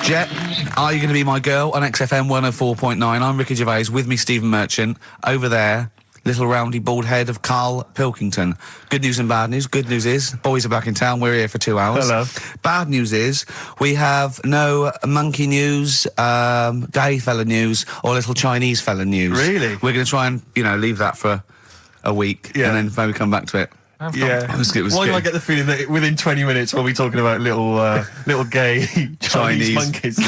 Jet, are you going to be my girl on XFM 104.9? I'm Ricky Gervais, with me Stephen Merchant. Over there, little roundy bald head of Karl Pilkington. Good news and bad news. Good news is, boys are back in town. We're here for 2 hours. Hello. Bad news is, we have no monkey news, gay fella news, or little Chinese fella news. Really? We're going to try and, leave that for a week, and then maybe come back to it. Yeah. It was Why good. do I get the feeling that within 20 minutes we'll be talking about little gay Chinese monkeys?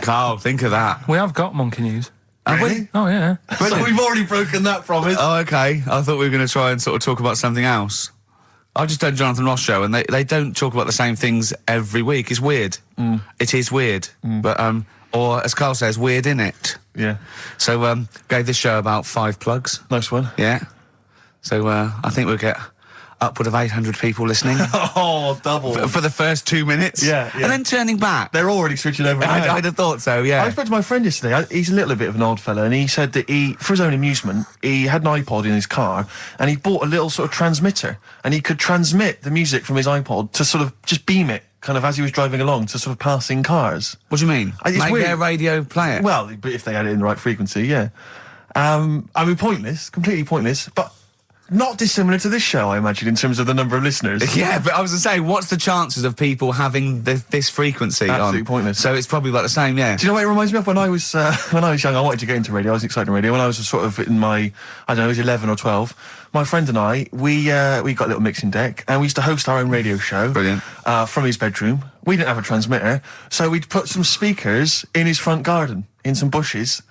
Carl, think of that. We have got monkey news. Have Really? we? Oh, yeah. So we've already broken that promise. Oh, okay. I thought we were going to try and sort of talk about something else. I've just done Jonathan Ross show, and they don't talk about the same things every week. It's weird. It is weird. But, or as Carl says, weird innit? Yeah. So, gave this show about 5 plugs. Nice one. Yeah. So, I think we'll get upward of 800 people listening. Oh, double. For the first 2 minutes. Yeah. And then turning back. They're already switching over. I'd have thought so, yeah. I spoke to my friend yesterday. He's a little bit of an odd fella, and he said that for his own amusement, he had an iPod in his car, and he bought a little sort of transmitter, and he could transmit the music from his iPod to sort of just beam it, kind of as he was driving along, to sort of passing cars. What do you mean? It's Make weird. their radio play it? Well, but if they had it in the right frequency, yeah. I mean, pointless, completely pointless, but not dissimilar to this show, I imagine, in terms of the number of listeners. Yeah, but I was going to say, what's the chances of people having this frequency Absolutely on? pointless. So it's probably about the same, yeah. Do you know what it reminds me of? When I was young, I wanted to get into radio. I was excited in radio. When I was sort of in my, I don't know, I was 11 or 12, my friend and I, we got a little mixing deck, and we used to host our own radio show. Brilliant. From his bedroom. We didn't have a transmitter, so we'd put some speakers in his front garden, in some bushes,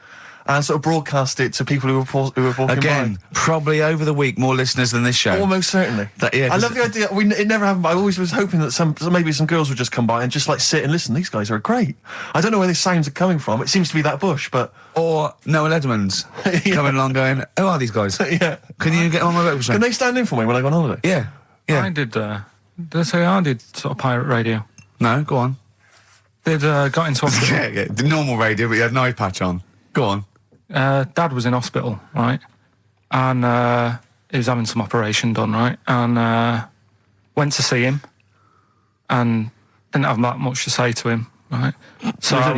and sort of broadcast it to people who were walking Again, by. probably over the week more listeners than this show. Almost certainly. Yeah, I love the idea. It never happened, but I always was hoping that maybe some girls would just come by and just like sit and listen. These guys are great. I don't know where these sounds are coming from. It seems to be that bush, but Or Noel Edmonds coming along going, who are these guys? yeah. Can you get on my radio show? Can they stand in for me when I go on holiday? Yeah, yeah. I did I did sort of pirate radio. No, go on. Got into hospital. Yeah, the normal radio, but you had an eye patch on. Go on. Dad was in hospital, right? And he was having some operation done, right? And went to see him and didn't have that much to say to him, right? So I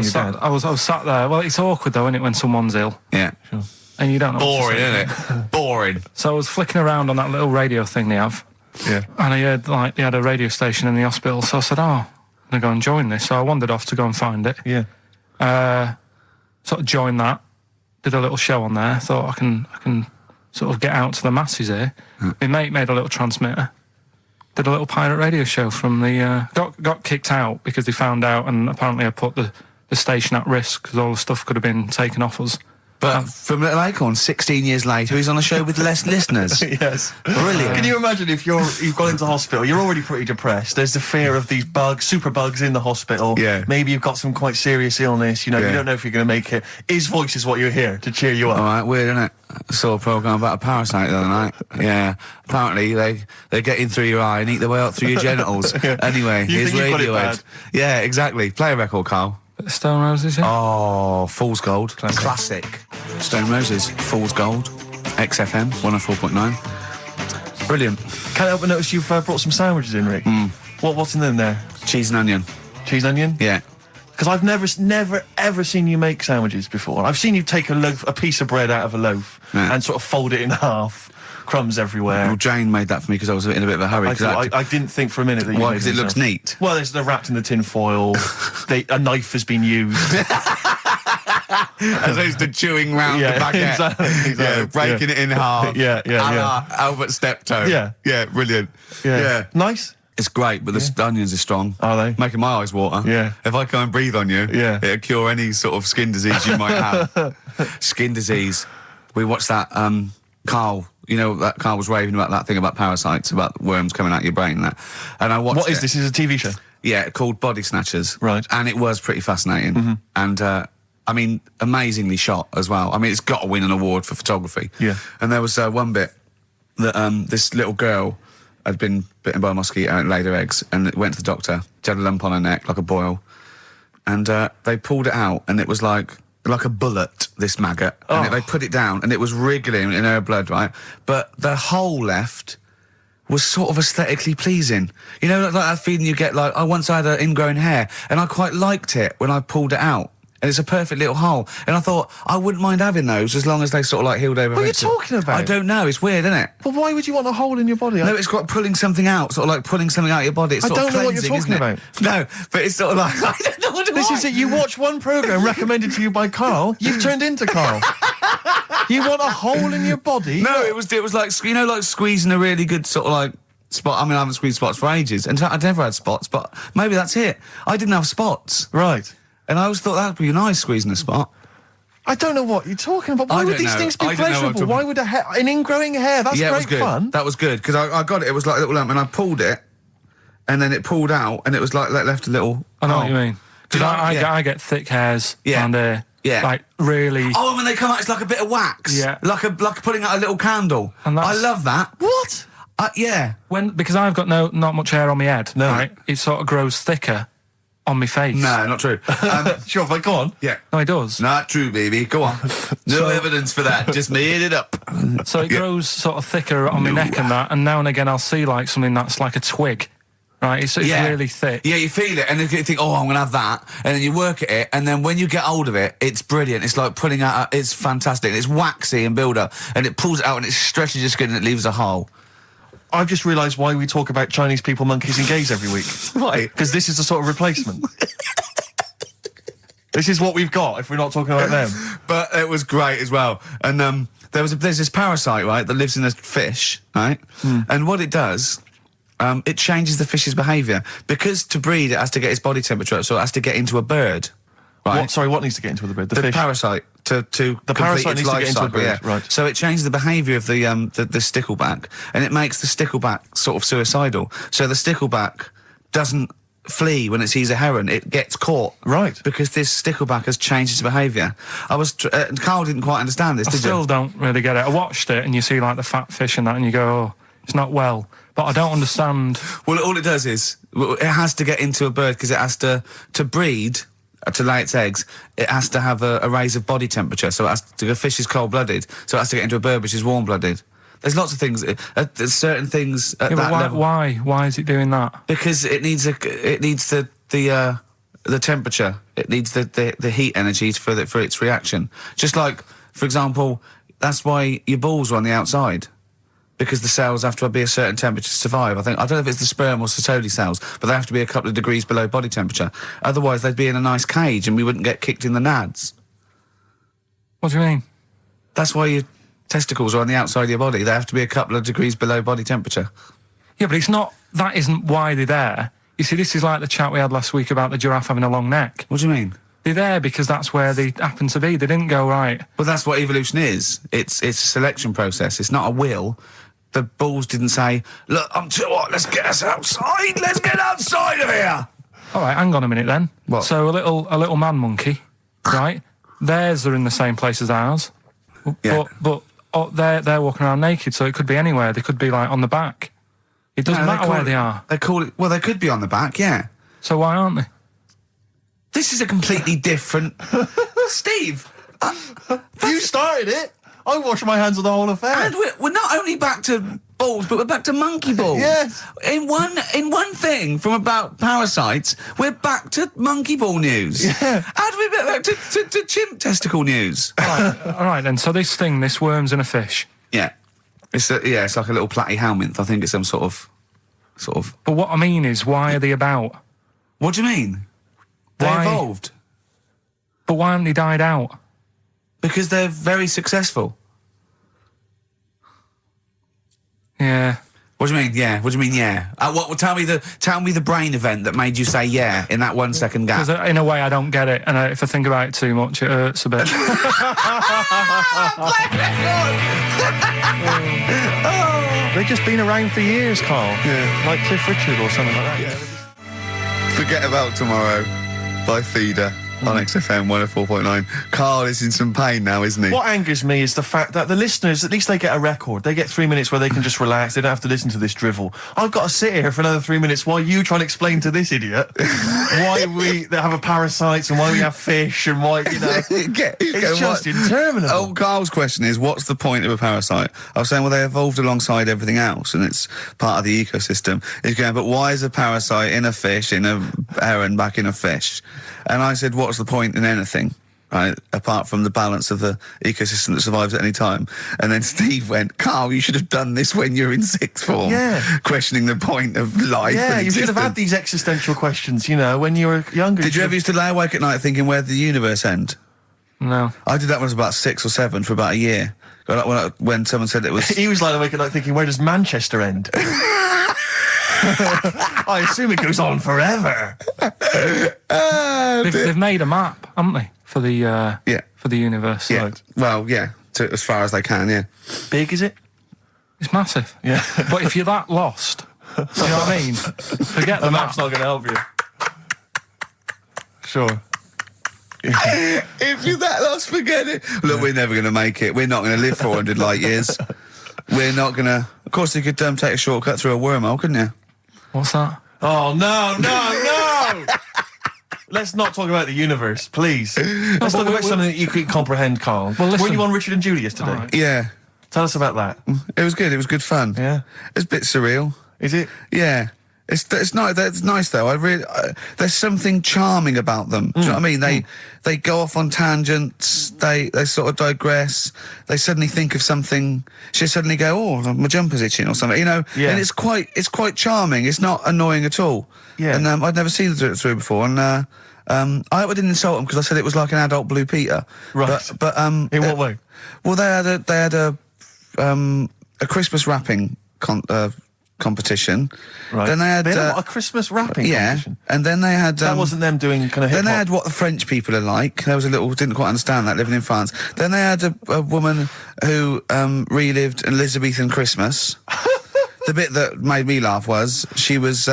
was sat there. Well, it's awkward though, isn't it, when someone's ill? Yeah. Sure. And you don't know Boring, what to say. isn't it? Boring. So I was flicking around on that little radio thing they have. Yeah. And I heard, they had a radio station in the hospital. So I said, I'm going to go and join this. So I wandered off to go and find it. Yeah. Sort of joined that. Did a little show on there. Thought I can sort of get out to the masses here. My mate made a little transmitter. Did a little pirate radio show from the... got kicked out because they found out, and apparently I put the station at risk because all the stuff could have been taken off us. But from Little Acorn, 16 years later, he's on a show with less listeners. Yes. Brilliant. Can you imagine if you've gone into hospital, you're already pretty depressed, there's the fear of these super bugs in the hospital. Yeah. Maybe you've got some quite serious illness, you don't know if you're going to make it. His voice is what you hear to cheer you up. All right, weird, isn't it? I saw a programme about a parasite the other night. Yeah. Apparently, they get in through your eye and eat their way up through your genitals. Yeah. Anyway, You here's think you've got it Radiohead. bad? Yeah, exactly. Play a record, Carl. Stone Roses, yeah? Oh, Fool's Gold. Classic. Stone Roses, Fool's Gold. XFM, 104.9. Brilliant. Can't help but notice you've brought some sandwiches in, Rick. What's in them there? Cheese and onion. Cheese and onion? Yeah. Because I've never, ever seen you make sandwiches before. I've seen you take a piece of bread out of a loaf and sort of fold it in half. Crumbs everywhere. Well, Jane made that for me because I was in a bit of a hurry. I didn't think for a minute that you Why? made Because it them looks yourself. neat. Well, they're wrapped in the tin foil. A knife has been used. As opposed to chewing round the baguette. Exactly. Yeah, breaking it in half. Yeah. A la Albert Steptoe. Yeah. Yeah, brilliant. Yeah. Nice. It's great, but the onions are strong. Are they? Making my eyes water. Yeah. If I can't breathe on you, it'll cure any sort of skin disease you might have. Skin disease. We watched that, Carl, that Carl was raving about that thing about parasites, about worms coming out your brain and that. And I watched What is this? Is it a TV show? Yeah, called Body Snatchers. Right. And it was pretty fascinating. And, I mean, amazingly shot as well. I mean, it's got to win an award for photography. Yeah. And there was one bit that this little girl had been bitten by a mosquito and laid her eggs, and it went to the doctor. She had a lump on her neck, like a boil. And they pulled it out, and it was like a bullet, this maggot. And they put it down, and it was wriggling in her blood, right? But the hole left was sort of aesthetically pleasing. You know, like that feeling you get, like, I once had an ingrown hair, and I quite liked it when I pulled it out. And it's a perfect little hole. And I thought, I wouldn't mind having those as long as they sort of, like, healed over. What are you talking about? I don't know, it's weird, isn't it? But why would you want a hole in your body? No, it's got pulling something out, sort of like pulling something out of your body. It's I sort don't of know what you're cleansing, talking isn't it? No, but it's sort of like, I don't know what This is it. You watch one programme recommended to you by Karl, you've turned into Karl. You want a hole in your body? No, it was like, you know, like squeezing a really good sort of like spot. I mean, I haven't squeezed spots for ages, and I'd never had spots, but maybe that's it. I didn't have spots. Right. And I always thought that'd be nice, squeezing a spot. I don't know what you're talking about. Why I would don't these know. things be I don't know what I'm pleasurable? talking- Why would an ingrowing hair? That's Yeah, it was great good. fun. That was good, because I got it. It was like a little lump, and I pulled it, and then it pulled out, and it was like left a little... I know what you mean. Because yeah. I get thick hairs Yeah. and Yeah. like really... Oh, and when they come out, it's like a bit of wax. Yeah. Like putting out a little candle. And I that's- love that. What? Yeah. Because I've got not much hair on my head, No. right? It sort of grows thicker on my face. No, not true. Sure, but go on. Yeah. No, it does. Not true, baby. Go on. No evidence for that. Just made it up. So it grows sort of thicker on my neck and that, and now and again I'll see like something that's like a twig, right? It's really thick. Yeah, you feel it, and then you think, oh, I'm going to have that, and then you work at it, and then when you get hold of it, it's brilliant. It's like pulling out, it's fantastic. It's waxy and build up, and it pulls it out, and it stretches your skin, and it leaves a hole. I've just realised why we talk about Chinese people, monkeys and gays every week. Why? Because this is the sort of replacement. This is what we've got if we're not talking about them. But it was great as well. And there's this parasite, right, that lives in a fish, right? And what it does, it changes the fish's behaviour. Because to breed, it has to get its body temperature up, so it has to get into a bird, right? What needs to get into the bird? The fish? Parasite. To The complete parasite its needs to life get into a cycle, bird, yeah. right. So it changes the behaviour of the stickleback, and it makes the stickleback sort of suicidal. So the stickleback doesn't flee when it sees a heron; it gets caught. Right. Because this stickleback has changed its behaviour. Carl didn't quite understand this. I Did still you? don't really get it. I watched it and you see like the fat fish and that, and you go, oh, it's not well. But I don't understand. Well, all it does is it has to get into a bird because it has to breed. To lay its eggs, it has to have a raise of body temperature. So the fish is cold-blooded, so it has to get into a bird which is warm-blooded. There's lots of things. There's certain things at Yeah, that but level. why is it doing that? Because it needs the temperature. It needs the heat energy for its reaction. Just like, for example, that's why your balls are on the outside. Because the cells have to be a certain temperature to survive. I don't know if it's the sperm or Sertoli cells, but they have to be a couple of degrees below body temperature. Otherwise, they'd be in a nice cage and we wouldn't get kicked in the nads. What do you mean? That's why your testicles are on the outside of your body. They have to be a couple of degrees below body temperature. Yeah, but that isn't why they're there. You see, this is like the chat we had last week about the giraffe having a long neck. What do you mean? They're there because that's where they happen to be. They didn't go, right. Well, that's what evolution is. It's a selection process. It's not a will. The balls didn't say, look, I'm too hot, let's get us outside, let's get outside of here. All right, hang on a minute then. What? So a little man monkey, right? Theirs are in the same place as ours. Yeah. But they're walking around naked, so it could be anywhere. They could be like on the back. It doesn't matter where they are. They call it, well, they could be on the back, yeah. So why aren't they? This is a completely different... Steve! You started it. I wash my hands of the whole affair. And we're not only back to balls, but we're back to monkey balls. Yes. In one thing from about parasites, we're back to monkey ball news. Yeah. And we're back to chimp testicle news. All right then. So this worm's in a fish. Yeah. It's like a little platyhelminth. I think it's some sort of. But what I mean is, why are they about? What do you mean? They Why? evolved. But why haven't they died out? Because they're very successful. Yeah. What do you mean? Yeah. What do you mean? Yeah. Tell me the brain event that made you say yeah in that 1 second gap. Because in a way I don't get it, and if I think about it too much, it hurts a bit. They've just been around for years, Carl. Yeah. Like Cliff Richard or something like that. Forget About Tomorrow by Feeder. on XFM 104.9. Carl is in some pain now, isn't he? What angers me is the fact that the listeners, at least they get a record. They get 3 minutes where they can just relax. They don't have to listen to this drivel. I've got to sit here for another 3 minutes while you try and explain to this idiot why we have a parasites and why we have fish and why, you know. It's just interminable. Oh, Carl's question is, what's the point of a parasite? I was saying, well, they evolved alongside everything else and it's part of the ecosystem. He's going, but why is a parasite in a fish, in a heron, back in a fish? And I said, what's the point in anything, right, apart from the balance of the ecosystem that survives at any time? And then Steve went, Carl, you should have done this when you were in sixth form. Yeah. Questioning the point of life. Yeah, and you should have existence. had these existential questions, you know, when you were younger. Did you ever used to lay awake at night thinking, where did the universe end? No. I did that when I was about 6 or 7 for about a year. When someone said it was... He was lying awake at night thinking, where does Manchester end? I assume it goes on forever. They've made a map, haven't they, for the for the universe? Yeah. Right. Well, yeah, as far as they can, yeah. Big, is it? It's massive. Yeah. But if you're that lost, you know what I mean? Forget the The map. map's not going to help you. Sure. If you're that lost, forget it. Look, we're never going to make it. We're not going to live 400 light years. We're not going to... Of course, you could take a shortcut through a wormhole, couldn't you? What's that? Oh, no! Let's not talk about the universe, please. Let's talk about something that you could comprehend, Carl. Well, listen. Were you on Richard and Judy yesterday? All right. Yeah. Tell us about that. It was good. It was good fun. Yeah. It's a bit surreal. Is it? Yeah. It's nice. It's nice though. There's something charming about them. Do you know what I mean? They go off on tangents. They sort of digress. They suddenly think of something. She suddenly go, oh, my jumper's itching or something. You know. Yeah. And it's quite charming. It's not annoying at all. Yeah. And I'd never seen it through before. And I hope I didn't insult them because I said it was like an adult Blue Peter. Right. But In what way? well, they had a Christmas wrapping competition. Right. Then they had a Christmas wrapping competition. and then they had That wasn't them doing kind of hip then they hop. had what the French people are like. There was a little didn't quite understand that living in France. Then they had a woman who relived Elizabethan Christmas. The bit that made me laugh was she was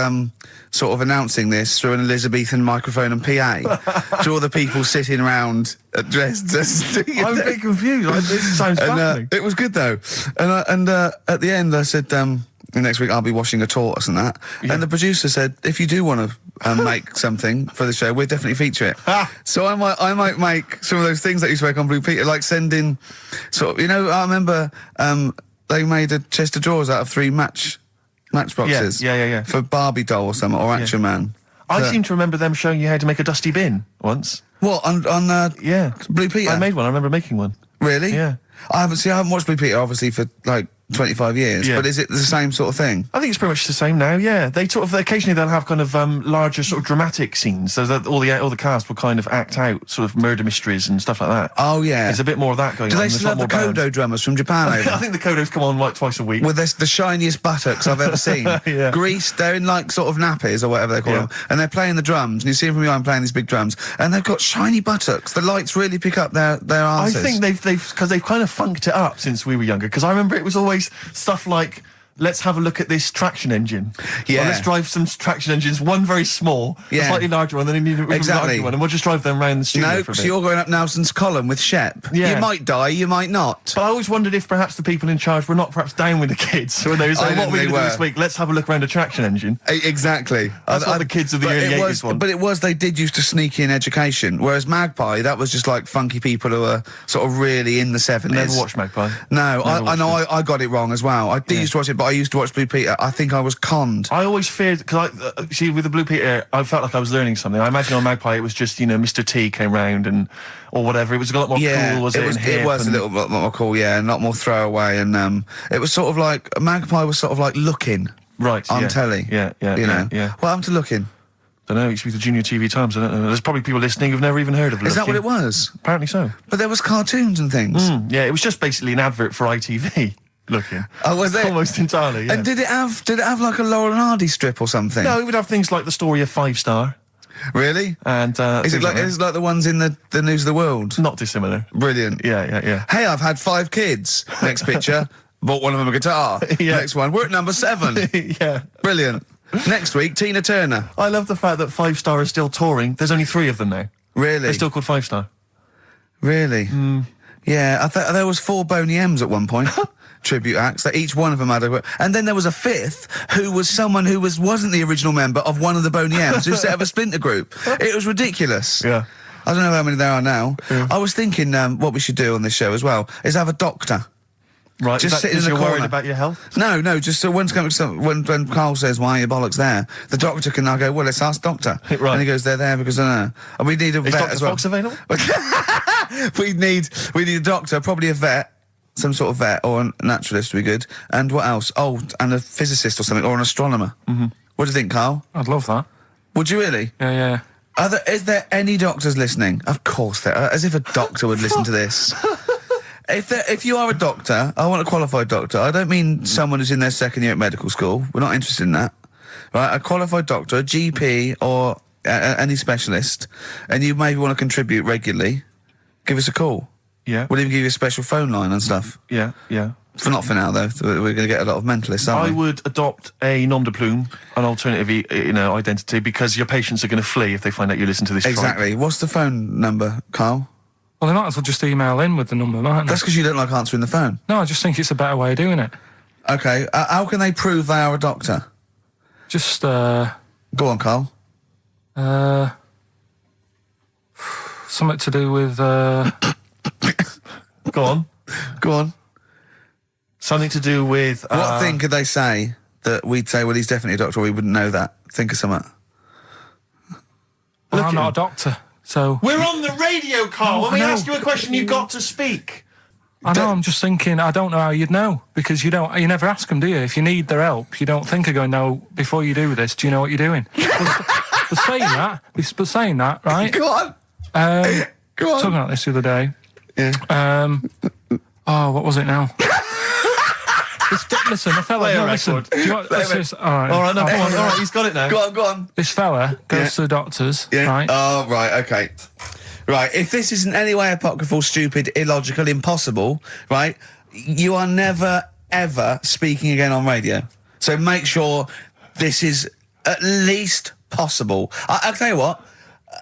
sort of announcing this through an Elizabethan microphone and PA to all the people sitting around dressed as. I'm a bit confused. This sounds baffling. It was good though, and at the end I said, next week I'll be washing a tortoise and that. Yeah. And the producer said, if you do want to make something for the show, we'll definitely feature it. So I might make some of those things that you spoke on Blue Peter, like send in sort of, you know, I remember they made a chest of drawers out of 3 matchboxes. Yeah. For Barbie doll or something, or Action Man. I seem to remember them showing you how to make a dusty bin once. What, on Yeah. Blue Peter? I made one. I remember making one. Really? Yeah. I haven't watched Blue Peter obviously for like 25 years, Yeah. but is it the same sort of thing? I think it's pretty much the same now. Yeah, they occasionally they'll have kind of larger sort of dramatic scenes, so that all the cast will kind of act out sort of murder mysteries and stuff like that. Oh yeah, There's a bit more of that going do on. they There's still a lot have the more Kodo bands. drummers from Japan over? I think the Kodos come on like twice a week. With the shiniest buttocks I've ever seen. Yeah. Greased, they're in like sort of nappies or whatever they call them, and they're playing the drums, and you see them from behind playing these big drums, and they've got shiny buttocks. The lights really pick up their I arses. think they've kind of funked it up since we were younger. Because I remember it was always stuff like, let's have a look at this traction engine. Yeah. Or let's drive some traction engines, one very small, Yeah. a slightly larger one, then you need a Exactly. larger one, and we'll just drive them around the studio No, for a so bit. you're going up Nelson's column with Shep. Yeah. You might die, you might not. But I always wondered if perhaps the people in charge were not perhaps down with the kids. So when they were saying, what are we they going to do were. this week? Let's have a look around a traction engine. Exactly. That's what the kids of the but early it 80s was, want. But they did used to sneak in education, whereas Magpie, that was just like funky people who were sort of really in the 70s. Never watched Magpie. No, Never I know watched I got it wrong as well. I did used to watch it, but I used to watch Blue Peter. I think I was conned. I always feared, because see, with the Blue Peter, I felt like I was learning something. I imagine on Magpie it was just, you know, Mr. T came round or whatever. It was a lot more cool, was it? was, and hip it was a and- little bit more cool, yeah, and a lot more throwaway. And it was sort of like, Magpie was sort of like Looking Right, on yeah. telly. Yeah, You know? yeah. What happened to Looking? I don't know, it used to be the Junior TV Times, I don't know. There's probably people listening who've never even heard of Is that what Looking. it was? Apparently so. But there was cartoons and things. Yeah, it was just basically an advert for ITV. Looking. Oh, was it? Almost entirely, yeah. And did it have like a Laurel and Hardy strip or something? No, it would have things like the story of 5 Star. Really? And Is it things like the ones in the News of the World? not dissimilar. Brilliant. Yeah. Hey, I've had 5 kids. Next picture, bought one of them a guitar. Yeah. Next one, we're at number 7. Yeah. Brilliant. Next week, Tina Turner. I love the fact that 5 Star is still touring. There's only 3 of them now. Really? They're still called 5-star. Really? Yeah, I thought there was 4 Boney M's at one point. Tribute acts, that each one of them had a... And then there was a 5th, who was someone who wasn't the original member of one of the Boney M's, who set up a splinter group. It was ridiculous. Yeah. I don't know how many there are now. Yeah. I was thinking what we should do on this show as well is have a doctor. Right, Just sitting in the you're corner. worried about your health? No, just so when Carl says, why are your bollocks there? The doctor can now go, well, let's ask doctor. Right. And he goes, they're there because I don't know. And we need a vet Dr. as well. Fox available? we need a doctor, probably a vet, some sort of vet, or a naturalist would be good. And what else? Oh, and a physicist or something, or an astronomer. Mm-hmm. What do you think, Carl? I'd love that. Would you really? Yeah. Is there any doctors listening? Of course there are, as if a doctor would listen to this. If you are a doctor, I want a qualified doctor. I don't mean someone who's in their second year at medical school. We're not interested in that. Right? A qualified doctor, a GP, or any specialist, and you maybe want to contribute regularly, give us a call. Yeah. We'll even give you a special phone line and stuff. Yeah. Not for now, though. We're going to get a lot of mentalists, aren't we? I would adopt a nom de plume, an alternative, identity, because your patients are going to flee if they find out you listen to this. Exactly. Tribe. What's the phone number, Carl? Well, they might as well just email in with the number, mightn't they? That's because you don't like answering the phone. No, I just think it's a better way of doing it. Okay. How can they prove they are a doctor? Just, Go on, Carl. something to do with, Go on. Go on. Something to do with... What thing could they say that we'd say, well, he's definitely a doctor, or we wouldn't know that? Think of something. well, I'm not a doctor, so... We're on the radio, Carl. No, when we I know. ask you a question, you've got to speak. I know, I'm just thinking, I don't know how you'd know, because you never ask them, do you? If you need their help, you don't think of going, no, before you do this, do you know what you're doing? but saying that, right? Go on. Go on. Talking about this the other day. Yeah. What was it now? Listen, a fella... Play a No, listen. record. Do you want, let's just, all right. All right, no, come on. All right, he's got it now. Go on. This fella goes to the doctors, Yeah. right? Oh, right, okay. Right, if this is in any way apocryphal, stupid, illogical, impossible, right, you are never, ever speaking again on radio. So make sure this is at least possible. I'll tell you what,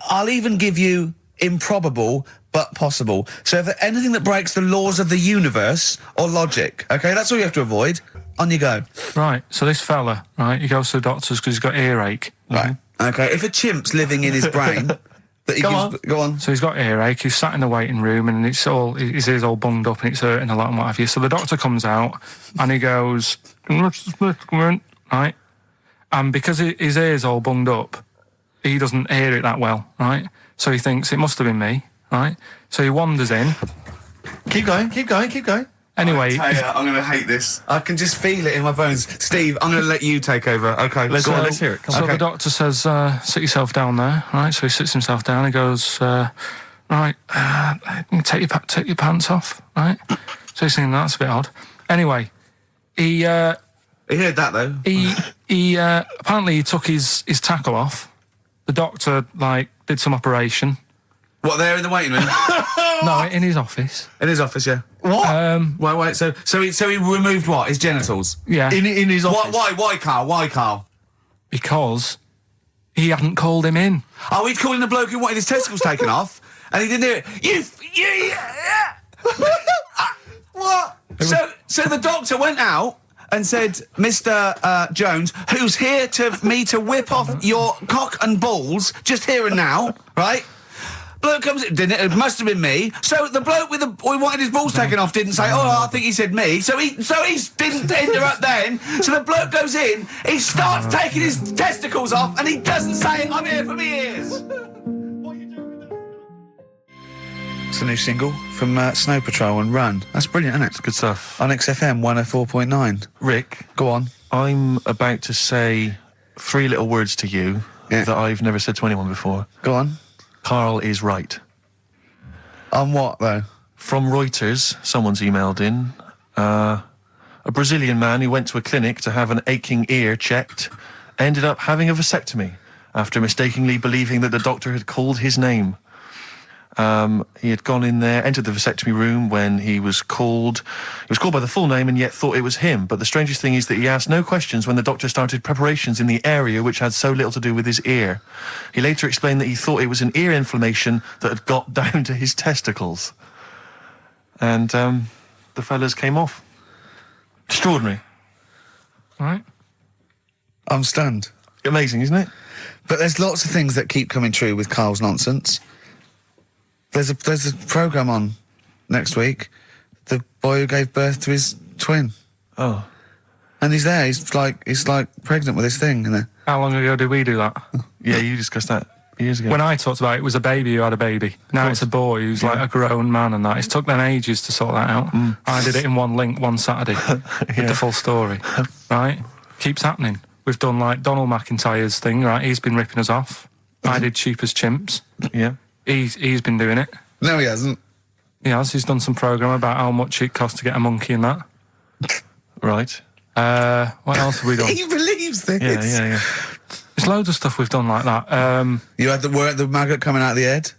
I'll even give you improbable but possible. So if there's anything that breaks the laws of the universe or logic, okay, that's all you have to avoid. On you go. Right, so this fella, right, he goes to the doctors because he's got earache. Right, okay, if a chimp's living in his brain... Go on. So he's got earache, he's sat in the waiting room and his ear's all bunged up and it's hurting a lot and what have you. So the doctor comes out and he goes, right? And because his ear's all bunged up, he doesn't hear it that well, right? So he thinks it must have been me, right? So he wanders in. Keep going. Anyway... I'm going to hate this. I can just feel it in my bones. Steve, I'm going to let you take over. Okay, Let's hear it. Come So on. the doctor says, sit yourself down there, right? So he sits himself down, he goes, right, take your pants off, right? So he's thinking, that's a bit odd. Anyway, he heard that, though. he apparently he took his tackle off. The doctor, did some operation. What, there in the waiting room? No, in his office. In his office, yeah. What? Wait, so he removed what? His genitals? Yeah. In his office? Why, Carl? Because he hadn't called him in. Oh, he'd called in a bloke who wanted his testicles taken off, and he didn't hear it. What? So the doctor went out and said, Mr. Jones, who's here to whip off your cock and balls, just here and now, right? Bloke comes in, didn't it? It must have been me. So the bloke who wanted his balls taken off didn't say, I think he said me. So he didn't interrupt then. So the bloke goes in, he starts taking his testicles off, and he doesn't say, I'm here for me ears. What are you doing with that? It's a new single from Snow Patrol and Run. That's brilliant, isn't it? It's good stuff. On XFM 104.9. Rick, Go on. I'm about to say 3 little words to you that I've never said to anyone before. Go on. Karl is right. On what, though? From Reuters, someone's emailed in. A Brazilian man who went to a clinic to have an aching ear checked ended up having a vasectomy after mistakenly believing that the doctor had called his name. He had gone in there, entered the vasectomy room when he was called. He was called by the full name and yet thought it was him. But the strangest thing is that he asked no questions when the doctor started preparations in the area which had so little to do with his ear. He later explained that he thought it was an ear inflammation that had got down to his testicles. And the fellas came off. Extraordinary. Right. I'm stunned. Amazing, isn't it? But there's lots of things that keep coming true with Karl's nonsense. There's a programme on next week. The boy who gave birth to his twin. Oh. And he's there. He's like pregnant with this thing. You know? How long ago did we do that? Yeah, you discussed that years ago. When I talked about it, it was a baby who had a baby. Now it's a boy who's like a grown man and that. It's took them ages to sort that out. I did it in one link one Saturday with the full story. Right? Keeps happening. We've done like Donald McIntyre's thing, right? He's been ripping us off. I did Cheap as Chimps. Yeah. He's been doing it. No, he hasn't. He has. He's done some programme about how much it costs to get a monkey and that. Right. What else have we done? He believes this. Yeah. There's loads of stuff we've done like that. You had the maggot coming out of the head.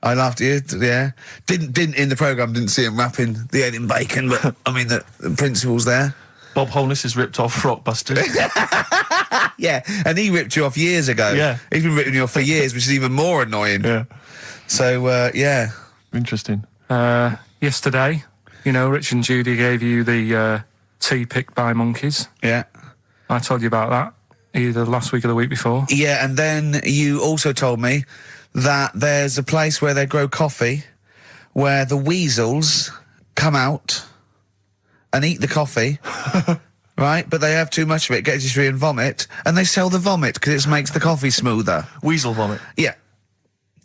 I laughed at you, yeah. Didn't in the programme, didn't see him wrapping the head in bacon, but I mean the principle's there. Bob Holness is ripped off Rockbusters. Yeah, and he ripped you off years ago. Yeah. He's been ripping you off for years, which is even more annoying. Yeah. So, yeah. Interesting. Yesterday, you know, Rich and Judy gave you the tea picked by monkeys. Yeah. I told you about that either last week or the week before. Yeah, and then you also told me that there's a place where they grow coffee where the weasels come out and eat the coffee, right? But they have too much of it, get dysentery and vomit, and they sell the vomit because it makes the coffee smoother. Weasel vomit. Yeah.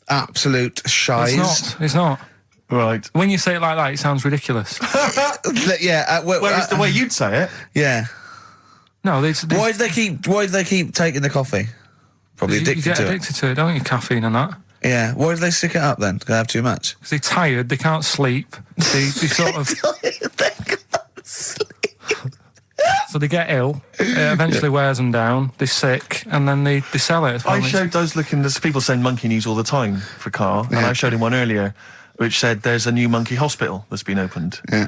Absolute shies. It's not. Right. When you say it like that, it sounds ridiculous. Yeah. Whereas the way you'd say it. Yeah. No, Why do they keep taking the coffee? Probably addicted you get to it. addicted to it, don't you? Caffeine and that. Yeah. Why do they stick it up then? Do they have too much? Because they're tired, they can't sleep. They sort of... So they get ill, it eventually wears them down, they're sick, and then they sell it. I showed those there's people saying monkey news all the time for Karl, and I showed him one earlier which said there's a new monkey hospital that's been opened. Yeah.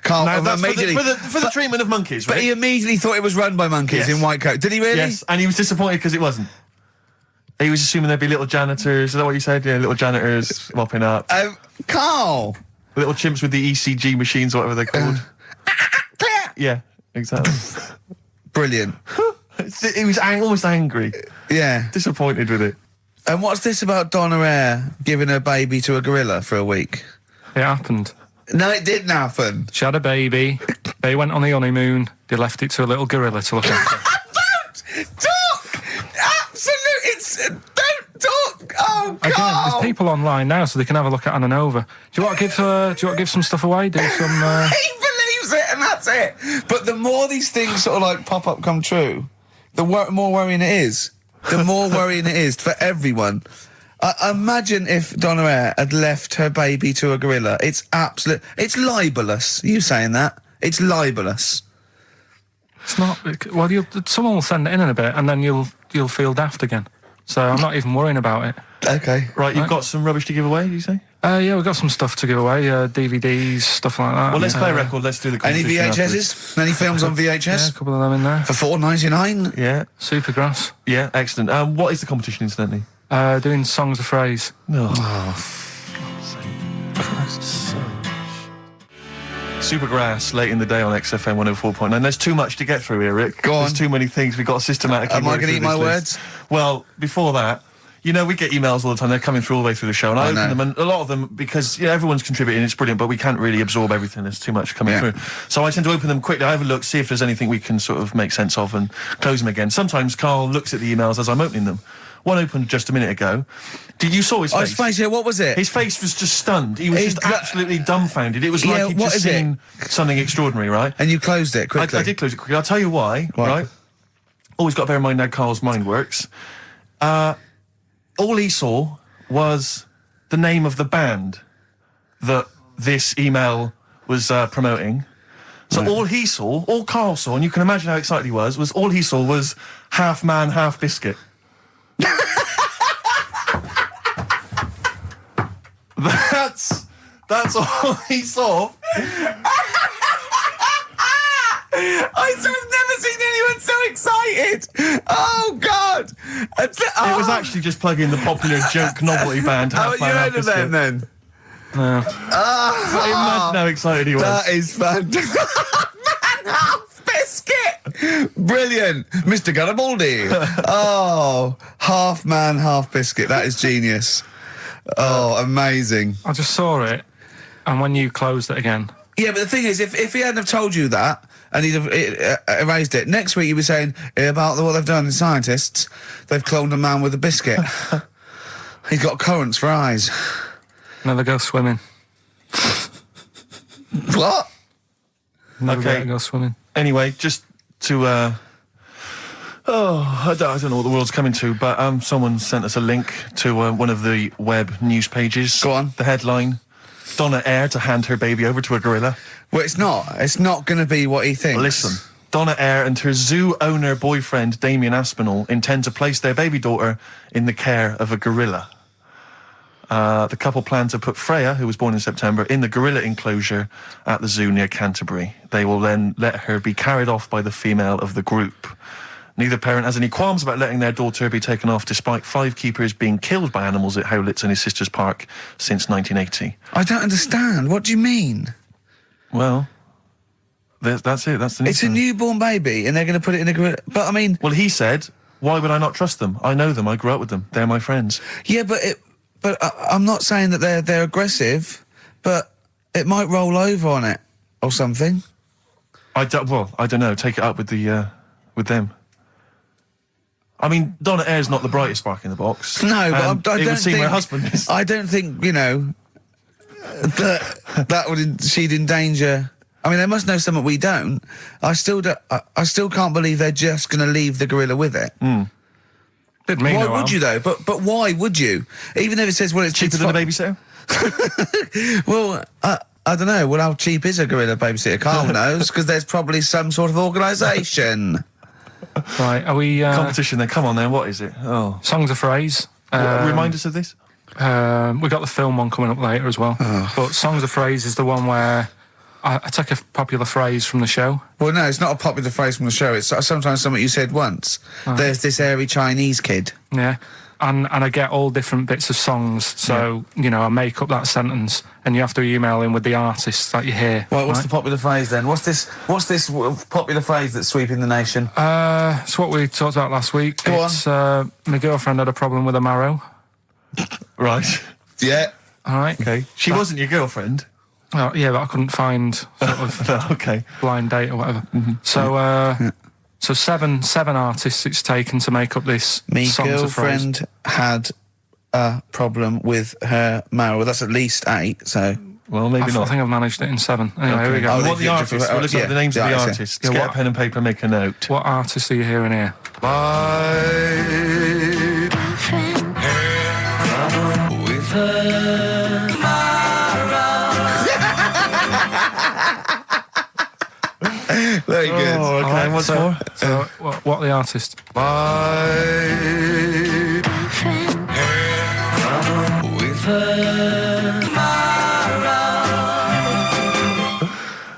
Karl, now, that's for the treatment of monkeys, right? But he immediately thought it was run by monkeys in white coat. Did he really? Yes, and he was disappointed because it wasn't. He was assuming there'd be little janitors, is that what you said? Yeah, little janitors mopping up. Carl! Little chimps with the ECG machines, or whatever they're called. Yeah, exactly. Brilliant. He was almost angry. Yeah. Disappointed with it. And what's this about Donna Eyre giving her baby to a gorilla for a week? It happened. No, it didn't happen. She had a baby, they went on the honeymoon, they left it to a little gorilla to look after. Don't talk! Absolutely, don't talk! Oh, God! Again, there's people online now, so they can have a look at Anna Nova. Do you want to give some stuff away? Do some... He believes it, and that's it. But the more these things sort of like pop up, come true, the more worrying it is. The more worrying it is for everyone. Imagine if Donna Eyre had left her baby to a gorilla. It's libelous. You saying that? It's libelous. It's not... Well, someone will send it in a bit, and then you'll feel daft again. So I'm not even worrying about it. Okay. Right, you've got some rubbish to give away, did you say? Yeah, we've got some stuff to give away, DVDs, stuff like that. Well, let's play a record, let's do the Any competition VHSs? afterwards. Any films on VHS? Yeah, a couple of them in there. For $4.99? Yeah. Supergrass. Yeah, excellent. What is the competition, incidentally? Doing songs of phrase. No. Oh. Supergrass, late in the day on XFM 104.9. There's too much to get through here, Rick. Go on. There's too many things. We've got to systematically... Am I going to eat my words? Well, before that, you know, we get emails all the time. They're coming through all the way through the show. And I open them, and a lot of them, because everyone's contributing, it's brilliant, but we can't really absorb everything. There's too much coming through. So I tend to open them quickly. I have a look, see if there's anything we can sort of make sense of, and close them again. Sometimes Karl looks at the emails as I'm opening them. One opened just a minute ago. You saw his face? His face, yeah, what was it? His face was just stunned. He was just absolutely dumbfounded. It was like he'd just seen something extraordinary, right? And you closed it quickly. I did close it quickly. I'll tell you why, right? Always got to bear in mind how Karl's mind works. All he saw was the name of the band that this email was promoting. So all Karl saw, and you can imagine how excited he was all he saw was Half Man, Half Biscuit. That's all he saw. I've never seen anyone so excited. Oh, God. It was actually just plugging the popular joke novelty band. How you heard of them, then? No. Imagine how excited he was. That is fantastic. Man, half biscuit. Brilliant. Mr. Garibaldi. Oh, half man, half biscuit. That is genius. Oh, amazing. I just saw it, and when you closed it again... Yeah, but the thing is, if he hadn't have told you that, and he'd have erased it, next week you were saying about what they've done in scientists, they've cloned a man with a biscuit. He's got currants for eyes. Never go swimming. What? Never go swimming. Anyway, just to... I don't know what the world's coming to, but someone sent us a link to one of the web news pages. Go on. The headline, Donna Eyre to hand her baby over to a gorilla. Well, it's not. It's not going to be what he thinks. Listen, Donna Eyre and her zoo owner boyfriend, Damien Aspinall, intend to place their baby daughter in the care of a gorilla. The couple plan to put Freya, who was born in September, in the gorilla enclosure at the zoo near Canterbury. They will then let her be carried off by the female of the group. Neither parent has any qualms about letting their daughter be taken off, despite 5 keepers being killed by animals at Howlett's and his sister's park since 1980. I don't understand. What do you mean? Well, that's it. That's the news. It's a newborn baby, and they're going to put it in a gorilla. But I mean, well, he said, "Why would I not trust them? I know them. I grew up with them. They're my friends." yeah, but I'm not saying that they're aggressive, but it might roll over on it or something. I don't know. Take it up with with them. I mean, Donna Eyre's not the brightest spark in the box. No, but I it don't would seem think her husband is. I don't think that would she'd endanger. I mean, they must know something we don't. I still can't believe they're just going to leave the gorilla with it. Mm. Why would you though? But why would you? Even if it says, well, it's Cheaper than a babysitter? Well, I don't know. Well, how cheap is a gorilla babysitter? Carl knows, because there's probably some sort of organisation. Right, are we... Competition then. Come on then, what is it? Oh. Songs of Phrase. Remind us of this? We've got the film one coming up later as well. Oh. But Songs of Phrase is the one where I take a popular phrase from the show. Well, no, it's not a popular phrase from the show. It's sometimes something you said once. Right. There's this airy Chinese kid. Yeah. And I get all different bits of songs, so, I make up that sentence, and you have to email in with the artists that you hear. Well, what's the popular phrase then? What's this popular phrase that's sweeping the nation? It's what we talked about last week. Go on. My girlfriend had a problem with a marrow. Right. Yeah. All right. Okay. She wasn't your girlfriend? Oh, yeah, but I couldn't find sort of No, okay. blind date or whatever. Mm-hmm. So seven artists it's taken to make up this Me Songs of Phrase. girlfriend had a problem with her marrow. That's at least 8, so... Well, maybe I not. think I've managed it in 7. Anyway, here we go. Oh, What the artists? We'll look at the names of the artists. Yeah, Get what- a pen and paper, make a note. What artists are you hearing here? With her Very good. Oh, okay. All right, What's so, more? So, what are the artists? with her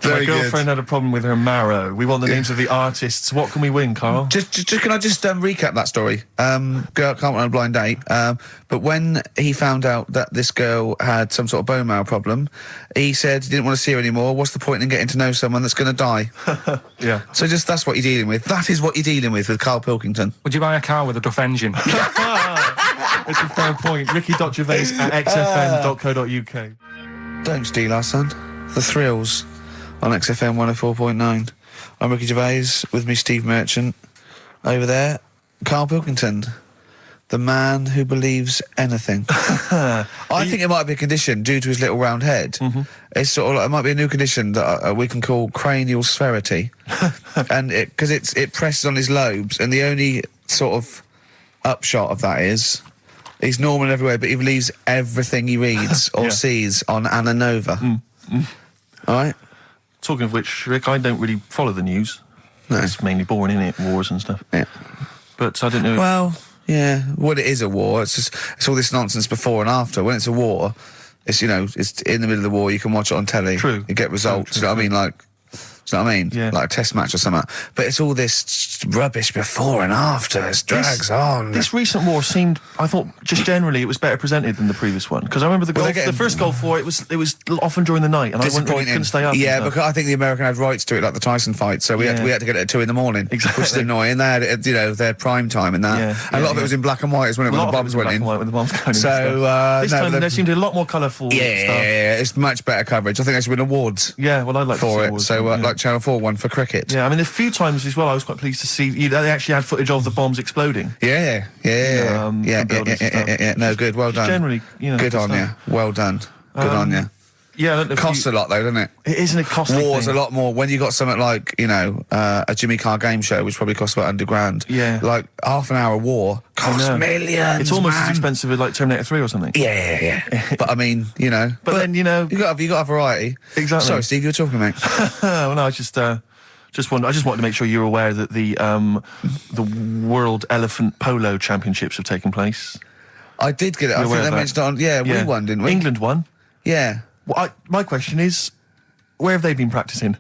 Very My girlfriend good. had a problem with her marrow. We want the names of the artists. What can we win, Carl? Just can I just recap that story? Girl can't run a blind date. But when he found out that this girl had some sort of bone marrow problem, he said he didn't want to see her anymore. What's the point in getting to know someone that's going to die? Yeah. So that's what you're dealing with. That is what you're dealing with Karl Pilkington. Would you buy a car with a Duff engine? It's a fair point. Ricky.Gervais at xfm.co.uk. Don't steal our son. The Thrills on XFM 104.9. I'm Ricky Gervais, with me Steve Merchant. Over there, Karl Pilkington, the man who believes anything. I think it might be a condition due to his little round head. Mm-hmm. It's sort of like, it might be a new condition that we can call cranial spherity. And because it presses on his lobes, and the only sort of upshot of that is he's normal everywhere, but he believes everything he reads or Yeah. sees on Anna Nova. All right? Talking of which, Rick, I don't really follow the news. No. It's mainly boring, isn't it? Wars and stuff. Yeah. But I don't know. Well, yeah. Well, it is a war. It's all this nonsense before and after. When it's a war, It's, you know, it's in the middle of the war. You can watch it on telly. True. You get results. True, You know what I mean? Like, do you know what I mean? Yeah. Like a test match or something. But it's all this rubbish before and after. It drags on. This recent war seemed, I thought, just generally it was better presented than the previous one. Because I remember the first Gulf War, it was often during the night, and I couldn't stay up. Yeah, because I think the American had rights to it, like the Tyson fight, so we had to get it at 2 in the morning, Exactly. which is annoying. They had it, you know, their prime time and that. Yeah, And a lot of it was in black and white, as when the bombs went in. When the bombs going in. So this time there seemed a lot more colourful stuff. Yeah, it's much better coverage. I think they should win awards. Yeah, well, I'd like for to see it. awards, So, yeah. like Channel 4 won for cricket. Yeah, I mean, a few times as well, I was quite pleased to see they actually had footage of the bombs exploding. Yeah. No, good. Well done. Generally, you know, good on you. Well done. Good on you. Yeah, I don't know if Costs a lot though, doesn't it? It isn't a costly War's thing. a lot more. When you got something like, you know, a Jimmy Carr game show, which probably costs about £100. Yeah. Like half an hour of war costs millions. It's almost man. as expensive as like Terminator 3 or something. Yeah. But I mean, you know. But then, you know, you got a variety. Exactly. Sorry, Steve, you were talking, mate. Well, no, I just wanted to make sure you're aware that the World Elephant Polo Championships have taken place. I did get it. I think they mentioned it on. Yeah, we won, didn't we? England won. Yeah. Well, my question is, where have they been practicing?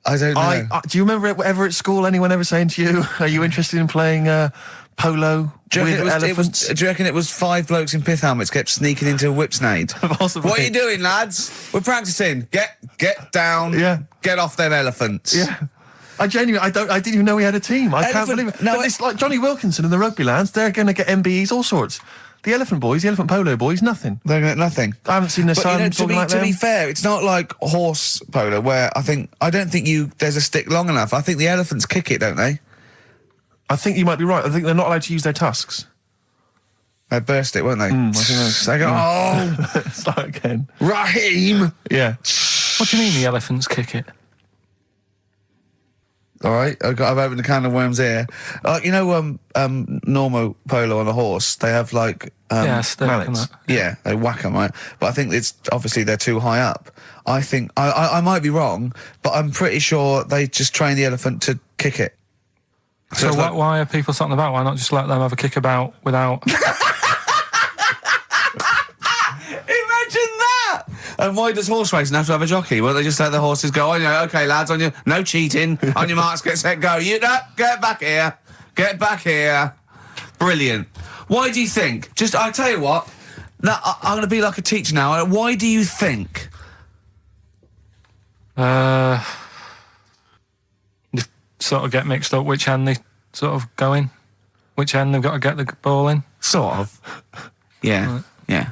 I don't know. Do you remember ever at school anyone ever saying to you, "Are you interested in playing polo with elephants?" Do you reckon it was 5 blokes in pith helmets kept sneaking into a whipsnade? Possibly. What are you doing, lads? We're practicing. Get down. Yeah. Get off them elephants. Yeah. I didn't even know we had a team. I can't believe it. No, But it's like Johnny Wilkinson and the rugby lads. They're going to get MBEs, all sorts. The elephant boys, the elephant polo boys, nothing. They're getting nothing. I haven't seen the But sun you know, talking like to be them. fair, it's not like horse polo where I don't think there's a stick long enough. I think the elephants kick it, don't they? I think you might be right. I think they're not allowed to use their tusks. They burst it, won't they? I think They go, oh, Start again. Raheem. Yeah. What do you mean the elephants kick it? All right, I've opened a can of worms here. You know, normal polo on a horse, they have like Yeah, stick and mallets. that. yeah, they whack them, right? But I think it's obviously they're too high up. I think I might be wrong, but I'm pretty sure they just train the elephant to kick it. So it's like- why are people something about? Why not just let them have a kick about without... Imagine that! And why does horse racing have to have a jockey? Well, they just let the horses go, oh, yeah, okay, lads, on your no cheating, on your marks, get set, go. You get back here. Get back here. Brilliant. Why do you think? I tell you what, I'm going to be like a teacher now. Why do you think? You sort of get mixed up which end they sort of go in. Which end they've got to get the ball in. Sort of. Yeah, yeah.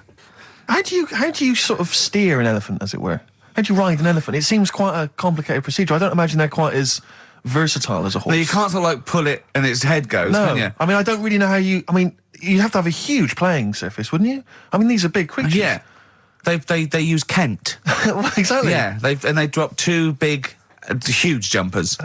How do you sort of steer an elephant, as it were? How do you ride an elephant? It seems quite a complicated procedure. I don't imagine they're quite as versatile as a horse. No, you can't sort of like pull it and its head goes, No. can you? I mean, I don't really know how you... I mean, you'd have to have a huge playing surface, wouldn't you? I mean, these are big creatures. Yeah. They use Kent. Well, exactly. Yeah, they drop 2 big, huge jumpers.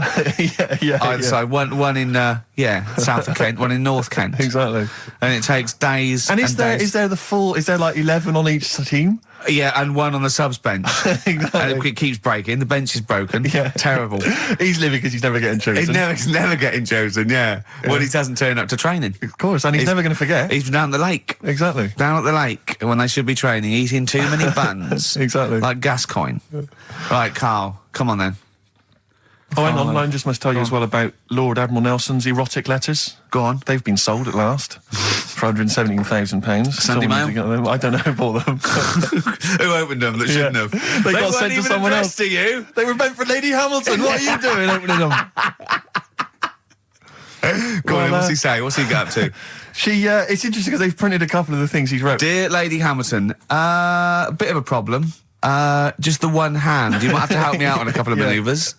yeah. Either side, one in south of Kent, one in North Kent. Exactly. And it takes days. And is there like 11 on each team? Yeah, and one on the subs bench. Exactly. And it keeps breaking. The bench is broken. Yeah. Terrible. He's living because he's never getting chosen. He's never getting chosen. Yeah. Well, he doesn't turn up to training. Of course, and he's never going to forget. He's down the lake. Exactly. Down at the lake when they should be training, eating too many buns. Exactly. Like Gascoigne. Right, Carl, come on then. Oh, hang on. I just must tell you as well about Lord Admiral Nelson's erotic letters. Go on. They've been sold at last for £117,000. Sunday Mail? I don't know who bought them. Who opened them that shouldn't have? They got weren't sent to even someone addressed else. to you. They were meant for Lady Hamilton. What are you doing opening them? Go on, what's he say? What's he got up to? It's interesting because they've printed a couple of the things he's wrote. Dear Lady Hamilton, a bit of a problem. Just the one hand. You might have to help me out on a couple of manoeuvres.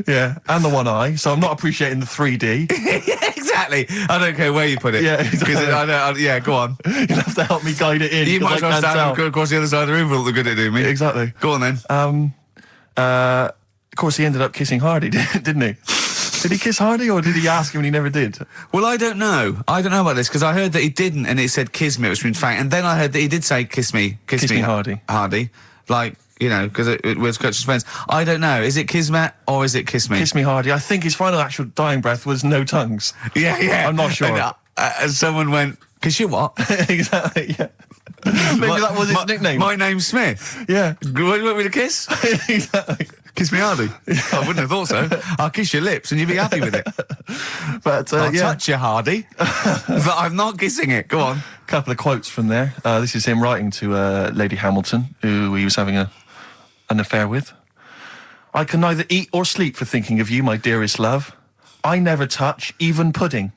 Yeah, and the one eye. So I'm not appreciating the 3D. Yeah, exactly. I don't care where you put it. Yeah, exactly. Yeah, go on. You'll have to help me guide it in. You might as 'cause I well can't stand tell. across the other side of the room for all the good it do me. Exactly. Go on then. Of course, he ended up kissing Hardy, didn't he? Did he kiss Hardy, or did he ask him and he never did? Well, I don't know. I don't know about this because I heard that he didn't, and it said kiss me, which means fact. And then I heard that he did say kiss me, Hardy. Hardy, like you know, because it was Coach's friends. I don't know. Is it kismet or is it kiss me? Kiss me Hardy. I think his final actual dying breath was no tongues. Yeah. I'm not sure. And someone went, kiss you what? Exactly. Yeah. Maybe that was his nickname. My name's Smith. Yeah. You want me to kiss? Exactly. Kiss me hardy. I wouldn't have thought so. I'll kiss your lips and you'd be happy with it. But I'll yeah, touch you hardy, but I'm not kissing it. Go on. a couple of quotes from there. This is him writing to Lady Hamilton, who he was having an affair with. I can neither eat or sleep for thinking of you, my dearest love. I never touch even pudding.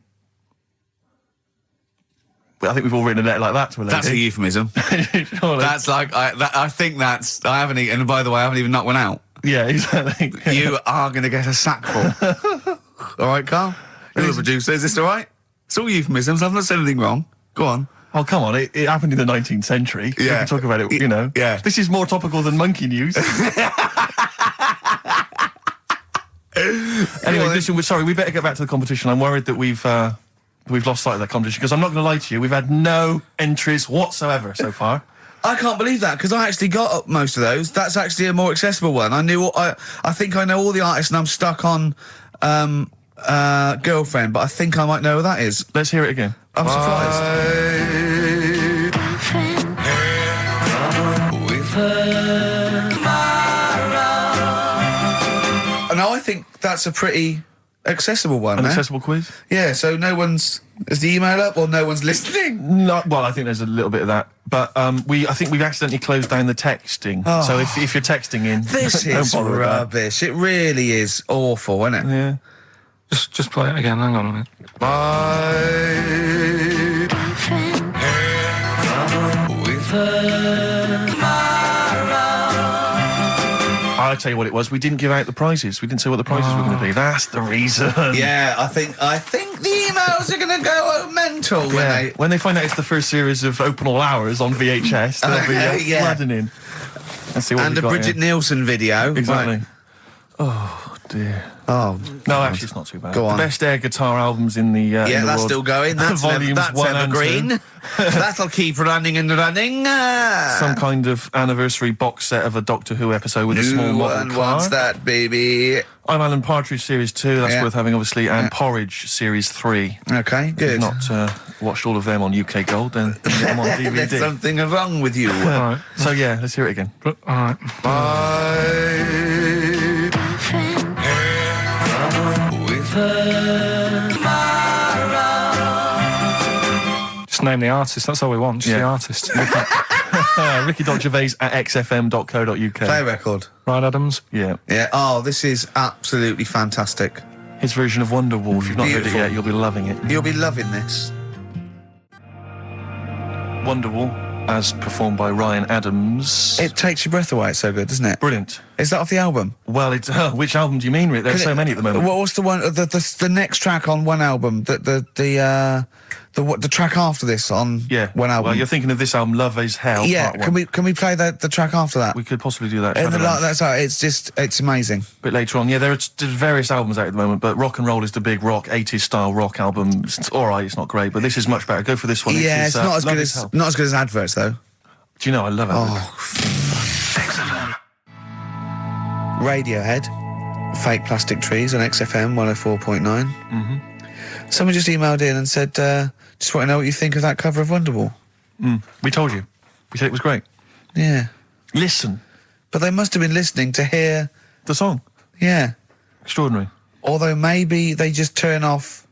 Well, I think we've all written a letter like that to a lady. That's a euphemism. Surely. That's like, I think that's, I haven't eaten, and by the way, I haven't even knocked one out. Yeah, exactly. You are going to get a sackful. All right, Carl? You're the producer. Is this all right? It's all euphemisms. I've not said anything wrong. Go on. Oh, come on. It happened in the 19th century. We Yeah. can talk about it, you know. Yeah. This is more topical than monkey news. Anyway, listen, sorry, we better get back to the competition. I'm worried that we've lost sight of that competition, because I'm not going to lie to you, we've had no entries whatsoever so far. I can't believe that, because I actually got up most of those. That's actually a more accessible one. I think I know all the artists, and I'm stuck on Girlfriend, but I think I might know who that is. Let's hear it again. I'm surprised. No, I think that's a pretty accessible one. An eh? accessible quiz? Yeah, so no one's... Is the email up or no one's listening? No, well, I think there's a little bit of that. But I think we've accidentally closed down the texting. Oh. So if you're texting in, This don't is bother with that. rubbish. It really is awful, isn't it? Yeah. Just play it again. Hang on a minute. I'll tell you what it was. We didn't give out the prizes. We didn't say what the prizes were going to be. That's the reason. Yeah, I think the emails are going to go mental When they find out it's the first series of Open All Hours on VHS, they'll be Yeah. flooding in. Let's see what and we've the got Bridget here. Nielsen video. Exactly. Right. Oh, dear. Oh, No, actually, it's not too bad. Go on. The best air guitar albums in the yeah, in the that's world. still going. That's Volumes that's 1 and 2. evergreen. That'll keep running and running. Some kind of anniversary box set of a Doctor Who episode with a small New model one car. wants that, baby. I'm Alan Partridge Series 2, that's Yeah. worth having, obviously, and Yeah. Porridge Series 3. Okay, If good. you've not watched all of them on UK Gold, then get them on DVD. There's something wrong with you. All right. So, yeah, let's hear it again. All right. Just name the artist. That's all we want. Just the Yeah. artist. Ricky.Gervais at xfm.co.uk. Play record. Right, Adams? Yeah. Yeah. Oh, this is absolutely fantastic. His version of Wonderwall. If you've not heard it Beautiful. yet, you'll be loving it. You'll be loving this. Wonderwall, as performed by Ryan Adams. It takes your breath away. It's so good, doesn't it? Brilliant. Is that off the album? Well, it's which album do you mean, Rick? There's so many at the moment. What was the one? The next track on one album? The track after this on one album? Well, you're thinking of this album, Love Is Hell. Yeah. Part 1. Can we play the track after that? We could possibly do that. And Shadowlands. that's how it's amazing. A bit later on. Yeah, there's various albums out at the moment, but Rock and Roll is the big rock, 80s style rock album. It's all right, it's not great, but this is much better. Go for this one. Yeah, it's not as Love good Is as Hell. not as good as adverts though. Do you know, I love it. Oh. Radiohead, Fake Plastic Trees on XFM 104.9. Mm-hmm. Someone just emailed in and said, just want to know what you think of that cover of Wonderwall. We told you. We said it was great. Yeah. Listen. But they must have been listening to hear... The song. Yeah. Extraordinary. Although maybe they just turn off...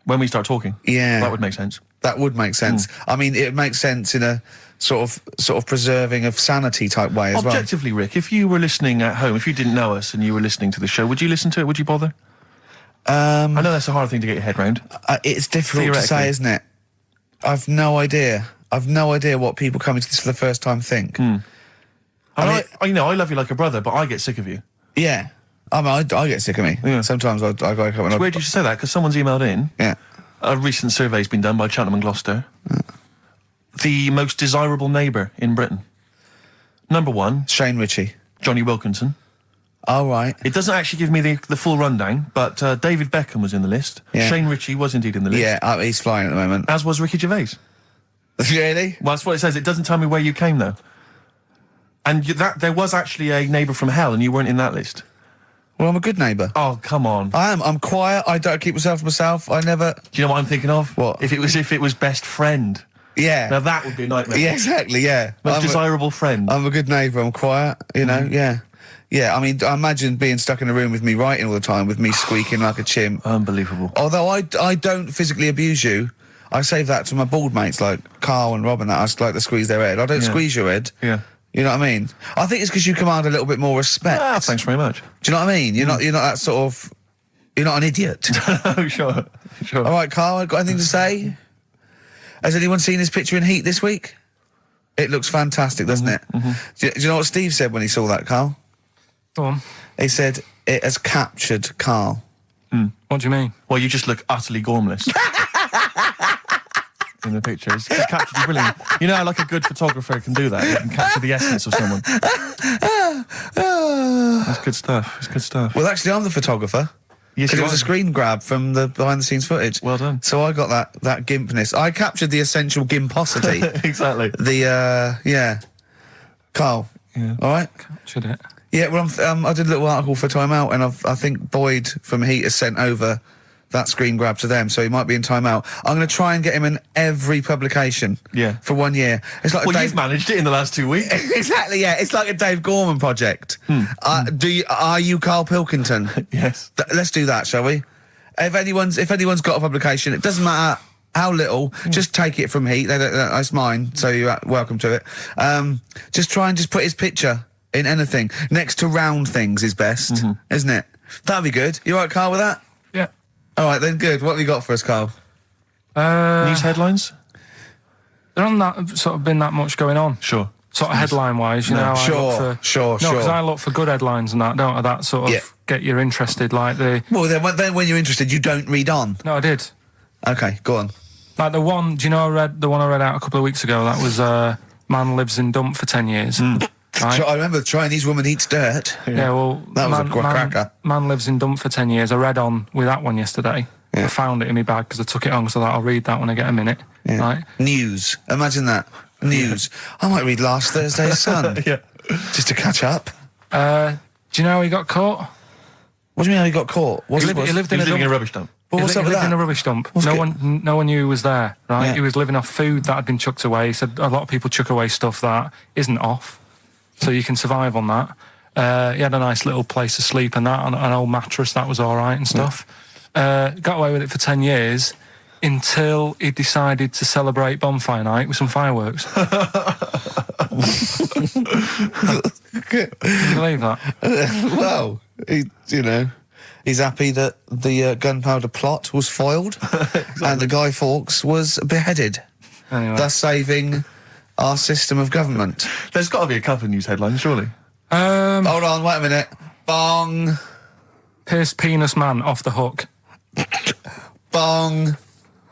When we start talking. Yeah. That would make sense. That would make sense. I mean, it makes sense in a sort of preserving of sanity type way as well. Objectively, Rick, if you were listening at home, if you didn't know us and you were listening to the show, would you listen to it? Would you bother? I know that's a hard thing to get your head round. It's difficult to say, isn't it? I've no idea. I've no idea what people coming to this for the first time think. I love you like a brother, but I get sick of you. Yeah. I mean, I get sick of me. Yeah. Sometimes I go up and It's weird you should say that, because someone's emailed in. Yeah. A recent survey's been done by Cheltenham and Gloucester. The most desirable neighbour in Britain. Number 1, Shane Ritchie. Johnny Wilkinson. Oh, right. It doesn't actually give me the full rundown, but David Beckham was in the list. Yeah. Shane Ritchie was indeed in the list. Yeah, he's flying at the moment. As was Ricky Gervais. Really? Well, that's what it says. It doesn't tell me where you came, though. And there was actually a neighbour from hell, and you weren't in that list. Well, I'm a good neighbour. Oh, come on. I am. I'm quiet. I don't keep myself to myself. I never... Do you know what I'm thinking of? What? If it was best friend. Yeah. Now that would be a nightmare. Yeah, exactly, yeah. Most desirable friend. I'm a good neighbour, I'm quiet, you know, yeah. Yeah, I mean, I imagine being stuck in a room with me writing all the time, with me squeaking like a chimp. Unbelievable. Although I don't physically abuse you, I save that to my bald mates like Carl and Rob and that. I just like to squeeze their head. I don't squeeze your head. Yeah. You know what I mean? I think it's because you command a little bit more respect. Ah, thanks very much. Do you know what I mean? You're not that sort of... You're not an idiot. Oh, sure. All right, Carl, got anything to say? Has anyone seen his picture in Heat this week? It looks fantastic, doesn't it? Do you know what Steve said when he saw that, Carl? Go on. He said, it has captured Carl. What do you mean? Well, you just look utterly gormless. In the pictures. It's captured you brilliantly. You know how like a good photographer can do that? You can capture the essence of someone. That's good stuff. It's good stuff. Well, actually, I'm the photographer. Yes, Because you it was are. a screen grab from the behind-the-scenes footage. Well done. So I got that gimpness. I captured the essential gimposity. Exactly. Yeah. Carl. Yeah. All right? Captured it. Yeah, well, I did a little article for Time Out, and I think Boyd from Heat has sent over that screen grab to them, so he might be in Time Out. I'm going to try and get him in every publication. Yeah. For 1 year. It's like Well, you've managed it in the last 2 weeks. Exactly, yeah. It's like a Dave Gorman project. Are you Karl Pilkington? Yes. Let's do that, shall we? If anyone's got a publication, it doesn't matter how little, just take it from Heat. That's mine, so you're welcome to it. Just try and just put his picture in anything. Next to round things is best, isn't it? That'd be good. You all right, Carl, with that? Yeah. All right, then, good. What have you got for us, Carl? News headlines? There hasn't sort of been that much going on. Sure. Sort of headline-wise, you know. I look Sure. No, because I look for good headlines and that, don't I? That sort of get you interested, like the... Well, then when you're interested, you don't read on. No, I did. Okay, go on. Like the one, do you know the one I read out a couple of weeks ago? That was man lives in dump for 10 years. Right? I remember the Chinese woman eats dirt. Yeah, well... That was a cracker. Man lives in dump for 10 years. I read on with that one yesterday. Yeah. I found it in my bag because I took it on, so I'll read that when I get a minute. Yeah. Right? News. Imagine that. News. I might read last Thursday's Sun. Yeah. Just to catch up. Do you know how he got caught? What do you mean how he got caught? He lived in a rubbish dump. Well, He what's up with lived that? in a rubbish dump. What's No good? one knew he was there, right? Yeah. He was living off food that had been chucked away. He said a lot of people chuck away stuff that isn't off, so you can survive on that. He had a nice little place to sleep and that, on an old mattress, that was all right and stuff. Got away with it for 10 years until he decided to celebrate bonfire night with some fireworks. Can you believe that? Well, he's happy that the gunpowder plot was foiled and the Guy Fawkes was beheaded, Anyway. thus saving our system of government. There's got to be a couple of news headlines, surely. Hold on, wait a minute. Bong. Pierced penis man off the hook. Bong.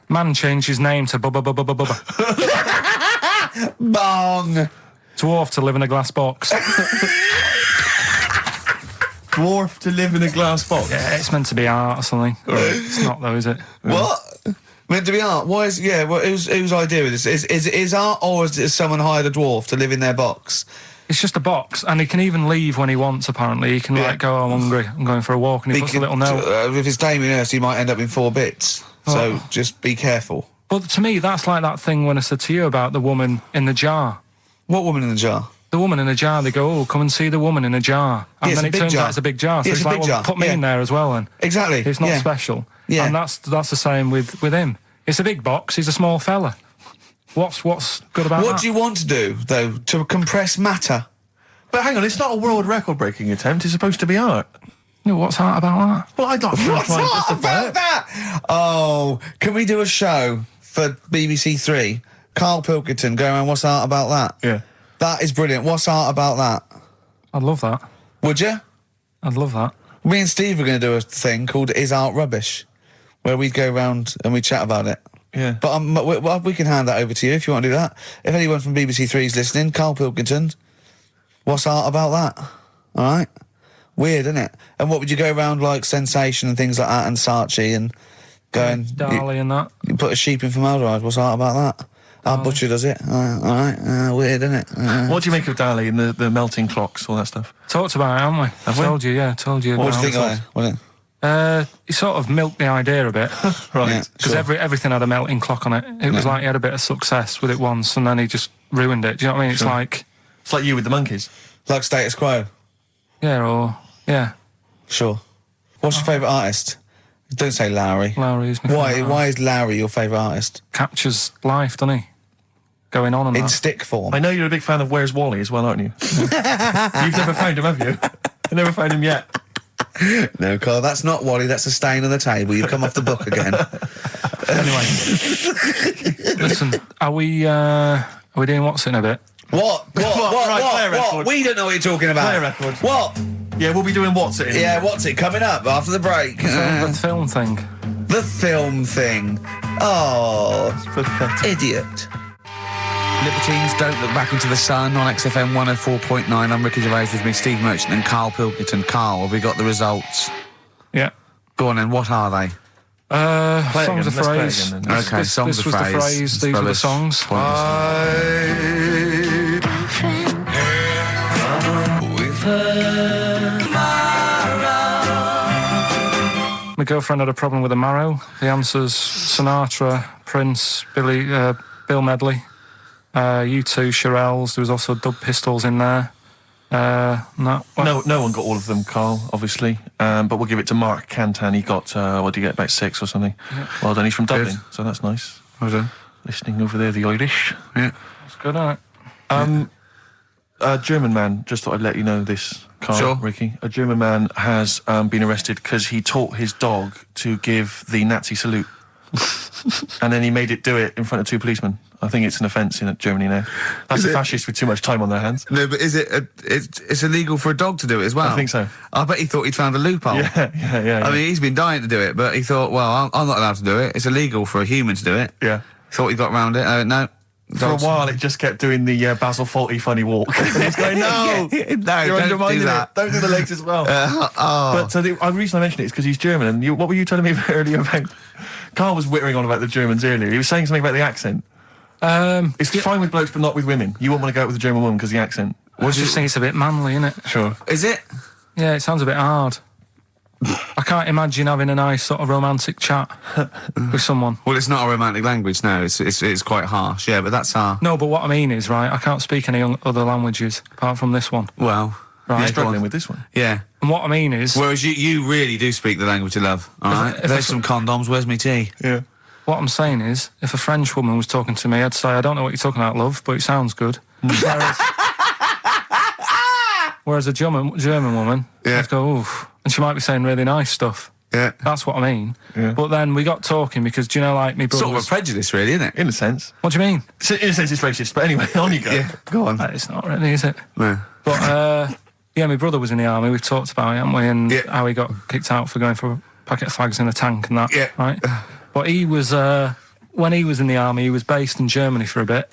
Man changed his name to Bubba Bubba Bubba Bubba. Bong. Dwarf to live in a glass box. Dwarf to live in a glass box. Yeah, it's meant to be art or something. It's not though, is it? What? Meant to be art? Why is... Yeah, well, whose idea is this? Is it art, or is someone hired a dwarf to live in their box? It's just a box, and he can even leave when he wants, apparently. He can, like, go, I'm hungry, I'm going for a walk, and he puts a little note. If it's Damien Hirst, he might end up in 4 bits. So just be careful. But to me, that's like that thing when I said to you about the woman in the jar. What woman in the jar? The woman in the jar, they go, oh, come and see the woman in a jar. And Yeah, then it's it a big turns jar. out it's a big jar. So Yeah, it's it's a like, big well, jar. put me Yeah. in there as well, then. Exactly. It's not Yeah. special. Yeah. And that's the same with him. It's a big box, he's a small fella. What's good about that? What do you want to do, though? To compress matter? But hang on, it's not a world record-breaking attempt. It's supposed to be art. You know, what's art about that? Well, I don't know. What's art about that? Oh, can we do a show for BBC Three? Karl Pilkington going around, what's art about that? Yeah. That is brilliant. What's art about that? I'd love that. Would you? I'd love that. Me and Steve are going to do a thing called Is Art Rubbish, where we'd go round and we'd chat about it. Yeah. But we can hand that over to you if you want to do that. If anyone from BBC Three is listening, Karl Pilkington, what's art about that? All right? Weird, isn't it? And what would you go around like Sensation and things like that and Saatchi and going... Dali and that. You put a sheep in formaldehyde, what's art about that? Our butcher does it. All right. Weird, isn't it? What do you make of Dali and the melting clocks, all that stuff? Talked about it, haven't we? Have we? Told you. What do you think of it? He sort of milked the idea a bit. Right. Yeah. Because everything had a melting clock on it. It was like he had a bit of success with it once and then he just ruined it. Do you know what I mean? It's like... It's like you with the monkeys. Like status quo. Yeah. Sure. What's your favourite artist? Don't say Lowry. Lowry is my Why? favourite Why is Lowry your favourite artist? captures life, doesn't he? Going on and In that. stick form. I know you're a big fan of Where's Wally as well, aren't you? You've never found him, have you? You've never found him yet. No, Carl, that's not Wally. That's a stain on the table. You've come off the book again. Anyway, listen, are we doing what's in a bit? What? Right, play a record. We don't know what you're talking about. Play a record. What? Yeah, we'll be doing what's it in? Yeah, what's it coming up after the break? The film thing. The film thing. Oh, Pathetic. idiot. Libertines Don't Look Back Into the Sun on XFM 104.9. I'm Ricky Gervais, with me Steve Merchant and Karl Pilkington. Karl, have we got the results? Yeah. Go on then, what are they? Play it songs of again, let's play it phrase. again then. Okay, songs this of was phrase. the phrase, It's these were the rubbish. songs. With her. My girlfriend had a problem with a marrow. The answer's Sinatra, Prince, Bill Medley, U2, Shirelles. There was also Dub Pistols in there. No one got all of them, Carl, obviously. But we'll give it to Mark Cantan. He got, what did he get, about 6 or something? Yeah. Well done, he's from Dublin, Good. so that's nice. Well done. Listening over there, the Irish. Yeah. It's good, isn't it? A German man, just thought I'd let you know this, Carl, Sure. Ricky. A German man has been arrested because he taught his dog to give the Nazi salute. And then he made it do it in front of 2 policemen. I think it's an offence in Germany now. That's Is a it? fascist with too much time on their hands. No, but is it? It's illegal for a dog to do it as well. I think so. I bet he thought he'd found a loophole. Yeah. I mean, he's been dying to do it, but he thought, well, I'm not allowed to do it. It's illegal for a human to do it. yeah. Thought he got round it. No. For a while, it just kept doing the Basil Fawlty funny walk. And he's going, no, no, you're don't undermining do that. it. Don't do the legs as well. But the reason I mentioned it is because he's German. And what were you telling me earlier about? Carl was whittering on about the Germans earlier. He was saying something about the accent. It's fine with blokes, but not with women. You won't want to go out with a German woman because of the accent. I just think it's a bit manly, isn't it? Sure. Is it? Yeah, it sounds a bit hard. I can't imagine having a nice sort of romantic chat with someone. Well, it's not a romantic language, no. It's quite harsh, yeah, but that's our... No, but what I mean is, right, I can't speak any other languages apart from this one. Well... Right. You're yeah, go struggling on. with this one. Yeah. And what I mean is, Whereas you really do speak the language of love, all right? if There's I- some condoms, where's me tea? Yeah. what I'm saying is, if a French woman was talking to me, I'd say, I don't know what you're talking about, love, but it sounds good. Whereas a German woman, Yeah. I'd go, oof. And she might be saying really nice stuff. Yeah. That's what I mean. Yeah. But then we got talking because, do you know, like, me brother Sort of a was... prejudice, really, isn't it? In a sense. What do you mean? So in a sense, it's racist. But anyway, on you go. Yeah, go on. It's not really, is it? No. But, yeah, my brother was in the army. We've talked about it, haven't we? And Yeah. how he got kicked out for going for a packet of fags in a tank and that, Yeah. right? But he was, when he was in the army, he was based in Germany for a bit.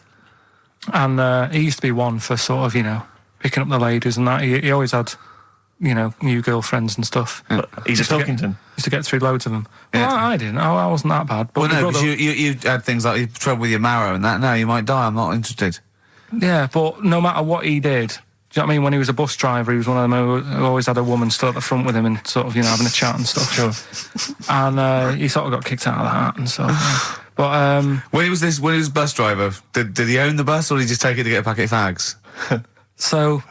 And he used to be one for sort of, you know, picking up the ladies and that. He always had, you know, new girlfriends and stuff. But he's a Used to get- Pilkington. Used to get through loads of them. Yeah. Well, I didn't. I wasn't that bad. But Well, my no, because brother, you had things like you had trouble with your marrow and that. No, you might die. I'm not interested. yeah, but no matter what he did, do you know what I mean? When he was a bus driver, he was one of them who always had a woman still at the front with him and sort of, you know, having a chat and stuff. Sure. And he sort of got kicked out of that and stuff. Yeah. But When he was bus driver, did he own the bus or did he just take it to get a packet of fags? so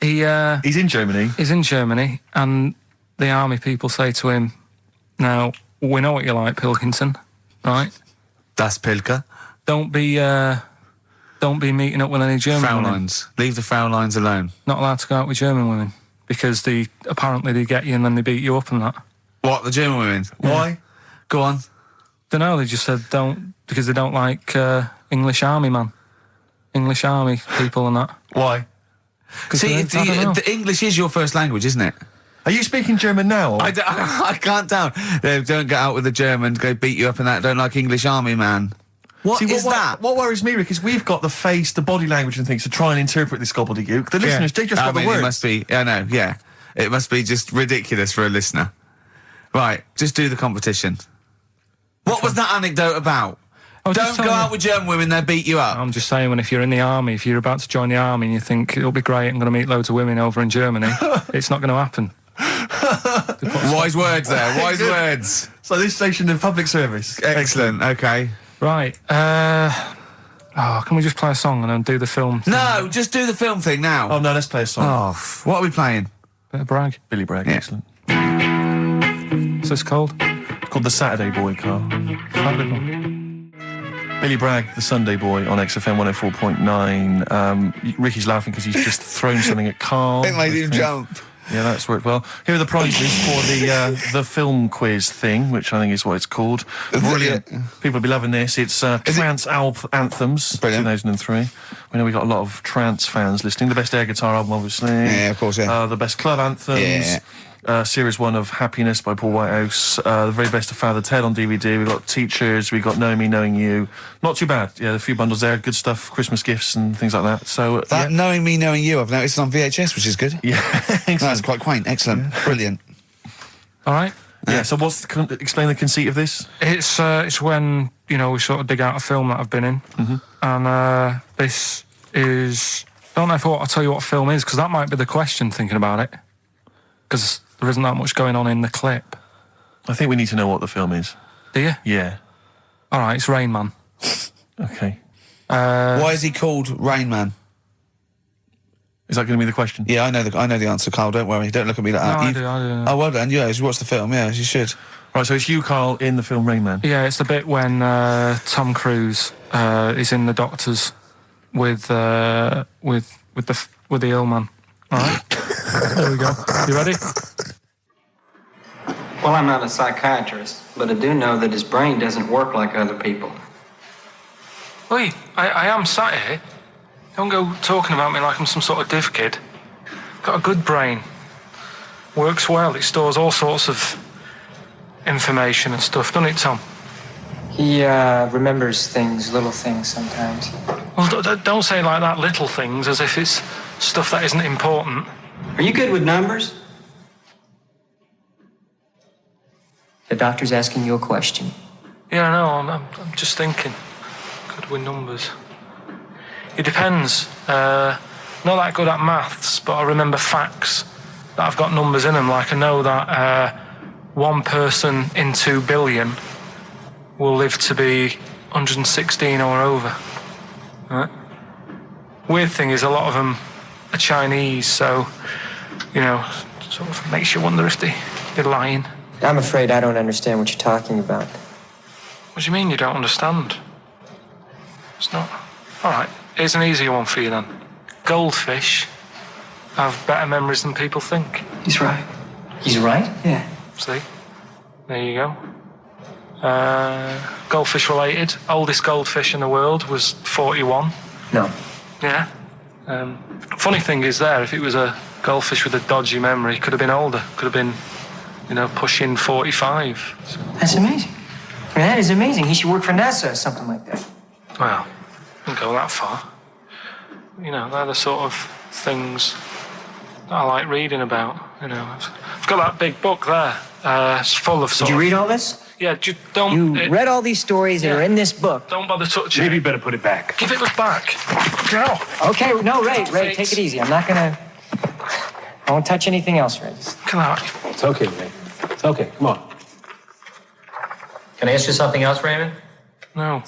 He's in Germany. he's in Germany, and the army people say to him, "Now we know what you like, Pilkington, right? Das Pilker. Don't be meeting up with any German women. Fraulines. Leave the Fraulines alone. Not allowed to go out with German women because apparently they get you and then they beat you up and that. What, the German women? Why? Go on. Don't know. They just said don't because they don't like English army people and that. Why? 'Cause See, I don't know. the English is your first language, isn't it? Are you speaking German now? Or? I can't tell. They don't get out with the Germans, go beat you up and that. Don't like English army, man. What is that? What worries me, Rick, is we've got the face, the body language and things to try and interpret this gobbledygook. The listeners, they just got the It words. must be. I know. Yeah, it must be just ridiculous for a listener. Right, just do the competition. What was that anecdote about? I was just Don't go telling you- out with German women; they beat you up. I'm just saying, if you're in the army, if you're about to join the army and you think it'll be great, I'm going to meet loads of women over in Germany, it's not going to happen. Wise words there. Wise words. So this station in public service. Excellent. Okay. Right. Can we just play a song and then do the film thing? No, just do the film thing now. Oh no, let's play a song. Oh, what are we playing? Bit of brag. Billy Bragg, Yeah. excellent. What's this called? It's called The Saturday Boy, Carl. Saturday. Billy Bragg, The Sunday Boy on XFM 104.9. Ricky's laughing because he's just thrown something at Carl. It made him jump. Yeah, that's worked well. Here are the prizes for the film quiz thing, which I think is what it's called. Brilliant. People will be loving this. It's Trance Anthems, Brilliant. 2003. We know we got a lot of trance fans listening. The best air guitar album, obviously. Yeah, of course, yeah. The best club anthems. Yeah. Series 1 of Happiness by Paul Whitehouse. The very best of Father Ted on DVD. We've got Teachers. We've got Knowing Me, Knowing You. Not too bad. Yeah, a few bundles there. Good stuff. Christmas gifts and things like that. So That Knowing Me, Knowing You, I've noticed on VHS, which is good. Yeah. That's quite quaint. Excellent. Brilliant. All right. Yeah, so explain the conceit of this? It's when, we sort of dig out a film that I've been in. Mm-hmm. And this is... I don't know if I'll tell you what film is, because that might be the question thinking about it. Because there isn't that much going on in the clip. I think we need to know what the film is. Do you? Yeah. All right, it's Rain Man. Okay. Why is he called Rain Man? Is that going to be the question? Yeah, I know the answer, Carl. Don't worry. Don't look at me like that. I do. Oh, well done. Yeah, you watched the film. Yeah, you should. Right, so it's you, Carl, in the film Rain Man. Yeah, it's the bit when Tom Cruise is in the doctors with the ill man. All right. There we go. You ready? Well, I'm not a psychiatrist, but I do know that his brain doesn't work like other people. Wait, I am sat here. Don't go talking about me like I'm some sort of div kid. Got a good brain. Works well. It stores all sorts of information and stuff, doesn't it, Tom? He remembers things, little things sometimes. Well, don't say like that, little things, as if it's stuff that isn't important. Are you good with numbers? The doctor's asking you a question. Yeah, no, I'm just thinking. Good with numbers. It depends. Not that good at maths, but I remember facts that have got numbers in them. Like I know that one person in 2 billion will live to be 116 or over. Right? Weird thing is a lot of them are Chinese, so, sort of makes you wonder if they're lying. I'm afraid I don't understand what you're talking about. What do you mean you don't understand? It's not... All right, here's an easier one for you then. Goldfish have better memories than people think. He's right. He's right? Yeah. See? There you go. Goldfish related. Oldest goldfish in the world was 41. No. Yeah. Funny thing is there, if it was a goldfish with a dodgy memory, could have been older. Could have been, pushing 45. So. That's amazing. That is amazing. He should work for NASA or something like that. Well, don't go that far. They're the sort of things that I like reading about. I've got that big book there. It's full of Did you read all this? Yeah, don't... You read all these stories that are in this book. Don't bother touching Maybe it. you better put it back. Give it back. No. Okay, no, Ray, take it easy. I'm not gonna... I won't touch anything else, Ray. Come on. It's okay, Ray. It's okay. Come on. Can I ask you something else, Raymond? No.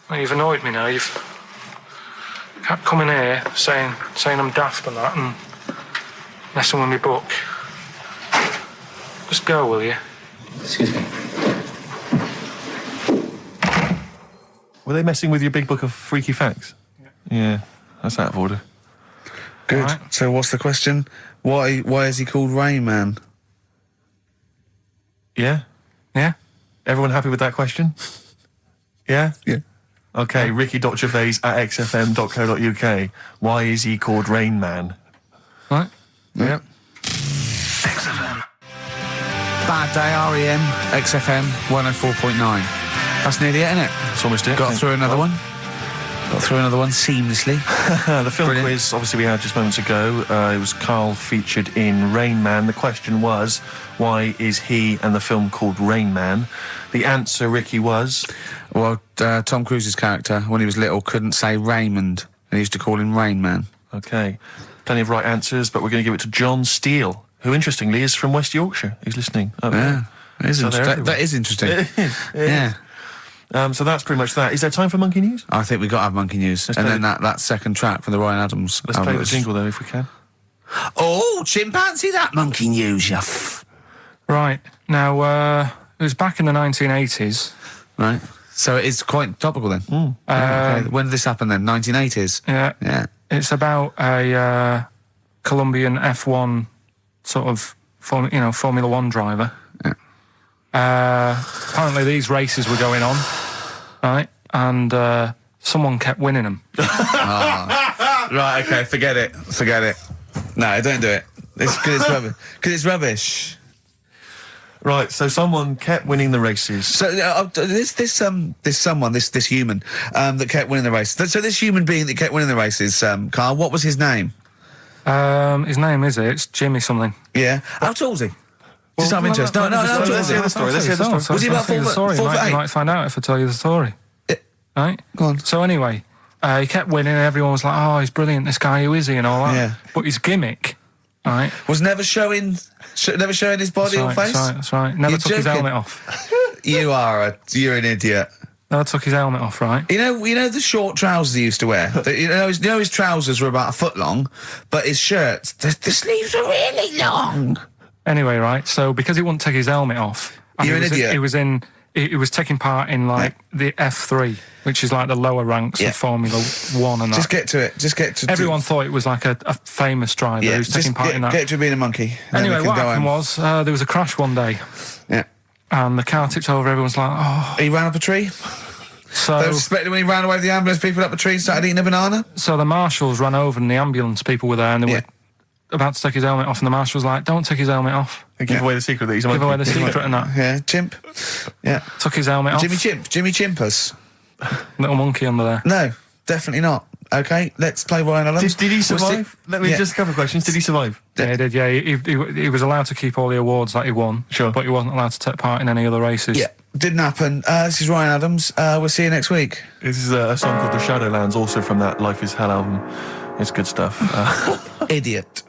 Well, you've annoyed me now. You've kept coming here saying I'm daft and that and messing with my book. Just go, will you? Excuse me. Were they messing with your big book of freaky facts? Yeah, that's out of order. Good. Right. So what's the question? Why is he called Rain Man? Yeah? Yeah? Everyone happy with that question? Yeah? Yeah. Okay, Ricky.Gervais at xfm.co.uk. Why is he called Rain Man? Right? Yeah. XFM. Bad Day, REM, XFM 104.9. That's nearly it, isn't it? It's almost it. Got through another one. Got through another one seamlessly. The film Brilliant. quiz, obviously, we had just moments ago. It was Karl featured in Rain Man. The question was, why is he and the film called Rain Man? The answer, Ricky, was... Well, Tom Cruise's character, when he was little, couldn't say Raymond, and he used to call him Rain Man. Okay. Plenty of right answers, but we're going to give it to John Steele, who, interestingly, is from West Yorkshire. He's listening. Yeah, that is, So they're that is interesting. It is. Yeah. So that's pretty much that. Is there time for Monkey News? I think we've got to have Monkey News. Let's And play then that second track from the Ryan Adams Let's album play the was- jingle, though, if we can. Oh, chimpanzee, that Monkey News, you Right. Now, it was back in the 1980s. Right. So it is quite topical then. Okay. When did this happen then? 1980s? Yeah. Yeah. It's about a Colombian F1 sort of, Formula One driver. Apparently these races were going on, right? And someone kept winning them. Right, okay, forget it. No, don't do it. It's because it's rubbish. Because it's rubbish. Right, so someone kept winning the races. So this human that kept winning the races. So this human being that kept winning the races, Karl, what was his name? His name it's Jimmy something. Yeah. How tall is he? Just out of interest. No, Let's hear the story. Let's hear the story. Was he about 4 foot You 8? might find out if I tell you the story. Right? Go on. So anyway, he kept winning and everyone was like, oh, he's brilliant, this guy, who is he, and all that. Yeah. But his gimmick, right? Was never showing his body or face? That's right. Never You're took his joking. helmet off. You're an idiot. Never took his helmet off, right? You know the short trousers he used to wear? His trousers were about a foot long, but his shirts, the sleeves were really long. Anyway, right, so because he wouldn't take his helmet off... and You're an idiot. He was taking part in, the F3, which is like the lower ranks of Formula 1 and that. Just get to it. Everyone thought it was like a famous driver who was taking part in that. Get to being a monkey. and then Anyway, we can what go happened home. was there was a crash one day, Yeah. and the car tipped over. Everyone's like, oh. He ran up a tree. So, They were suspecting when he ran away with the ambulance people up a tree and started eating a banana. so the marshals ran over, and the ambulance people were there, and they were about to take his helmet off, and the marshal was like, don't take his helmet off. Give away the secret that he's a monkey. Give away the secret and that. Yeah, chimp. Yeah. Took his helmet off. Jimmy Chimpus. Little monkey under there. No, definitely not. Okay, let's play Ryan Adams. Did he We'll see- survive? Let me just a couple of questions. Did he survive? Yeah, he did, yeah. He was allowed to keep all the awards that he won. Sure. But he wasn't allowed to take part in any other races. Yeah, didn't happen. This is Ryan Adams. We'll see you next week. This is a song called The Shadowlands, also from that Life is Hell album. It's good stuff. Idiot.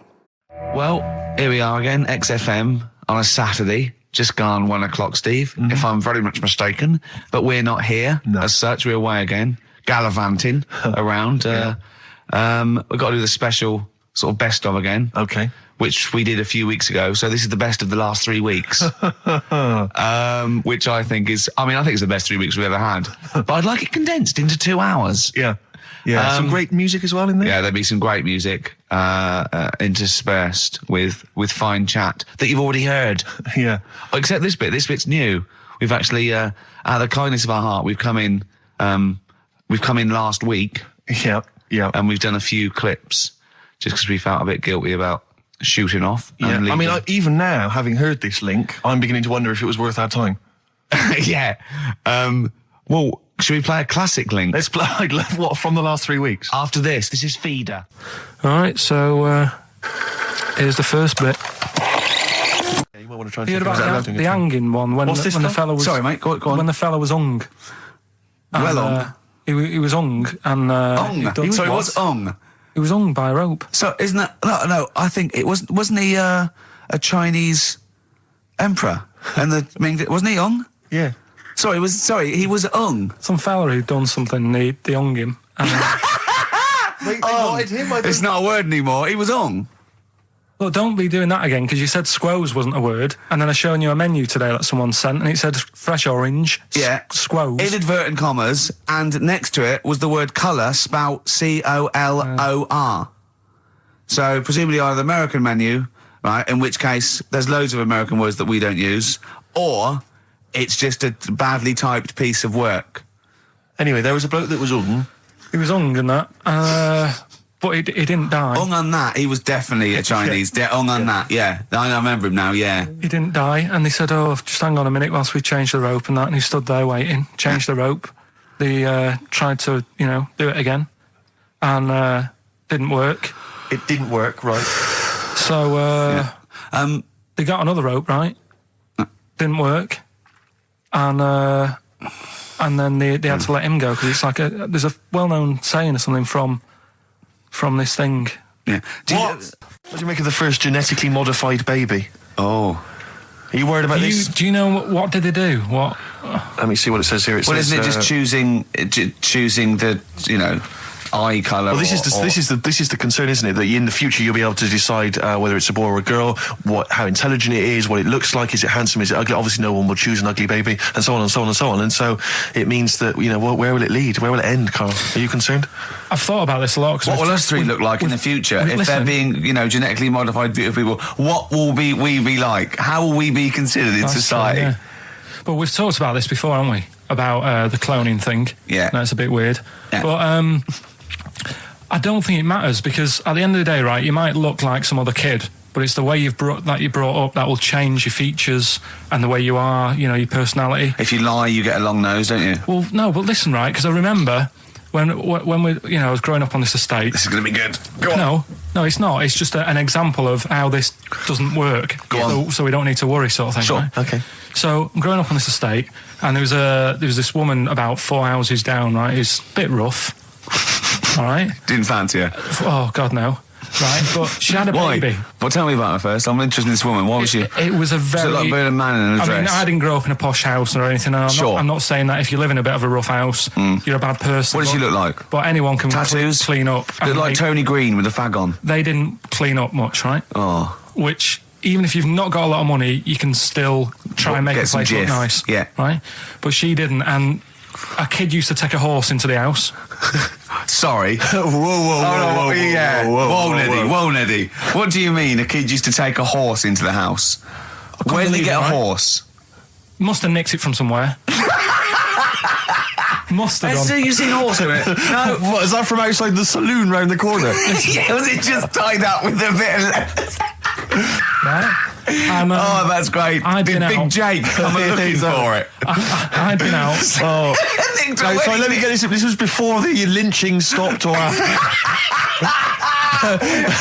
Well, here we are again, XFM, on a Saturday, just gone 1 o'clock, Steve, if I'm very much mistaken. But we're not here, as such. We're away again, gallivanting around. We've got to do the special sort of best of again. Okay. Which we did a few weeks ago. So this is the best of the last 3 weeks. Which I think is the best 3 weeks we've ever had. But I'd like it condensed into 2 hours. Yeah. Yeah. Some great music as well in there. Yeah, there'll be some great music interspersed with fine chat that you've already heard. Yeah. Except this bit. This bit's new. We've actually, out of the kindness of our heart, we've come in last week. Yeah. Yeah. And we've done a few clips just because we felt a bit guilty about shooting off. Yeah. and I mean, leaving. even now, having heard this link, I'm beginning to wonder if it was worth our time. Yeah. Well, should we play a classic link? Let's play, what, from the last 3 weeks? After this is Feeder. All right, so here's the first bit. Yeah, you might want to try and You heard check it about out. the hanging one when What's this the called? fella was... Sorry, mate, go on. When the fella was hung. And, Well hung? He was hung and... Ong. Sorry, what's ong? He was hung by a rope. So isn't that... No, I think it wasn't he a Chinese emperor? And wasn't he Ong? Yeah. He was Ong. Some fella who'd done something, they hung him. And, Wait, they wanted him? It's not a word anymore. He was Ong. well, don't be doing that again, because you said squoze wasn't a word, and then I shown you a menu today that someone sent, and it said fresh orange, Yeah. squoze. Inadvertent commas, and next to it was the word colour, spelt C-O-L-O-R. So presumably either the American menu, right, in which case there's loads of American words that we don't use, or it's just a badly typed piece of work. Anyway, there was a bloke that was hung. He was hung and that, but he didn't die. Ong on that, he was definitely a Chinese. Ong on that, yeah. I remember him now, yeah. He didn't die, and they said, oh, just hang on a minute whilst we change the rope and that, and he stood there waiting, changed the rope. They tried to, do it again, and didn't work. It didn't work, right? So they got another rope, right? Didn't work, and then they had to let him go, because it's like there's a well-known saying or something from this thing Yeah. What do you make of the first genetically modified baby? Oh. Are you worried about this? Do you know what did they do? What? Let me see what it says here. Well, isn't it just choosing the, eye colour? Well, this is the concern, isn't it? That in the future you'll be able to decide whether it's a boy or a girl, how intelligent it is, what it looks like, is it handsome, is it ugly? Obviously, no one will choose an ugly baby, and so on and so on and so on. And so it means that where will it lead? Where will it end, Carl? Are you concerned? I've thought about this a lot. What will us three look like in the future if they're being, genetically modified beautiful people? What will we be like? How will we be considered in society? True, yeah. But we've talked about this before, haven't we? About the cloning thing. Yeah, that's a bit weird. Yeah. But I don't think it matters, because at the end of the day, right, you might look like some other kid, but it's the way you're brought up that will change your features and the way you are, your personality. If you lie, you get a long nose, don't you? Well, no, but listen, right, because I remember when we, I was growing up on this estate. This is going to be good. Go on. No, it's not. It's just an example of how this doesn't work. Go on. So we don't need to worry, sort of thing. Sure. Right? Okay. So I'm growing up on this estate, and there was this woman about 4 houses down, right, who's a bit rough. All right. Didn't fancy her. Oh God, no. Right, but she had a baby. Well, tell me about her first. I'm interested in this woman. Why was she? It was a very. Was it like being a man in a dress? I mean, I didn't grow up in a posh house or anything. And I'm not saying that if you live in a bit of a rough house, you're a bad person. What does she look like? But anyone can tattoos, clean up. Look like Tony Green with a fag on. They didn't clean up much, right? Oh. Which, even if you've not got a lot of money, you can still try and make the place look nice. Yeah. Right. But she didn't, and a kid used to take a horse into the house. Sorry. Whoa, Neddy. What do you mean a kid used to take a horse into the house? Where did he get a horse? Must have nicked it from somewhere. Must have So you've seen a horse with it? No. What, is that from outside the saloon round the corner? Yeah, was it just tied up with a bit of leather? Right? Oh, that's great. Did Big Jake come looking for it? I'd been out. Oh. No, so let me get this. This was before the lynching stopped or after.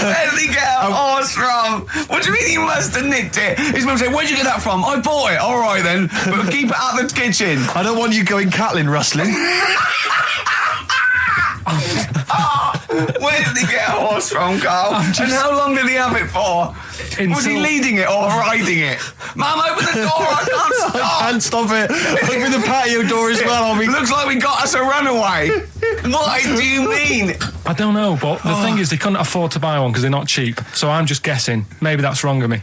Where did he get a horse from? What do you mean he must have nicked it? His mum said, where'd you get that from? I bought it. All right then, but keep it out of the kitchen. I don't want you going Catlin rustling. Where did he get a horse from, Carl? And how long did he have it for? Was he leading it or riding it? Mum, open the door, I can't stop. I can't stop it. Open the patio door as well. Looks like we got us a runaway. What do you mean? I don't know, but the thing is they couldn't afford to buy one because they're not cheap. So I'm just guessing. Maybe that's wrong of me.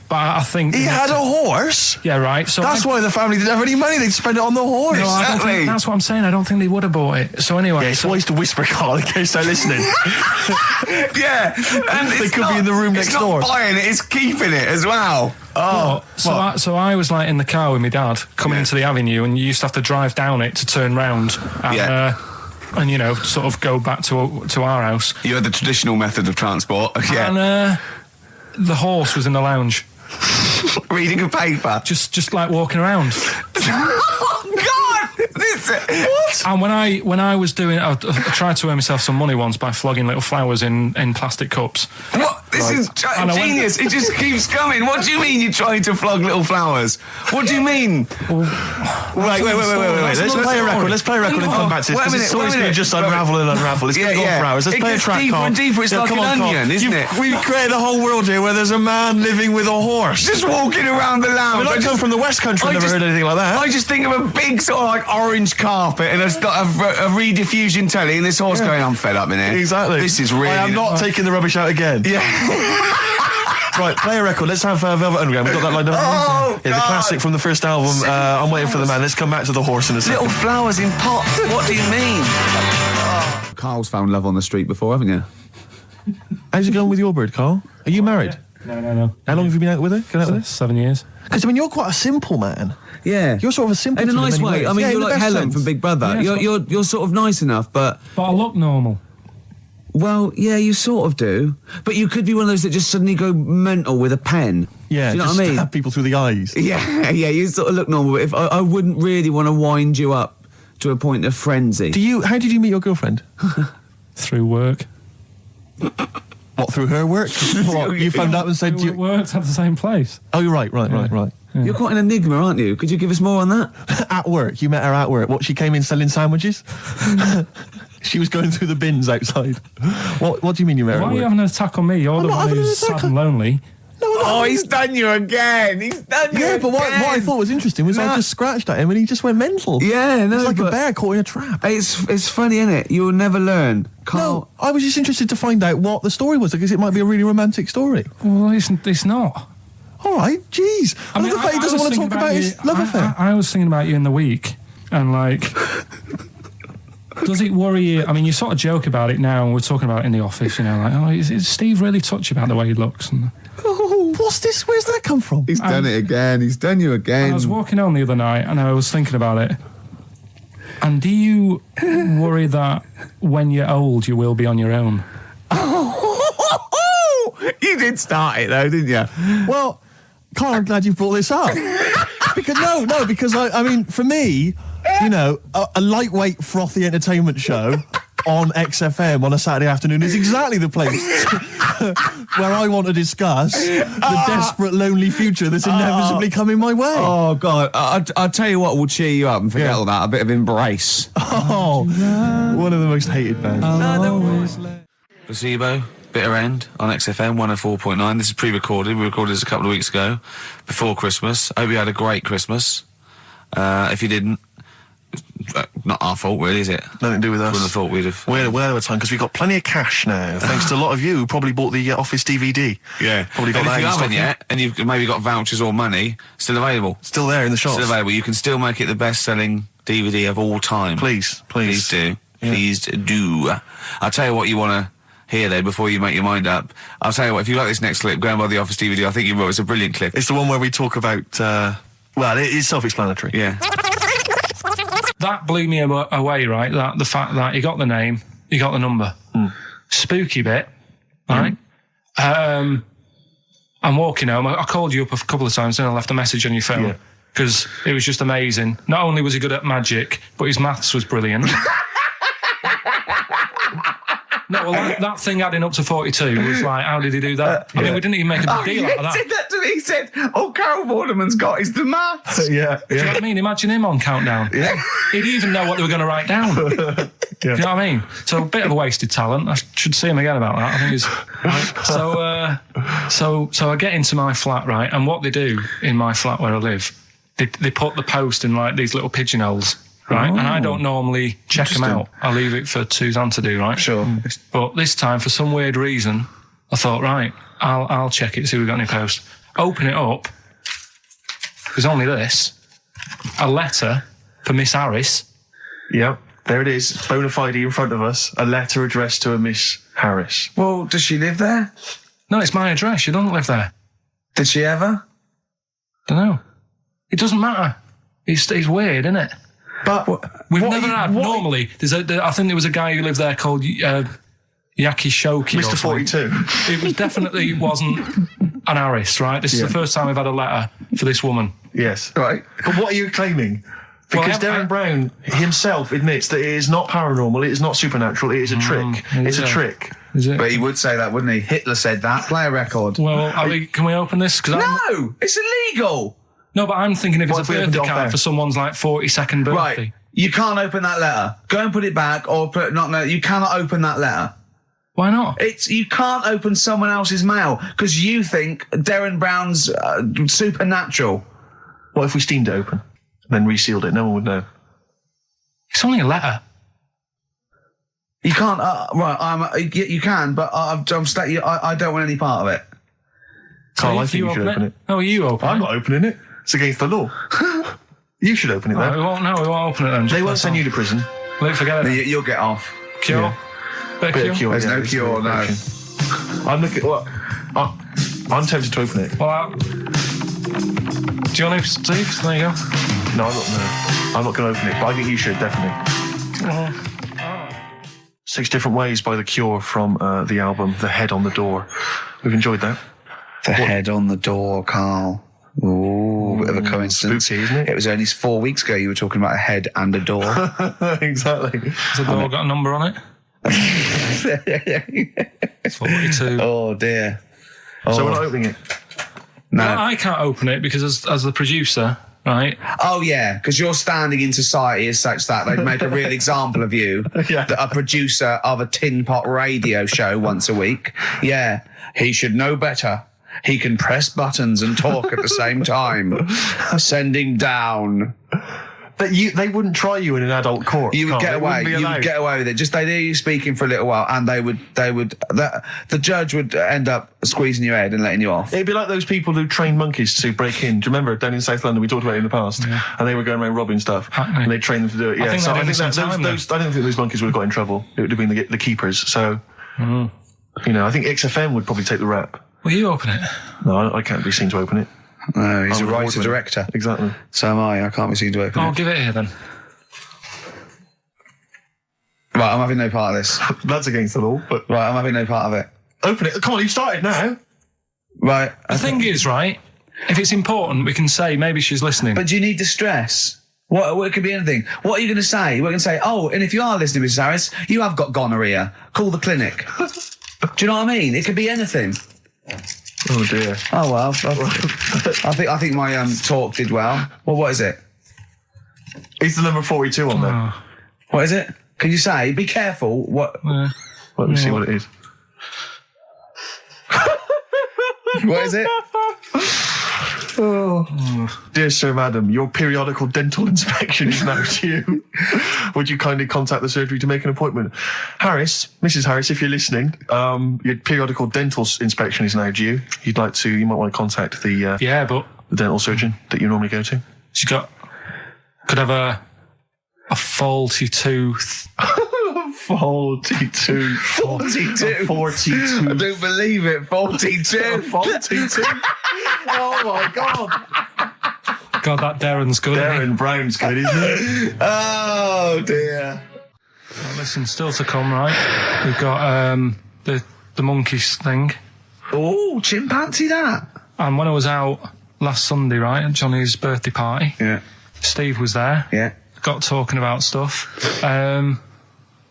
But I think... He had a horse? Yeah, right. So that's why the family didn't have any money. They'd spend it on the horse. No, I don't think, that's what I'm saying. I don't think they would have bought it. So anyway... Yeah, it's wise to whisper, Carl, in case they're listening. Yeah. And they could be in the room next door. It's not buying it, it's keeping it as well. Oh. So I was like in the car with my dad coming into the avenue, and you used to have to drive down it to turn round. And, and sort of go back to our house. You had the traditional method of transport. Yeah. And the horse was in the lounge. Reading a paper. Just like walking around. Oh God! What? And when I was doing, I tried to earn myself some money once by flogging little flowers in plastic cups. What? This is genius. It just keeps coming. What do you mean you're trying to flog little flowers? What do you mean? Wait. Let's play a record. Let's play a record and come back to this. It's always going to just unravel and unravel. It's going to go for hours. Let's play a track, deeper and deeper. It's like an onion, isn't it? We've created a whole world here where there's a man living with a horse. Just walking around the lounge. I come from the West Country. I've never heard anything like that. I just think of a big sort of like orange carpet and it's got a rediffusion telly and this horse going, I'm fed up in here. Exactly. This is really... I am not taking the rubbish out again. Yeah. Right, play a record. Let's have Velvet Underground. We've got that lined up. Oh, yeah, the classic from the first album. I'm Waiting for the Man. Let's come back to the horse in a second. Little flowers in pots. What do you mean? Carl's found love on the street before, haven't you? How's it going with your bird, Carl? Are you married? No. How long have you been out with her? 7 years. Because, you're quite a simple man. Yeah. You're sort of a simple in a nice way. Ways. I mean, you're like Helen from Big Brother. Yeah, you're sort of nice enough, but I look normal. Well, yeah, you sort of do. But you could be one of those that just suddenly go mental with a pen. Yeah, do you know what I mean? Stab people through the eyes. Yeah, you sort of look normal. But if I wouldn't really want to wind you up to a point of frenzy. How did you meet your girlfriend? Through work. What, through her work? What, you found out and said... We worked at the same place. Oh, you're right. Yeah. You're quite an enigma, aren't you? Could you give us more on that? At work. You met her at work. What, she came in selling sandwiches? She was going through the bins outside. What do you mean you're Why are you having an attack on me? You're the one who's sad and lonely. Oh, he's done you again. He's done you again. But what I thought was interesting was I just scratched at him and he just went mental. Yeah, no, it's like a bear caught in a trap. It's funny, isn't it? You'll never learn. No, I was just interested to find out what the story was, because it might be a really romantic story. Well, it's not. All right, jeez. I love the fact he doesn't want to talk about his love affair. I was thinking about you in the week, and like, does it worry you? I mean, you sort of joke about it now, and we're talking about it in the office, you know, like, oh, is Steve really touchy about the way he looks? And, oh, what's this? Where's that come from? He's done it again. He's done you again. I was walking home the other night, and I was thinking about it. And do you worry that when you're old, you will be on your own? You did start it, though, didn't you? Well, Karl, I'm glad you brought this up. because I mean, for me, you know, a lightweight, frothy entertainment show on XFM on a Saturday afternoon is exactly the place where I want to discuss the desperate, lonely future that's inevitably coming my way. Oh, God. I'll tell you what will cheer you up and forget all that. A bit of Embrace. Oh, one of the most hated bands. Placebo. Bitter End on XFM 104.9. This is pre-recorded. We recorded this a couple of weeks ago, before Christmas. Hope you had a great Christmas. If you didn't, not our fault, really, is it? Nothing to do with us. Wouldn't have thought we'd have. We're well over time because we've got plenty of cash now, thanks to a lot of you who probably bought the Office DVD. Yeah, probably got and that. If you in haven't stock yet, and you've maybe got vouchers or money, still available. Still there in the shops. Still available. You can still make it the best-selling DVD of all time. Please do. Yeah. Please do. I'll tell you what you want to hear there before you make your mind up. I'll tell you what, if you like this next clip, go and buy the Office DVD. I think you will. It's a brilliant clip. It's the one where we talk about, well, it's self-explanatory. Yeah. That blew me away, right? That the fact that you got the name, you got the number. Spooky bit, right? I'm walking home. I called you up a couple of times and I left a message on your phone because it was just amazing. Not only was he good at magic, but his maths was brilliant. No, well, that thing adding up to 42 was like, how did he do that? I mean, we didn't even make a big deal out of that. He said that to me. He said, all Carol Vorderman's got is the maths. Do you know what I mean? Imagine him on Countdown. Yeah. He'd even know what they were going to write down. Do you know what I mean? So a bit of a wasted talent. I should see him again about that. I think he's... So I get into my flat, right? And what they do in my flat where I live, they put the post in like these little pigeonholes. Right, and I don't normally check them out. I leave it for Suzanne to do, right? Sure. But this time, for some weird reason, I thought, right, I'll check it, see if we've got any post. Open it up. There's only this. A letter for Miss Harris. Yep, there it is. Bona fide in front of us. A letter addressed to a Miss Harris. Well, does she live there? No, it's my address. She doesn't live there. Did she ever? Don't know. It doesn't matter. It's weird, isn't it? But we've never had. Normally, I think there was a guy who lived there called Yaki Shoki. Mr. 42. It was definitely wasn't an Harris, right? This is the first time we've had a letter for this woman. Yes. Right. But what are you claiming? Because Darren Brown himself admits that it is not paranormal, it is not supernatural, it is a trick. It's a trick. Is it? But he would say that, wouldn't he? Hitler said that. Play a record. Well, can we open this? No! It's illegal! No, but I'm thinking if it's a birthday card for someone's like 42nd birthday. Right. You can't open that letter. Go and put it back or put you cannot open that letter. Why not? You can't open someone else's mail because you think Darren Brown's supernatural. What if we steamed it open and then resealed it? No one would know. It's only a letter. You can't. You can, but I don't want any part of it. Karl, I think you should open it. No, you open it. I'm not opening it. It's against the law. You should open it then. We won't open it then. They won't send you to prison. Forget it. You'll get off. Cure? Yeah. Bit of cure? There's no cure, no. I'm looking... Well, I'm tempted to open it. Well, do you want to, Steve? There you go. No, I'm not going to open it, but I think you should, definitely. 6 Different Ways by The Cure from the album The Head on the Door. We've enjoyed that. The head on the door, Karl. Ooh, bit of a coincidence. Spooky, isn't it? It was only 4 weeks ago you were talking about a head and a door. Exactly. Has the door got a number on it? 42. Oh, dear. So we're not opening it? No. Well, I can't open it because as the producer, right? Oh, yeah, because your standing in society is such that they'd make a real example of you, that a producer of a tin pot radio show once a week. Yeah, he should know better. He can press buttons and talk at the same time. Sending down. But they wouldn't try you in an adult court. You would get away. You would get away with it. Just they'd hear you speaking for a little while, and the judge would end up squeezing your head and letting you off. It'd be like those people who train monkeys to break in. Do you remember down in South London? We talked about it in the past, and they were going around robbing stuff, and they trained them to do it. Yeah, I don't think those monkeys would have got in trouble. It would have been the keepers. So, I think XFM would probably take the rap. Will you open it? No, I can't be seen to open it. No, he's a writer-director. Exactly. So am I. I can't be seen to open it. I'll give it here then. Right, I'm having no part of this. That's against the law, but... Right, I'm having no part of it. Open it. Come on, you've started now. Right. The thing is, right, if it's important, we can say maybe she's listening. But do you need the stress? What it could be anything. What are you going to say? We're going to say, oh, and if you are listening, Mrs. Harris, you have got gonorrhea. Call the clinic. Do you know what I mean? It could be anything. Oh dear. Oh well. I think my talk did well. Well, what is it? Is the number 42 on there? What is it? Can you say? Be careful. What? Let me see what it is. What is it? Dear Sir, Madam, your periodical dental inspection is now due. Would you kindly contact the surgery to make an appointment? Harris, Mrs. Harris, if you're listening, your periodical dental inspection is now due. You might want to contact the dental surgeon that you normally go to. She could have a faulty tooth. Faulty tooth. 42. 42. I don't believe it. 42. 42. Oh my God. God, that Darren's good. Darren Brown's good, isn't it? Oh dear. Well, listen, still to come, right? We've got the monkeys thing. Oh, chimpanzee that. And when I was out last Sunday, right, at Johnny's birthday party, Steve was there. Yeah. Got talking about stuff.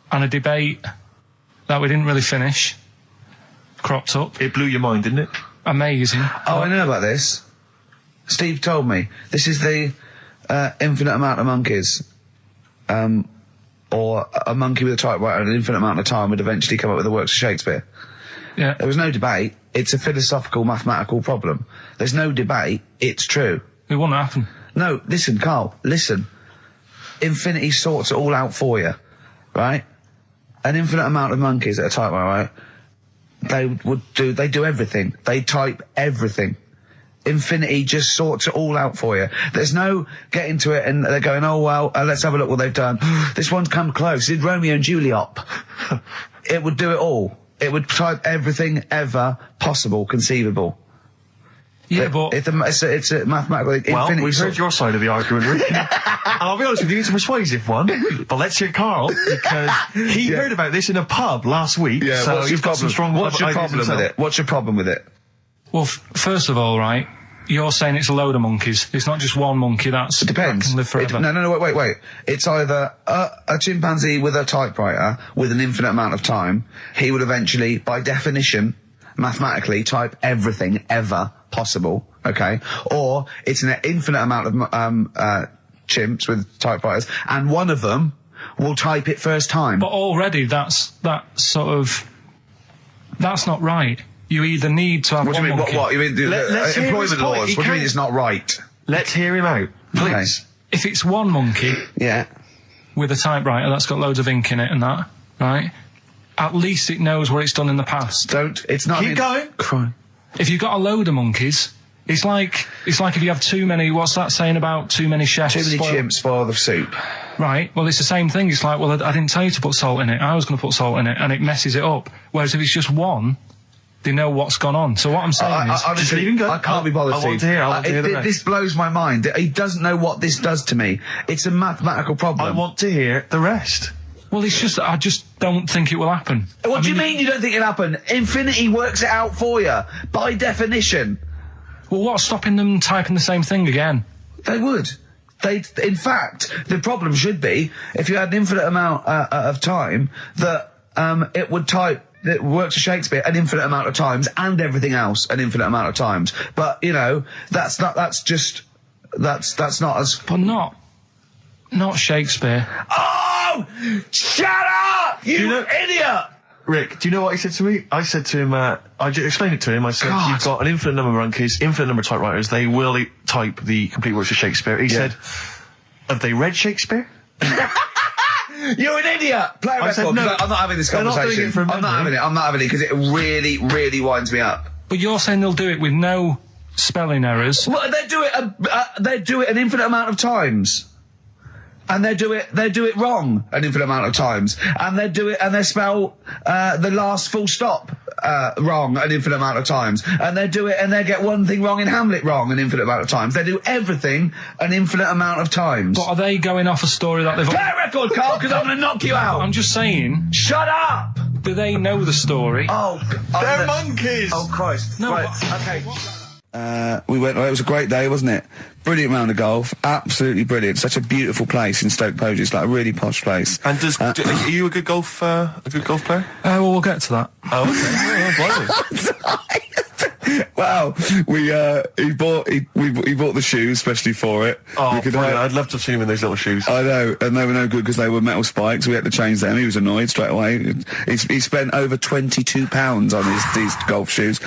And a debate that we didn't really finish cropped up. It blew your mind, didn't it? Amazing. Oh, I know about this. Steve told me. This is the infinite amount of monkeys. Or a monkey with a typewriter and an infinite amount of time would eventually come up with the works of Shakespeare. Yeah. There was no debate. It's a philosophical, mathematical problem. There's no debate. It's true. It wouldn't happen. No, listen, Carl, listen. Infinity sorts it all out for you, right? An infinite amount of monkeys at a typewriter, right? They do everything. They type everything. Infinity just sorts it all out for you. There's no getting to it and they're going, oh, well, let's have a look what they've done. This one's come close. Did Romeo and Juliet. It would do it all. It would type everything ever possible, conceivable. Yeah, but... It's a mathematical... Well, we've heard your side of the argument, Rick. And I'll be honest with you, it's a persuasive one. But let's hear Carl, because he heard about this in a pub last week. Yeah, so he's got some strong What's your problem himself. with it? What's your problem with it? Well, first of all, right, you're saying it's a load of monkeys. It's not just one monkey that depends. can live forever. No, wait. It's either a chimpanzee with a typewriter with an infinite amount of time. He would eventually, by definition, mathematically, type everything ever possible, okay? Or it's an infinite amount of chimps with typewriters, and one of them will type it first time. But already that's not right. You either need to have What do you mean? monkey. What? You mean employment laws? What do you mean it's not right? Let's hear him out, please. Okay. If it's one monkey with a typewriter that's got loads of ink in it and that, right? At least it knows what it's done in the past. It's not... Keep going. Cry. If you've got a load of monkeys, it's like if you have too many, what's that saying about too many chefs? Too many chimps spoil the soup. Right, well, it's the same thing. It's like, well, I didn't tell you to put salt in it. I was going to put salt in it, and it messes it up. Whereas if it's just one, they know what's gone on. So what I'm saying is... just leave him go. I can't be bothered, I want to hear. I want to hear the rest. This blows my mind. He doesn't know what this does to me. It's a mathematical problem. I want to hear the rest. Well, it's just I just don't think it will happen. What do you mean you don't think it'll happen? Infinity works it out for you, by definition. Well, what's stopping them typing the same thing again? They would. In fact, the problem should be, if you had an infinite amount of time, that it would type the works of Shakespeare an infinite amount of times, and everything else an infinite amount of times. But, that's just That's not as... But not Shakespeare. Oh! Shut up! You idiot! Rick, do you know what he said to me? I said to him, I explained it to him. I said, you've got an infinite number of monkeys, infinite number of typewriters. They will type the complete works of Shakespeare. He said, have they read Shakespeare? You're an idiot! Play a record. said, no, I'm not having this conversation. Not doing it from I'm not having it because it really, really winds me up. But you're saying they'll do it with no spelling errors. Well, they do it an infinite amount of times. And they do it wrong an infinite amount of times. And they spell the last full stop wrong an infinite amount of times. And they get one thing wrong in Hamlet wrong an infinite amount of times. They do everything an infinite amount of times. But are they going off a story that they've... Play a record, Carl, because I'm going to knock you out. I'm just saying... Shut up! Do they know the story? Oh, they're monkeys! Oh, Christ. No, right, okay. We went. It was a great day, wasn't it? Brilliant round of golf, absolutely brilliant. Such a beautiful place in Stoke Poges, it's like a really posh place. And are you a good golf player? Well, we'll get to that. Oh, okay. Well, he bought the shoes especially for it. Oh, I'd love to have seen him in those little shoes. I know, and they were no good because they were metal spikes. We had to change them. He was annoyed straight away. He spent over £22 on these golf shoes.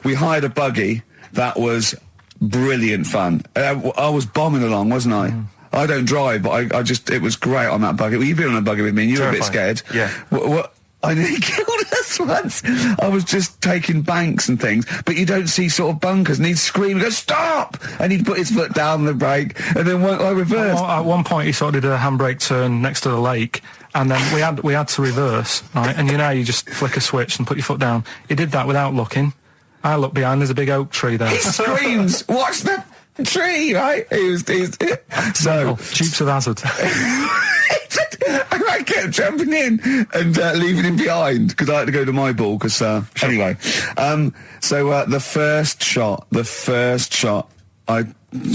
We hired a buggy that was brilliant fun. I was bombing along, wasn't I? I don't drive, but it was great on that buggy. Well, you've been on a buggy with me and you were a bit scared. Yeah. What I nearly killed us once. I was just taking banks and things, but you don't see sort of bunkers, and he'd scream and go, stop! And he'd put his foot down the brake, and then I reversed. At one point he sort of did a handbrake turn next to the lake, and then we had to reverse, right? And you know, you just flick a switch and put your foot down. He did that without looking. I look behind, there's a big oak tree there. He screams, watch the tree, right? So Dukes of Hazzard. And I kept jumping in and leaving him behind because I had to go to my ball. Because anyway, the first shot, I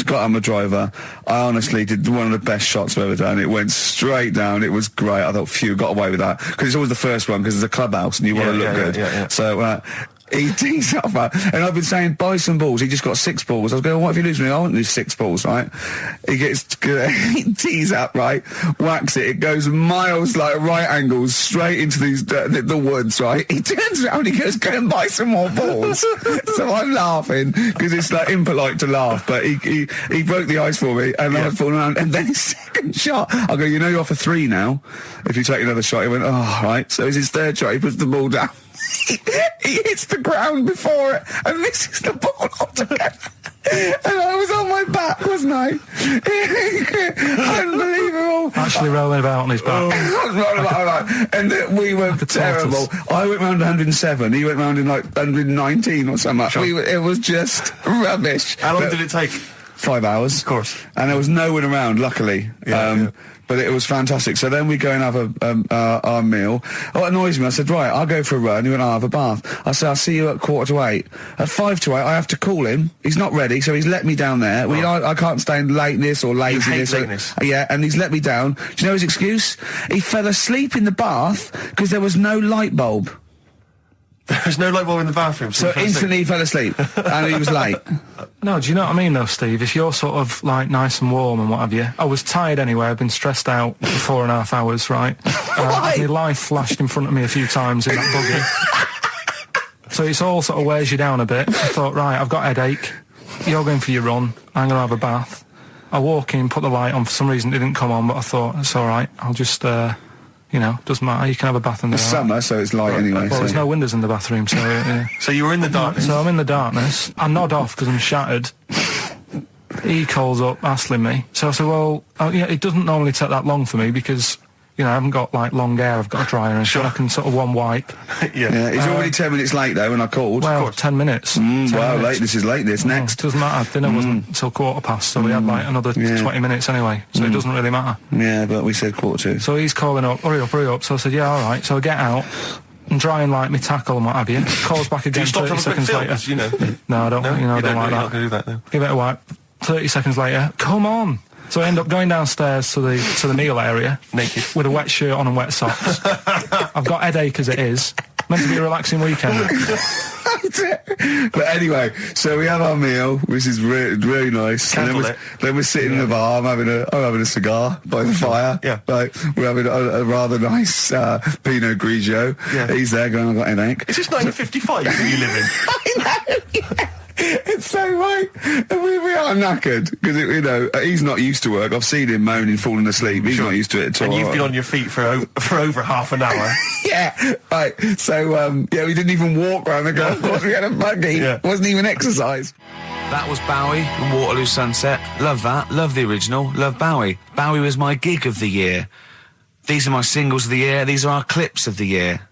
got on my driver. I honestly did one of the best shots I've ever done. It went straight down. It was great. I thought, phew, got away with that because it's always the first one because it's a clubhouse and you want to look good. Yeah. So. He tees up, and I've been saying, buy some balls. He just got 6 balls. I was going, what if you lose me? I want these 6 balls, right? He tees up, right? Whacks it. It goes miles, like right angles, straight into these the woods, right? He turns around, he goes, go and buy some more balls. So I'm laughing because it's like impolite to laugh, but he broke the ice for me, and I was falling around. And then his second shot, I go, you know, you're off a 3 now. If you take another shot, he went, oh, right. So it's his third shot. He puts the ball down. He hits the ground before it and misses the ball altogether. And I was on my back, wasn't I? Unbelievable. Actually rolling about on his back. And we were terrible. I went round 107. He went round in like 119 or something. Sure. It was just rubbish. How long did it take? 5 hours. Of course. And there was no one around, luckily. But it was fantastic. So then we go and have our meal. What annoys me, I said, right, I'll go for a run. He went, I'll have a bath. I said, I'll see you at 7:45. At 7:55, I have to call him. He's not ready, so he's let me down there. I can't stand lateness or laziness. You hate lateness. Yeah, and he's let me down. Do you know his excuse? He fell asleep in the bath because there was no light bulb. There's no light bulb in the bathroom. So instantly he fell asleep, and he was late. No, do you know what I mean though, Steve? If you're sort of like nice and warm and what have you, I was tired anyway, I've been stressed out for 4.5 hours, right? My life flashed in front of me a few times in that buggy. So it's all sort of wears you down a bit. I thought, right, I've got a headache, you're going for your run, I'm going to have a bath. I walk in, put the light on, for some reason it didn't come on, but I thought, it's alright, I'll just... doesn't matter. You can have a bath in there. It's summer, so it's light anyway. Well, there's no windows in the bathroom, so... So you were in the darkness? So I'm in the darkness. I nod off because I'm shattered. He calls up, hassling me. So I said, well, it doesn't normally take that long for me because... I haven't got, like, long hair. I've got a dryer and so I can sort of one wipe. Yeah. He's already 10 minutes late, though, when I called. Well, 10 minutes. 10 minutes. Lateness is lateness. Next. Doesn't matter. Dinner wasn't until 15:15, so we had, like, another 20 minutes anyway, so it doesn't really matter. Yeah, but we said 1:45. So he's calling up, hurry up. So I said, yeah, all right. So I get out and dry and like me tackle and what have you. Calls back again 30 seconds later. No, I don't, I don't like that. You're not going to do that, though. Give it a wipe. 30 seconds later, come on. So I end up going downstairs to the meal area. Naked. With a wet shirt on and wet socks. I've got headache as it is. Meant to be a relaxing weekend. I But anyway, so we have our meal, which is really nice. And then we're sitting in the bar. I'm having a cigar by the fire. Yeah. Like, we're having a rather nice Pinot Grigio. Yeah. He's there going, I've got an headache. Is this 1955 that you live in? I know. Yeah. It's so right. And we are knackered because, he's not used to work. I've seen him moaning, falling asleep. He's not used to it at all. And you've been on your feet for over half an hour. Yeah, right. So, we didn't even walk around the golf course. We had a buggy. Yeah. It wasn't even exercise. That was Bowie and Waterloo Sunset. Love that. Love the original. Love Bowie. Bowie was my gig of the year. These are my singles of the year. These are our clips of the year.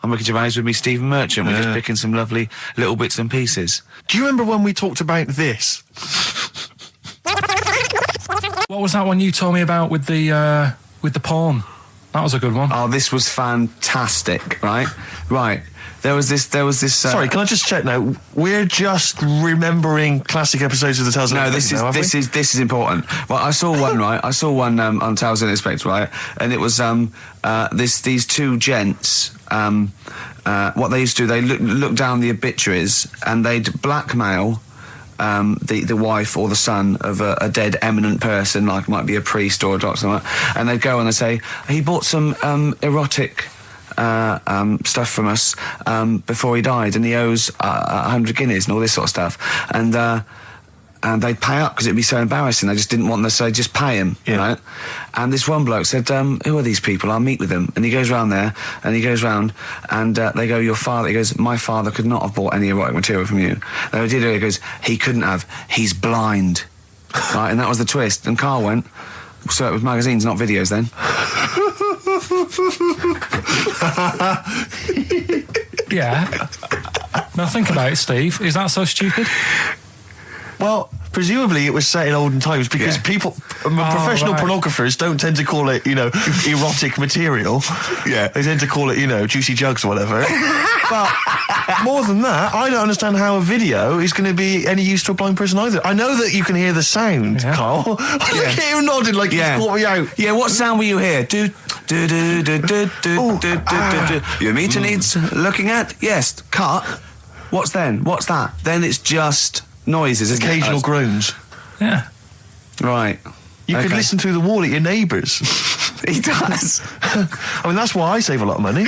I'm Ricky Gervais, with me, Stephen Merchant. We're just picking some lovely little bits and pieces. Do you remember when we talked about this? What was that one you told me about with the porn? That was a good one. Oh, this was fantastic, right? Right. There was this. Sorry, can I just check now? We're just remembering classic episodes of the Tales. No, this is important. Well, I saw one, right? I saw one on Tales Unexpected, right? And it was these two gents. What they used to do, they look down the obituaries and they'd blackmail the wife or the son of a dead eminent person, like might be a priest or a doctor, and they'd go and they'd say, he bought some erotic stuff from us before he died, and he owes 100 guineas and all this sort of stuff, and they'd pay up because it'd be so embarrassing. They just didn't want them to say, just pay him, right? And this one bloke said, who are these people? I'll meet with them. And he goes round there, and he goes round, and they go, your father, he goes, my father could not have bought any erotic material from you. They did it, he goes, he couldn't have, he's blind. Right, and that was the twist. And Karl went, so it was magazines, not videos then. Yeah. Now think about it, Steve. Is that so stupid? Well, presumably it was set in olden times because professional pornographers don't tend to call it, erotic material. Yeah. They tend to call it, juicy jugs or whatever. But more than that, I don't understand how a video is going to be any use to a blind person either. I know that you can hear the sound, Karl. Look at him nodding like he's caught me out. Yeah, what sound were you hear? Your meter needs looking at? Yes. Cut. What's then? What's that? Then it's just noises, occasional groans. Yeah. Right. You could listen through the wall at your neighbours. He does. I mean, that's why I save a lot of money.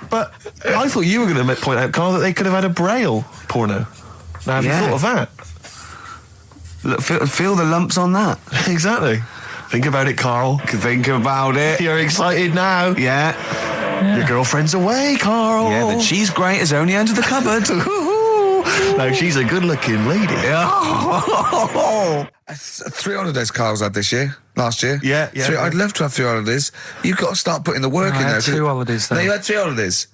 But I thought you were going to point out, Karl, that they could have had a Braille porno. Now, have you thought of that? Look, feel the lumps on that. Exactly. Think about it, Karl. Think about it. You're excited now. Yeah. Your girlfriend's away, Karl. Yeah, the cheese grate has only entered the cupboard. No, she's a good-looking lady. 3 holidays Karl's had last year. Yeah. I'd love to have 3 holidays. You've got to start putting the work in there. 2 holidays then. No, you had 3 holidays.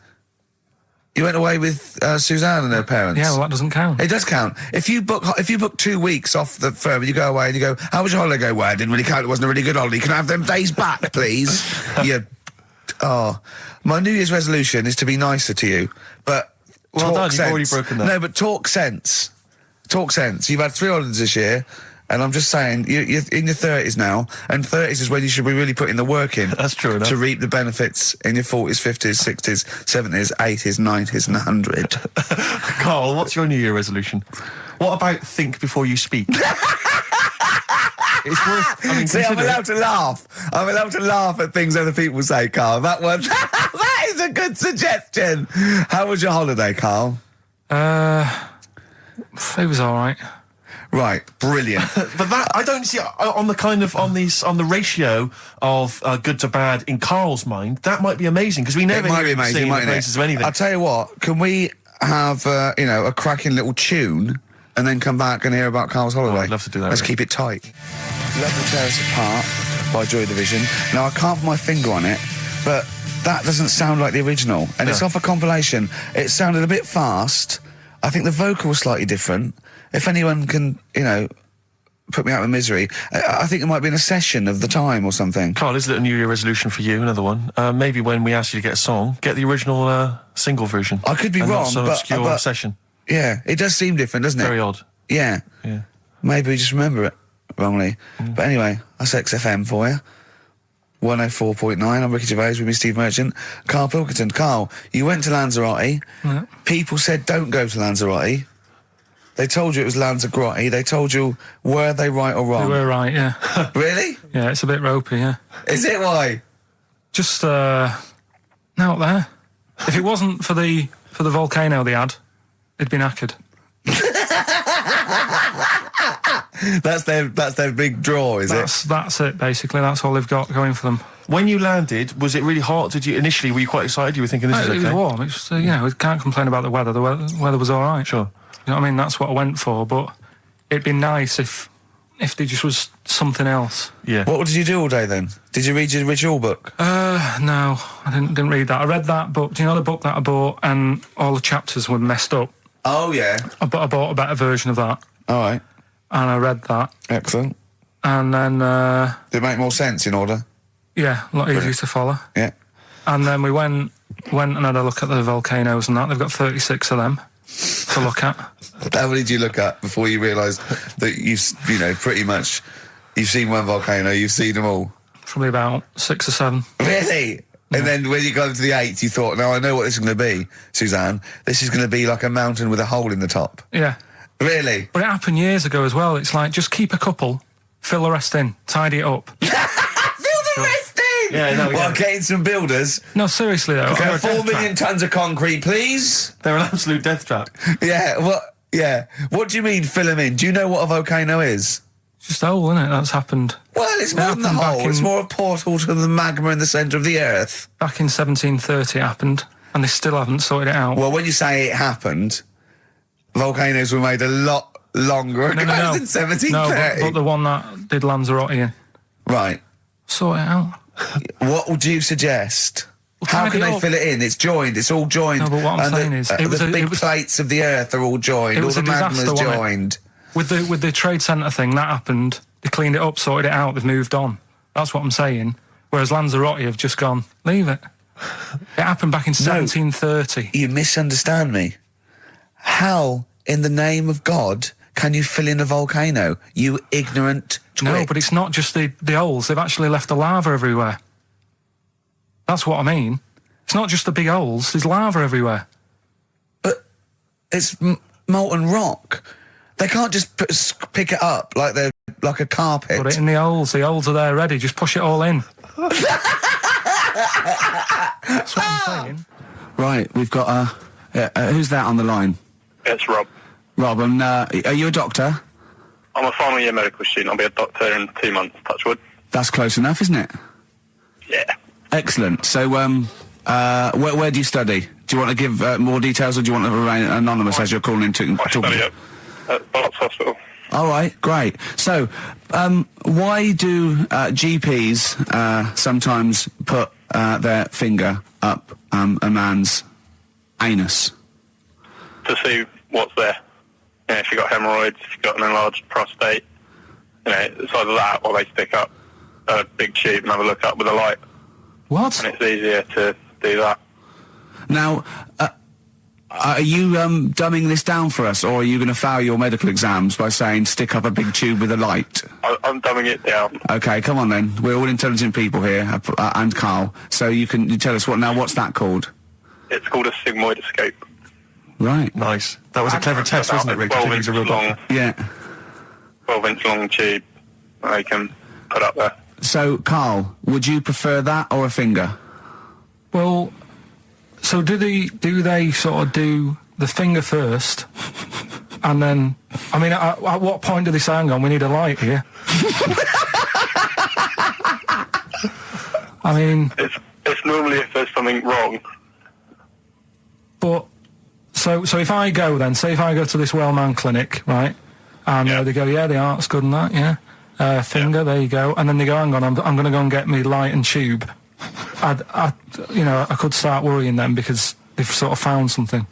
You went away with Suzanne and her parents. Yeah, well, that doesn't count. It does count. If you book 2 weeks off the firm and you go away and you go, how was your holiday? Go, well, I didn't really count. It wasn't a really good holiday. Can I have them days back, please? My New Year's resolution is to be nicer to you, but well done, you've already broken that. No, but talk sense. Talk sense. You've had 3 holidays this year, and I'm just saying, you're in your 30s now, and 30s is when you should be really putting the work in. That's true enough. To reap the benefits in your 40s, 50s, 60s, 70s, 80s, 90s, and 100. Karl, what's your New Year resolution? What about think before you speak? It's worth. I mean, see, I'm allowed to laugh. I'm allowed to laugh at things other people say, Karl. That one, that is a good suggestion. How was your holiday, Karl? It was all right. Right, brilliant. But that I don't see on the ratio of good to bad in Karl's mind. That might be amazing because we never it might be amazing, sing the praises of anything. I'll tell you what. Can we have a cracking little tune and then come back and hear about Karl's holiday? I'd love to do that. Let's keep it tight. Love to Tear Us Apart by Joy Division. Now, I can't put my finger on it, but that doesn't sound like the original. And it's off a compilation. It sounded a bit fast. I think the vocal was slightly different. If anyone can, put me out of misery, I think it might be in a session of the time or something. Karl, is it a New Year resolution for you? Another one. Maybe when we ask you to get a song, get the original single version. I could be wrong, not some but obscure session. Yeah, it does seem different, doesn't it? Very odd. Yeah. Maybe we just remember it wrongly. But anyway, that's XFM for you. 104.9. I'm Ricky Gervais with me, Steve Merchant. Karl Pilkington. Karl, you went to Lanzarote. Yeah. People said don't go to Lanzarote. They told you it was Lanzarote. They told you, were they right or They wrong? were right, yeah. Really? Yeah, it's a bit ropey, yeah. Is it why? Just, out there. If it wasn't for the volcano they had, it'd been knackered. That's their big draw, is it? That's it, basically. That's all they've got going for them. When you landed, was it really hot? Were you quite excited? You were thinking this is It okay? was warm. It's just, we can't complain about the weather. The weather was all right. Sure. You know what I mean? That's what I went for, but it'd be nice if there just was something else. Yeah. What did you do all day then? Did you read your ritual book? No, I didn't read that. I read that book. Do you know the book that I bought and all the chapters were messed up? Oh, yeah. I bought a better version of that, All right. and I read that, Excellent. and then, Did it make more sense in order? yeah, a lot easier to follow. Yeah. And then we went and had a look at the volcanoes and that. They've got 36 of them to look at. How many did you look at before you realised that pretty much, you've seen one volcano, you've seen them all? Probably about 6 or 7. Really? Yeah. And then when you got to the 8th, you thought, now I know what this is going to be, Suzanne. This is going to be like a mountain with a hole in the top. Yeah. Really? But it happened years ago as well. It's like, just keep a couple, fill the rest in, tidy it up. Fill the rest in! Yeah, no, Well, yeah. getting some builders. No, seriously though. Okay, They're a 4 death million trap. tons of concrete, please. They're an absolute death trap. Yeah, what? Yeah. What do you mean fill them in? Do you know what a volcano is? It's just a hole, isn't it? That's happened Well, it's more than the happened back hole. It's in- more a portal to the magma in the centre of the earth. back in 1730. It happened, and they still haven't sorted it out. Well, when you say it happened, volcanoes were made a lot longer ago No. than 1730. No, but the one that did Lanzarote in, Right. sort it out. What would you suggest? How tidy can they up. fill it in? It's joined. It's all joined. No, but what I'm And saying is, it was the a- big it was- plates of the earth are all joined. It All was the a disaster, magma's wasn't it? joined. With the trade centre thing, that happened. They cleaned it up, sorted it out. They've moved on. That's what I'm saying. Whereas Lanzarote have just gone, leave it. It happened back in 1730. You misunderstand me. How, in the name of God, can you fill in a volcano? You ignorant twit. No, but it's not just the holes. They've actually left the lava everywhere. That's what I mean. It's not just the big holes. There's lava everywhere. But it's molten rock. They can't just pick it up like they're like a carpet. Put it in the holes. The holes are there ready. Just push it all in. That's what I'm saying. Right, we've got who's that on the line? It's Rob. Rob, and are you a doctor? I'm a final year medical student. I'll be a doctor in 2 months, touch wood. That's close enough, isn't it? Yeah. Excellent. So, where do you study? Do you want to give more details, or do you want to remain anonymous as you're calling in to I talk? study at Barts Hospital. All right, great. So, why do GPs sometimes put their finger up a man's anus? To see what's there. You know, if you've got hemorrhoids, if you've got an enlarged prostate, it's either that or they stick up a big tube and have a look up with a light. What? And it's easier to do that. Now, are you dumbing this down for us, or are you going to fail your medical exams by saying stick up a big tube with a light? I'm dumbing it down. Okay, come on then. We're all intelligent people here, and Karl. So you tell us what's that called? It's called a sigmoidoscope. Right. Nice. That was a clever test, wasn't it, Rick? 12 He's inch a real long, doctor. Yeah. 12-inch long tube they can put up there. So, Karl, would you prefer that or a finger? Well, so do they sort of do the finger first, and then, I mean, at what point do they say, hang on, we need a light here? I mean, It's normally if there's something wrong. but so if I go then, say if I go to this Wellman clinic, right, and Yeah. they go, yeah, the art's good and that, yeah, finger, there you go, and then they go, hang on, I'm going to go and get me light and tube. I could start worrying then because they've sort of found something.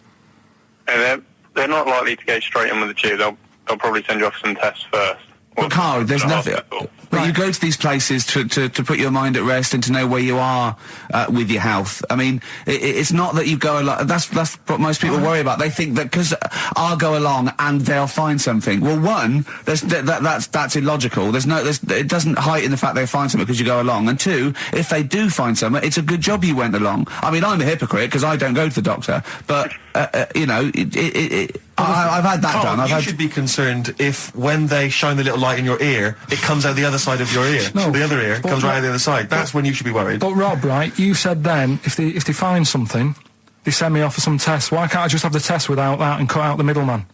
And they're not likely to go straight in with the tube. They'll probably send you off some tests first, But Karl, there's in a nothing. hospital. But you go to these places to put your mind at rest and to know where you are with your health. I mean, it's not that you go along. That's what most people worry about. They think that because I'll go along and they'll find something. Well, one, that's illogical. It doesn't heighten the fact they find something because you go along. And two, if they do find something, it's a good job you went along. I mean, I'm a hypocrite because I don't go to the doctor, but you know, I've had that Karl, done. you should be concerned if when they shine the little light in your ear, it comes out the other side of your ear. No, the other ear comes right out the other side. That's when you should be worried. But Rob, right, you said then, if they find something, they send me off for some tests. Why can't I just have the test without that and cut out the middleman?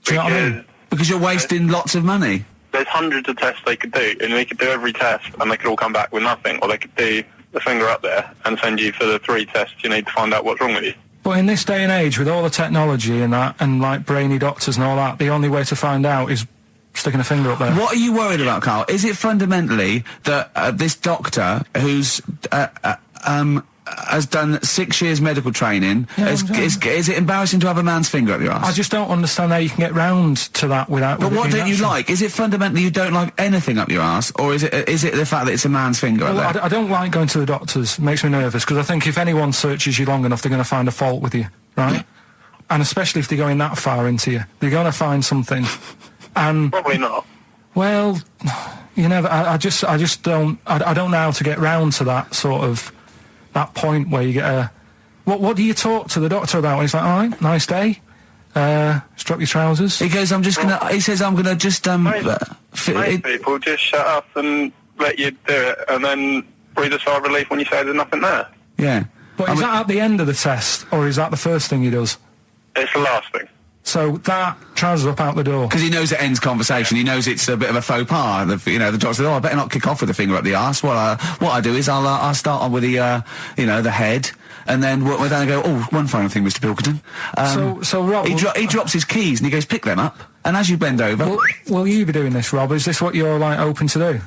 Do you know what I mean? Because you're wasting lots of money. There's hundreds of tests they could do, and they could do every test, and they could all come back with nothing, or they could do the finger up there and send you for the 3 tests you need to find out what's wrong with you. But in this day and age, with all the technology and that, and like brainy doctors and all that, the only way to find out is sticking a finger up there. What are you worried about, Karl? Is it fundamentally that this doctor who's has done 6 years medical training, is it embarrassing to have a man's finger up your ass? I just don't understand how you can get round to that without... But what don't you like? Is it fundamentally you don't like anything up your ass, or is it the fact that it's a man's finger up there? I don't like going to the doctors. It makes me nervous, because I think if anyone searches you long enough, they're going to find a fault with you, right? And especially if they're going that far into you. They're going to find something. And... Probably not. Well, you know, I just don't... I don't know how to get round to that sort of... that point where you get a... What do you talk to the doctor about? He's like, all right, nice day. Strap your trousers. He goes, he says, I'm gonna just, Most people just shut up and let you do it, and then breathe a sigh of relief when you say there's nothing there. Yeah. But is that at the end of the test, or is that the first thing he does? It's the last thing. So that trousers up out the door. Because he knows it ends conversation. He knows it's a bit of a faux pas. The doctor says, I better not kick off with the finger up the arse. Well, what I do is I'll start on with the, the head, and then we're going to go, one final thing, Mr. Pilkington. So Rob... He drops his keys and he goes, pick them up. And as you bend over... Will you be doing this, Rob? Is this what you're, like, open to do?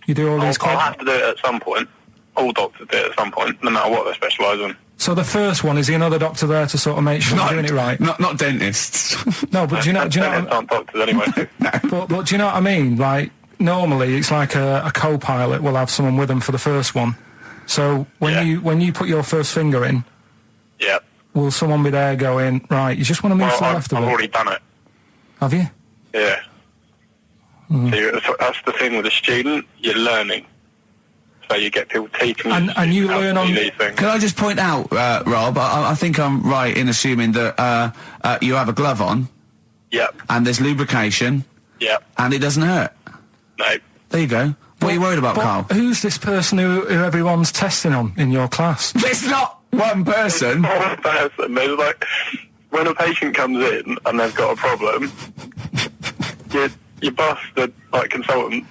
You do all these... I'll have to do it at some point. All doctors do it at some point, no matter what they specialise in. So the first one, is another doctor there to sort of make sure you're doing it right? Not dentists. No, but do you know... aren't doctors anyway. But do you know what I mean? Like, normally it's like a co-pilot will have someone with them for the first one. So when you put your first finger in... Yeah. Will someone be there going, right, you just want to move to the left of it? I've already done it. Have you? Yeah. So that's the thing with a student, you're learning. So you get people teaching you. And you learn on... these things. Can I just point out, Rob, I think I'm right in assuming that you have a glove on. Yep. And there's lubrication. Yep. And it doesn't hurt. No. There you go. What are you worried about, Karl? Who's this person who everyone's testing on in your class? It's not one person. One person. There's like, when a patient comes in and they've got a problem, your boss, the consultant,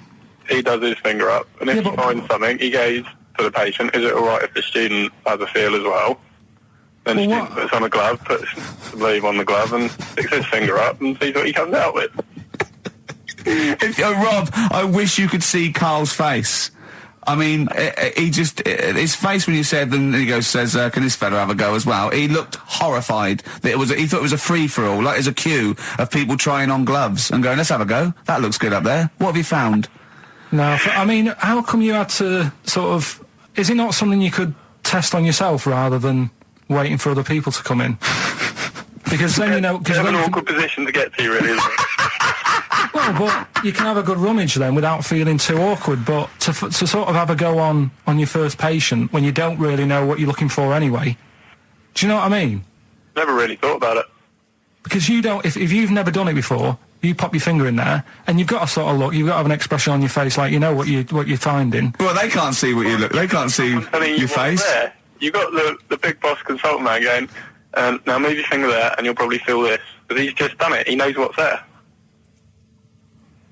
he does his finger up, and if he finds something, he goes to the patient, is it alright if the student has a feel as well? Then the student puts on a glove, puts the sleeve on the glove, and sticks his finger up and sees what he comes out with. Rob, I wish you could see Karl's face. I mean, his face when you said, and he says, can this fella have a go as well? He looked horrified that he thought it was a free-for-all, like there's a queue of people trying on gloves and going, let's have a go. That looks good up there. What have you found? No, I mean, how come you had to sort of... Is it not something you could test on yourself rather than waiting for other people to come in? Because then, you know... It's an awkward position to get to, really, isn't it? Well, but you can have a good rummage then without feeling too awkward, but to sort of have a go on your first patient when you don't really know what you're looking for anyway, do you know what I mean? Never really thought about it. Because you don't... If you've never done it before... You pop your finger in there, and you've got to sort of look. You've got to have an expression on your face, like you know what you're finding. Well, they can't see what you look. They can't see your face. There. You got the big boss consultant man going, now move your finger there, and you'll probably feel this. But he's just done it. He knows what's there.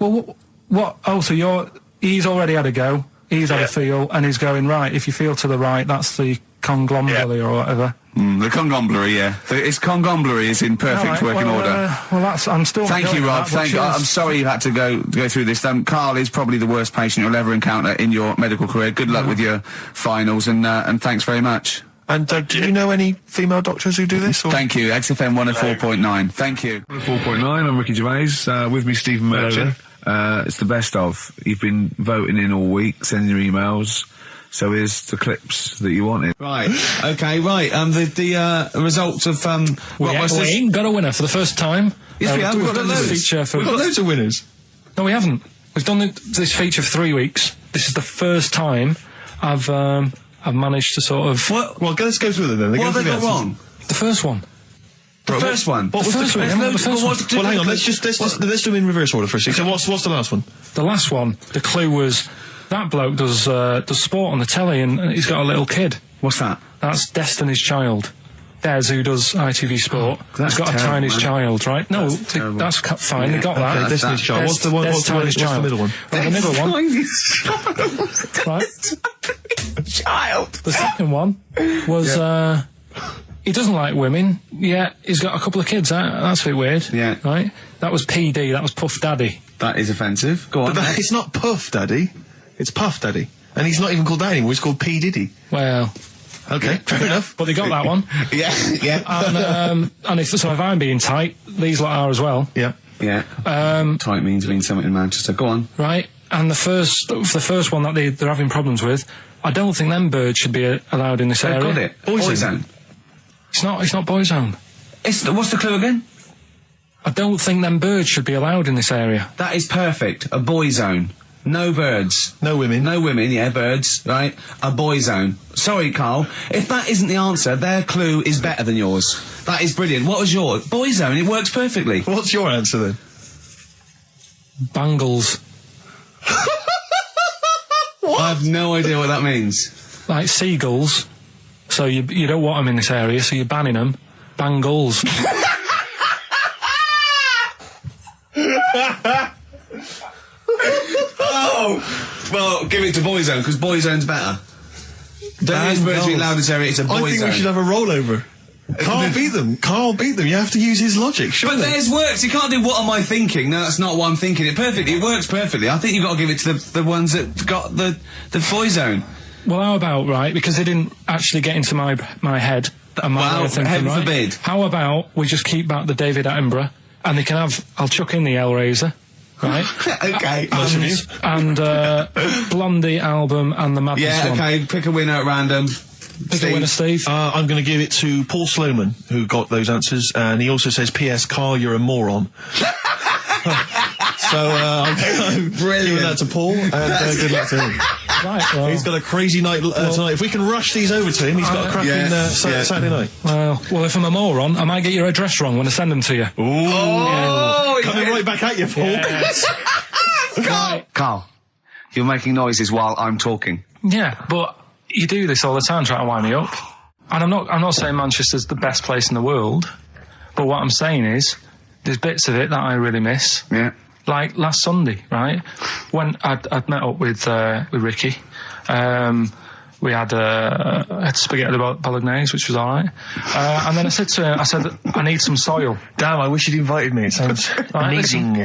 Well, what? Oh, so he's already had a go. He's had a feel, and he's going right. If you feel to the right, that's the conglomeracy or whatever. The congomblery, yeah. Its congomblery is in perfect working order. Well, that's... I'm still... Thank you, Rob. I'm sorry you had to go through this. Karl is probably the worst patient you'll ever encounter in your medical career. Good luck with your finals, and thanks very much. And do you know any female doctors who do this? Or? Thank you, XFM 104.9. Thank you. 104.9, I'm Ricky Gervais, with me Stephen Merchant. It's the best of. You've been voting in all week, sending your emails, so here's the clips that you wanted. Right, okay, right, the results of, we ain't got a winner for the first time. Yes, we have. We've done this feature for... We've got loads of winners. No, we haven't. We've done this feature for 3 weeks. This is the first time I've managed to sort of... Well, let's go through them then. What have they got wrong? The first one. The first one? What was the first one? Well, hang on, let's do them in reverse order first. So what's the last one? The last one, the clue was, that bloke does sport on the telly and he's got a little kid. What's that? That's Destiny's Child. Des, who does ITV Sport, has got a tiny child, right? No, that's fine, they got that. Destiny's Child. What's the middle one? Well, the middle one. Right. Child. The second one was, he doesn't like women, yet he's got a couple of kids. That's a bit weird. Yeah. Right? That was PD, that was Puff Daddy. That is offensive. Go on. But it's not Puff Daddy, it's Puff Daddy. And he's not even called that anymore, he's called P. Diddy. Well... Okay, fair enough. But they got that one. Yeah. And if I'm being tight, these lot are as well. Yeah. Yeah. Tight means something in Manchester. Go on. Right. And the first one that they're having problems with, I don't think them birds should be allowed in this area. Got it. Boyzone. It's not Boyzone. What's the clue again? I don't think them birds should be allowed in this area. That is perfect. A boy zone. No birds. No women. No women, yeah, birds, right? A boy zone. Sorry, Carl. If that isn't the answer, their clue is better than yours. That is brilliant. What was yours? Boy zone, it works perfectly. What's your answer then? Bangles. What? I have no idea what that means. Like seagulls. So you don't want them in this area, so you're banning them. Bangles. Oh! Well, give it to Boyzone, because Boyzone's better. Don't use birds being allowed in this area, it's a Boyzone. I think we should have a rollover. Carl beat them. You have to use his logic, surely. But theirs works. You can't do what am I thinking. No, that's not what I'm thinking. It works perfectly. I think you've got to give it to the ones that got the Boyzone. Well, how about, right, because they didn't actually get into my head and my way of thinking, heaven right? forbid. How about we just keep back the David Attenborough, and they can have, I'll chuck in the Hellraiser, right? Okay. And Blondie album and the Madness one. Yeah, okay, pick a winner at random. Pick a winner, Steve. I'm going to give it to Paul Sloman, who got those answers, and he also says, P.S. Carl, you're a moron. So I'm giving that to Paul, and good luck to him. Right, well, he's got a crazy night tonight. If we can rush these over to him, he's got a cracking Saturday night. Well, if I'm a moron, I might get your address wrong when I send them to you. Ooh. Coming right back at you, Paul. Yes. Carl, you're making noises while I'm talking. Yeah, but you do this all the time trying to wind me up. And I'm not saying Manchester's the best place in the world, but what I'm saying is there's bits of it that I really miss. Yeah. Like last Sunday, right? When I'd met up with Ricky, we had spaghetti bolognese, which was all right. And then I said to him, I need some soil. Damn, I wish you'd invited me. It sounds amazing.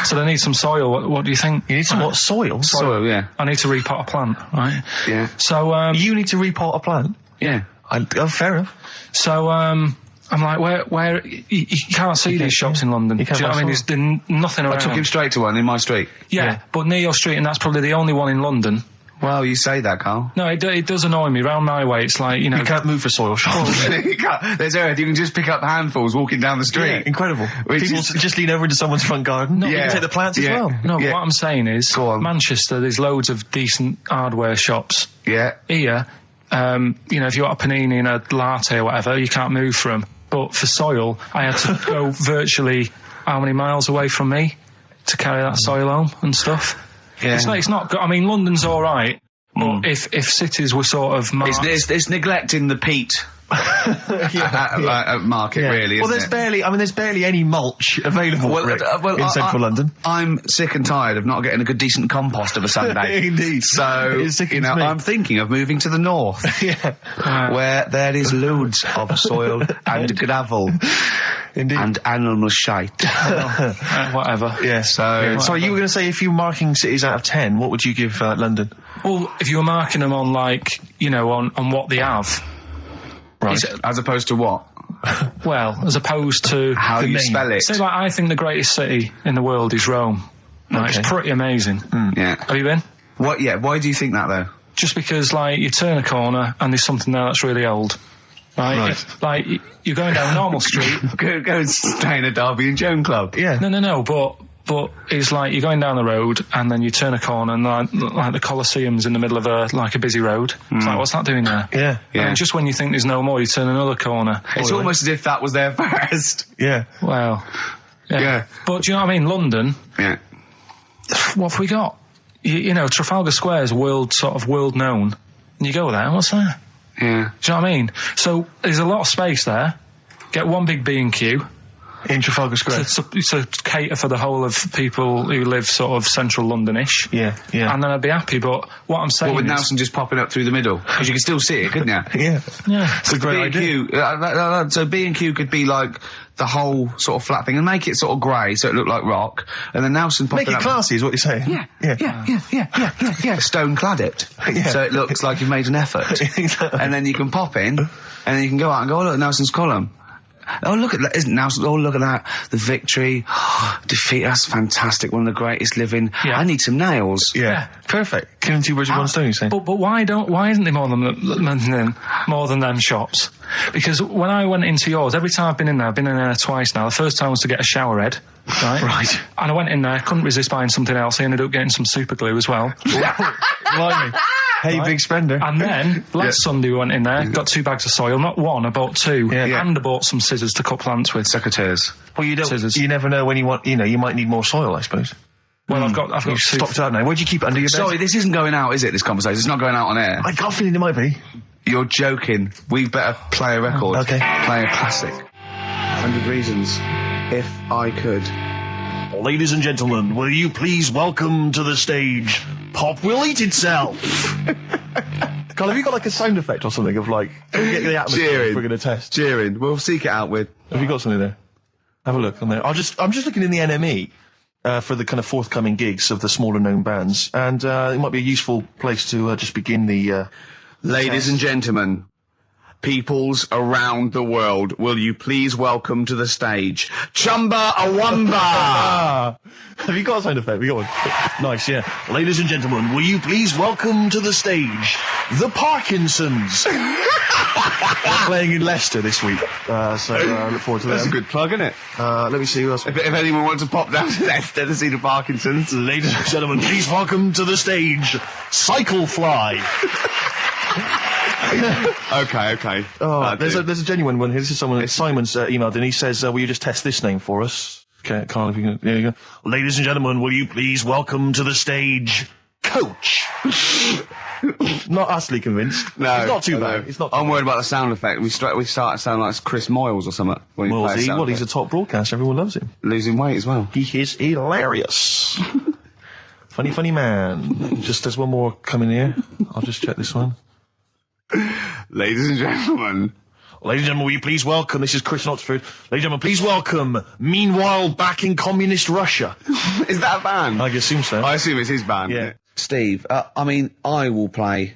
So I need some soil. What do you think? You need some what? Soil? Soil, yeah. I need to repot a plant, right? Yeah. So you need to repot a plant? Yeah. Fair enough. So I'm like, where you can't see these shops in London. Do you know what I mean? There's nothing around. I took him straight to one in my street. Yeah, but near your street, and that's probably the only one in London. Well, you say that, Carl. No, it does annoy me. Round my way, it's like, you know... You can't move for soil shops. There's earth. You can just pick up handfuls walking down the street. Yeah, incredible. People just lean over into someone's front garden. No, you can take the plants as well. No, but what I'm saying is, Manchester, there's loads of decent hardware shops. Yeah. Here, you know, if you want a panini and a latte or whatever, you can't move for them. But for soil, I had to go virtually how many miles away from me to carry that soil home and stuff. Yeah. It's not good. I mean, London's all right, but if cities were sort of marked... It's neglecting the peat market, really. Well, there's barely any mulch available in central London. I'm sick and tired of not getting a good, decent compost of a Sunday. Indeed. So, you know, I'm thinking of moving to the north, where there is loads of soil and gravel. Indeed. And animal shite. Whatever. Yeah. So you were going to say, if you were marking cities out of 10, what would you give London? Well, if you were marking them on, like, you know, on what they have, Right. As opposed to what? Well, as opposed to How the you name. spell it. So, like, I think the greatest city in the world is Rome. Right, Okay. It's pretty amazing. Yeah. Have you been? What? Yeah. Why do you think that though? Just because, like, you turn a corner and there's something there that's really old. Right? Like, you're going down a normal street. Go and stay in a Derby and Joan club. Yeah. No, but it's like you're going down the road and then you turn a corner and like the Colosseum's in the middle of a busy road. It's like, what's that doing there? Yeah. Yeah. And just when you think there's no more, you turn another corner. It's almost as if that was there first. Yeah. Well, Yeah. But do you know what I mean? London, Yeah. what have we got? You know, Trafalgar Square is world known. And you go there, what's there? Yeah. Do you know what I mean? So there's a lot of space there. Get one big B&Q. In Trafalgar Square. To cater for the whole of people who live sort of central Londonish. Yeah. And then I'd be happy, but what I'm saying Well, with is... Nelson just popping up through the middle, because you can still see it, couldn't you? Yeah. Yeah. It's a great idea. B&Q, so B&Q could be like the whole sort of flat thing and make it sort of grey so it looked like rock, and then Nelson popping Make it up. classy is what you're saying. Yeah. Stone clad it, Yeah. so it looks like you've made an effort. Exactly. And then you can pop in, and then you can go out and go, oh look, Nelson's column. Oh look at that! Isn't Nelson? Oh look at that! The victory, defeat. That's fantastic. One of the greatest living. Yeah. I need some nails. Yeah. Perfect. Killing two birds with one stone, you say? But why isn't there more than them shops? Because when I went into yours, every time I've been in there twice now. The first time was to get a shower head, right? Right. And I went in there, couldn't resist buying something else. I ended up getting some super glue as well. Blimey. Hey, big spender. And then last Sunday we went in there, got 2 bags of soil, not one, I bought 2, and I bought some scissors to cut plants with. Secateurs. Well, you don't. Scissors. You never know when you want. You know, you might need more soil, I suppose. Well, I've got You've 2. stocked out now. Where'd you keep it under your bed? Sorry, this isn't going out, is it? This conversation. It's not going out on air. I got a feeling it might be. You're joking. We better play a record. Okay. Play a classic. 100 Reasons. If I could. Ladies and gentlemen, will you please welcome to the stage Pop Will Eat Itself? Carl, have you got like a sound effect or something of like, get the atmosphere Cheering. if we're going to test? Cheering. We'll seek it out with. Have you got something there? Have a look on there. I'm just looking in the NME for the kind of forthcoming gigs of the smaller known bands, and it might be a useful place to just begin the. Ladies and gentlemen, peoples around the world, will you please welcome to the stage Chumba Awamba? Have you got a sound effect? We got one. Nice, yeah. Ladies and gentlemen, will you please welcome to the stage the Parkinsons? They're playing in Leicester this week, so look forward to that. That's a good plug, isn't it? Let me see who else. If anyone wants to pop down to Leicester to see the Parkinsons. Ladies and gentlemen, please welcome to the stage Cyclefly. Okay. Oh, there's a genuine one here. This is someone. Simon's emailed, and he says, "Will you just test this name for us?" Okay, Carl, if you can. There you go. Ladies and gentlemen, will you please welcome to the stage Coach? Not utterly convinced. No, it's not too bad. It's not. I'm worried about the sound effect. We start to sound like Chris Moyles or something. When Well, play a sound he's a effect. top broadcaster. Everyone loves him. Losing weight as well. He is hilarious. Funny man. Just there's one more coming here. I'll just check this one. Ladies and gentlemen. Ladies and gentlemen, will you please welcome, this is Chris Oxford. Ladies and gentlemen, please welcome, meanwhile back in communist Russia. Is that a band? I assume so. I assume it's his band. Yeah. Steve, I mean, I will play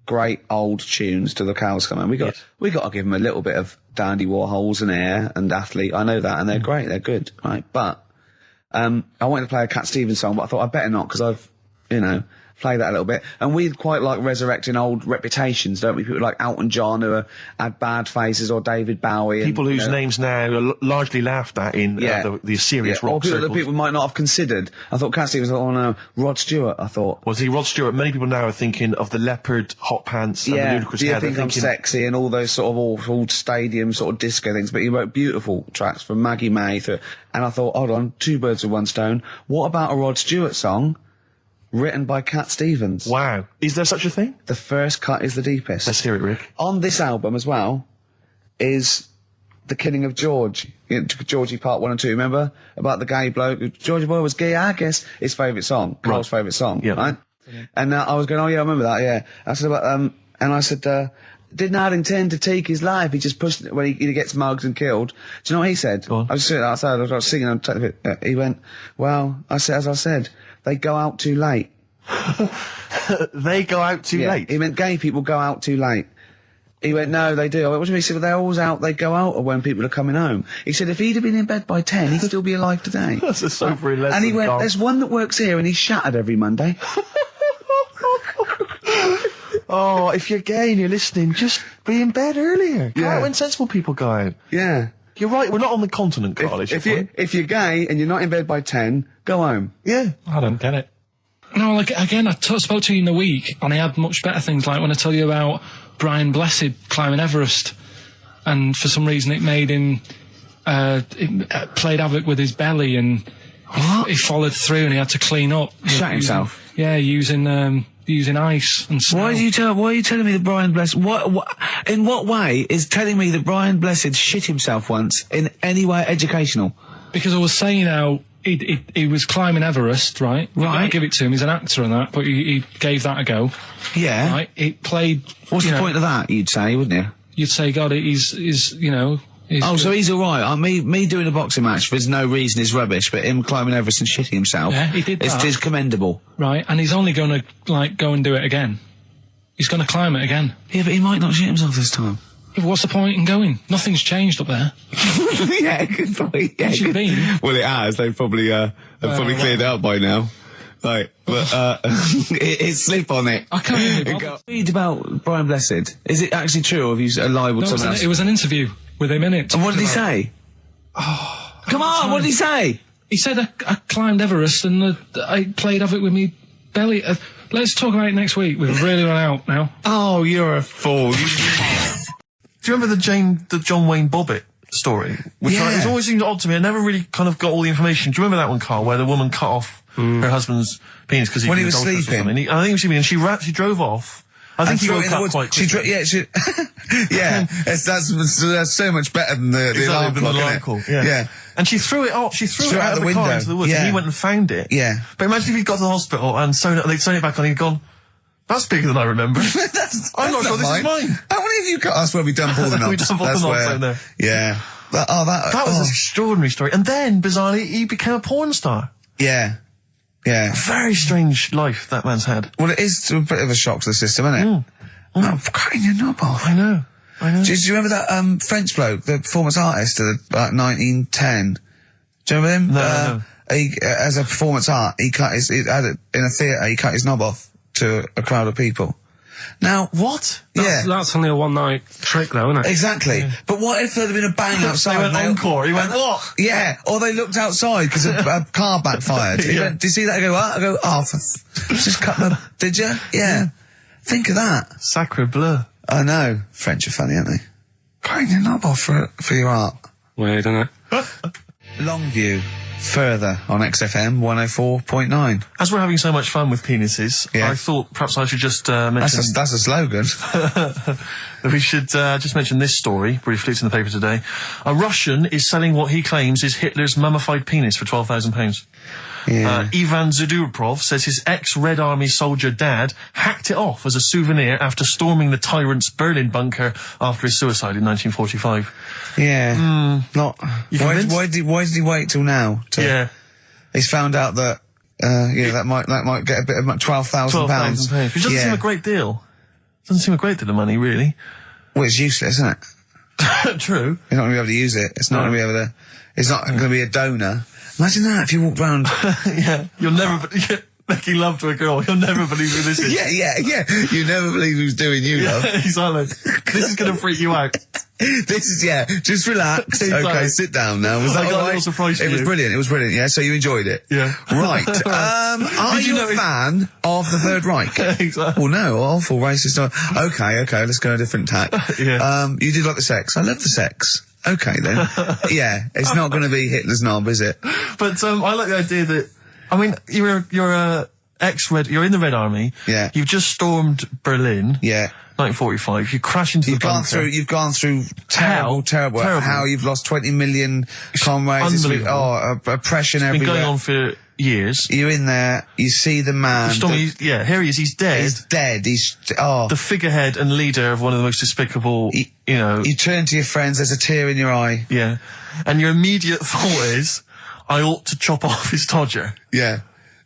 great old tunes till the cows come home. We got to give them a little bit of Dandy Warhols and Air and Athlete. I know that, and they're great. They're good, right? But I wanted to play a Cat Stevens song, but I thought I'd better not because I've, play that a little bit. And we quite like resurrecting old reputations, don't we? People like Elton John who had bad faces, or David Bowie. People whose names now are largely laughed at in the serious rock or people circles. that people might not have considered. I thought Cat Stevens, oh no, Rod Stewart, I thought. Was he Rod Stewart? Many people now are thinking of the leopard hot pants and the ludicrous Do you hair. think I'm sexy and all those sort of old stadium sort of disco things, but he wrote beautiful tracks from Maggie May through, and I thought, hold on, 2 birds with one stone. What about a Rod Stewart song written by Cat Stevens? Wow. Is there such a thing? The first cut is the deepest. Let's hear it, Rick. On this album as well is The Killing of George. Georgie Part 1 and 2, remember? About the gay bloke. Georgie Boy was gay, I guess. His favourite song. Carl's favourite song. Yeah. Right? And I was going, oh yeah, I remember that, yeah. I said about, and I said, did not intend to take his life. He just pushed it when he gets mugged and killed. Do you know what he said? Go on. I was sitting outside, I was singing, he went, well, as I said, they go out too late. They go out too late? He meant gay people go out too late. He went, no, they do. I went, what do you mean? He said, well, they're always out, they go out when people are coming home. He said, if he'd have been in bed by 10, he'd still be alive today. That's a sobering lesson. And he went, Carl. there's one that works here and he's shattered every Monday. Oh, if you're gay and you're listening, just be in bed earlier. Go out when sensible people go out. Yeah. You're right, we're not on the continent, Carl. If you're gay and you're not in bed by 10, go home. Yeah. I don't get it. No, like, again, I spoke to you in the week, and I had much better things, like when I tell you about Brian Blessed climbing Everest, and for some reason it made him, it played havoc with his belly, and he followed through, and he had to clean up. Shut himself? Yeah, using ice and snow. Why are you telling me that Brian Blessed, in what way is telling me that Brian Blessed shit himself once in any way educational? Because I was saying how he was climbing Everest, right? I give it to him, he's an actor and that, but he gave that a go. Yeah. Right? It played... What's the point of that, you'd say, wouldn't you? You'd say, God, he's you know... So he's alright. Me doing a boxing match for no reason is rubbish, but him climbing Everest and shitting himself... Yeah, he did that. It's commendable. Right, and he's only going to, like, go and do it again. He's going to climb it again. Yeah, but he might not shit himself this time. Yeah, what's the point in going? Nothing's changed up there. Yeah, good point. Yeah, Where's you been? Well, it has. They've probably cleared it up by now. Like, but it's slip on it. I can't even read about Brian Blessed. Is it actually true, or have you libelled someone else? It was an interview with him in it. And what did he say? Oh, come on, what did he say? He said I climbed Everest and I played havoc with me belly. Let's talk about it next week. We've really run out now. Oh, you're a fool. Do you remember the John Wayne Bobbitt story? Which it always seemed odd to me. I never really kind of got all the information. Do you remember that one, Carl, where the woman cut off her husband's penis because he was sleeping? I think he was sleeping, and she drove off. I think he woke up quite quickly. That's so much better than the alarm clock. Yeah. And she threw it off. She threw it out of the car into the woods, and he went and found it. Yeah. But imagine if he'd got to the hospital and they'd sewn it back on, and he'd gone, that's bigger than I remember. I'm not sure this is mine. How many of you got us where we dump all the knobs? We dump all the knobs out there. Yeah. That was an extraordinary story. And then, bizarrely, he became a porn star. Yeah. Yeah. Very strange life that man's had. Well, it is a bit of a shock to the system, isn't it? Oh, cutting your knob off. I know. Do you remember that French bloke, the performance artist of about 1910? Do you remember him? No. He, as a performance art, in a theatre, he cut his knob off to a crowd of people. Now, what? That's only a one-night trick, though, isn't it? Exactly. Yeah. But what if there had been a bang outside? They went encore. He went, what? Yeah. Or they looked outside because a car backfired. He went, did you see that? I go, what? I go, just cut the... Did you? Yeah. Think of that. Sacre bleu. I know. French are funny, aren't they? Cutting your knob off for your art. Weird, isn't it? Longview. Further on XFM 104.9. As we're having so much fun with penises, I thought perhaps I should just mention... That's a slogan. We should just mention this story, briefly. It's in the paper today. A Russian is selling what he claims is Hitler's mummified penis for £12,000. Yeah. Ivan Zadurprov says his ex-Red Army soldier dad hacked it off as a souvenir after storming the tyrant's Berlin bunker after his suicide in 1945. Yeah. Not. Why did he wait till now? He's found out that that might get a bit of £12,000. Which doesn't seem a great deal. Doesn't seem a great deal of money, really. Well, it's useless, isn't it? True. You're not going to be able to use it. It's not going to be able to. It's not going to be a donor. Imagine that if you walked round. Yeah, you'll never making love to a girl. You'll never believe who this is. Yeah. You never believe who's doing you, love. Exactly. This is going to freak you out. This is, just relax. Exactly. Okay, sit down now. Was that I got all a right? little surprise for you. It was brilliant, yeah? So you enjoyed it? Yeah. Right. Are you a fan of the Third Reich? Exactly. Well, no, awful racist. Okay, let's go a different tack. You did like the sex. I love the sex. Okay, then. Yeah, it's not going to be Hitler's knob, is it? But I like the idea that, I mean, you're in the Red Army. Yeah. You've just stormed Berlin. Yeah. 1945. You crash into the bunker. You've gone through terrible. How you've lost 20 million comrades. Unbelievable. Oppression everywhere. It's been going on for years. You're in there, you see the man. Here he is, he's dead. He's dead, the figurehead and leader of one of the most despicable, You turn to your friends, there's a tear in your eye. Yeah. And your immediate thought is, I ought to chop off his todger. Yeah.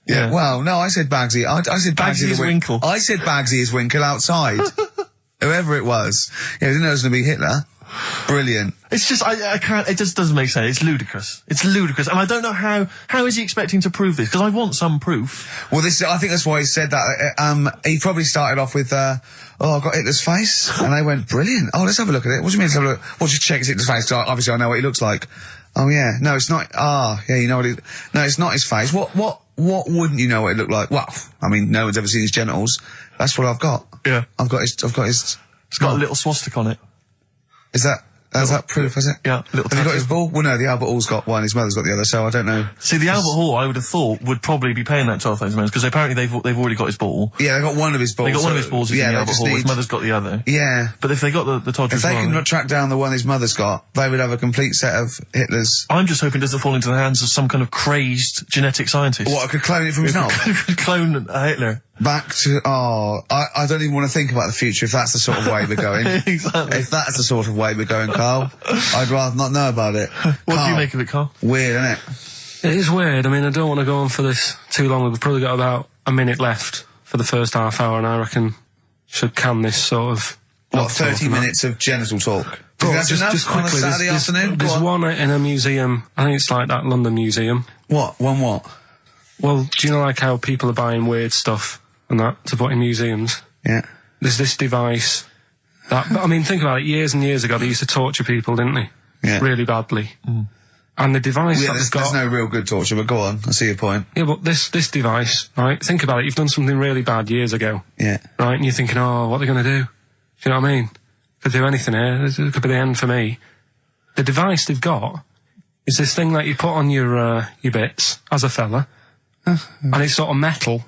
Well, no, I said Bagsy. I said Bagsy is Winkle. I said Bagsy is Winkle outside. Whoever it was. Yeah, I didn't know it was going to be Hitler. Brilliant. It's just, I can't, it just doesn't make sense. It's ludicrous. It's ludicrous. And I don't know how is he expecting to prove this? Because I want some proof. Well, I think that's why he said that. He probably started off with, I've got Hitler's face. And they went, brilliant. Oh, let's have a look at it. What do you mean let's have a look? Well, just check Hitler's face. Obviously, I know what he looks like. Oh, yeah. No, it's not. Yeah, you know what no, it's not his face. What wouldn't you know what it looked like? Well, I mean, no one's ever seen his genitals. That's what I've got. Yeah. I've got his. It's got a little swastika on it. Is that proof, is it? Yeah. Have you got his ball? Well, no, the Albert Hall's got one, his mother's got the other, so I don't know. See, the Albert Hall, I would have thought, would probably be paying that £12,000, because apparently they've already got his ball. Yeah, they got one of his balls. They got one of his balls in the Albert Hall, his mother's got the other. Yeah. But if they got the Todger if they can track down the one his mother's got, they would have a complete set of Hitler's. I'm just hoping it doesn't fall into the hands of some kind of crazed genetic scientist. What, could clone it from his knob? Could clone Hitler. Back to, I don't even want to think about the future if that's the sort of way we're going. Exactly. If that's the sort of way we're going, Carl, I'd rather not know about it. What do you make of it, Carl? Weird, isn't it? It is weird. I mean, I don't want to go on for this too long. We've probably got about a minute left for the first half hour, and I reckon should can this sort of... What, 30 minutes of genital talk? That's enough just quickly, on a Saturday afternoon? There's one in a museum, I think it's like that London Museum. What? One what? Well, do you know like how people are buying weird stuff and that to put in museums? Yeah. There's this device that, I mean, think about it, years and years ago they used to torture people, didn't they? Yeah. Really badly. Mm. And the device that they've got... There's no real good torture, but go on, I see your point. Yeah, but this device, right, think about it, you've done something really bad years ago. Yeah. Right, and you're thinking, oh, what are they going to do? Do you know what I mean? Could do anything here, it could be the end for me. The device they've got is this thing that you put on your bits, as a fella, and it's sort of metal,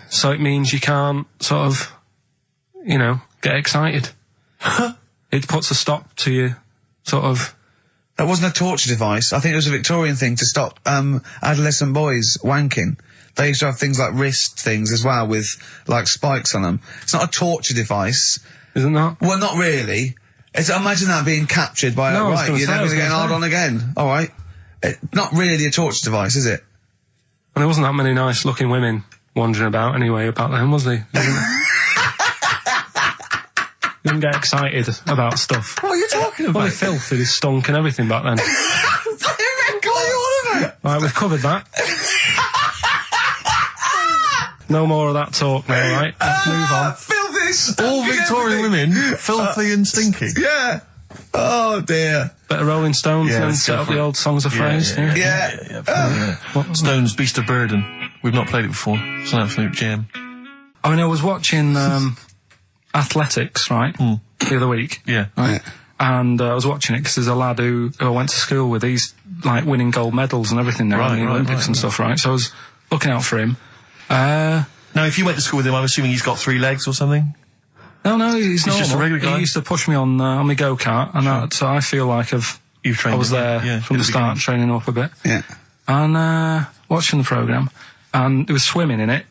so it means you can't sort of, you know, get excited. It puts a stop to you, sort of... That wasn't a torture device. I think it was a Victorian thing to stop adolescent boys wanking. They used to have things like wrist things as well with, like, spikes on them. It's not a torture device. Is it not? Well, not really. Imagine that being captured by no, right, you're never going to get hard on again. All right. Not really a torture device, is it? And there wasn't that many nice-looking women wandering about anyway about then, was there? You didn't get excited about stuff. What are you talking about? Well, the filth, it stunk and everything back then. Right, we've covered that. No more of that talk now, right? Let's move on. Filthy, all Victorian women, filthy and stinky. Yeah. Oh, dear. Bit of Rolling Stones and set up the old songs of phrase. Yeah. Stones, Beast of Burden. We've not played it before. It's an absolute gem. I mean, I was watching athletics, right, the other week. Yeah. Right? And I was watching it because there's a lad who I went to school with. He's, like, winning gold medals and everything now in the Olympics and stuff, right? So I was looking out for him. Now, if you went to school with him, I'm assuming he's got 3 legs or something? No, he's normal. Just a regular guy. He used to push me on my go-kart, and so I feel like I was there from the start, training up a bit. Yeah. And watching the programme, and there was swimming in it,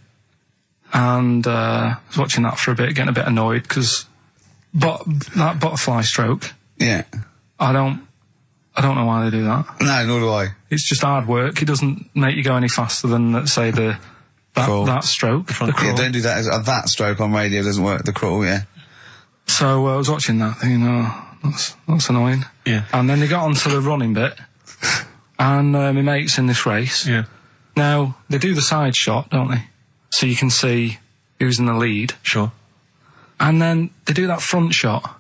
and I was watching that for a bit, getting a bit annoyed, because that butterfly stroke... Yeah. I don't know why they do that. No, nor do I. It's just hard work. It doesn't make you go any faster than, let's say, that stroke. The crawl. Yeah, don't do that. That stroke on radio doesn't work. The crawl, yeah. So I was watching that, thinking, that's annoying. Yeah. And then they got onto the running bit, and my mate's in this race. Yeah. Now, they do the side shot, don't they? So you can see who's in the lead. Sure. And then they do that front shot,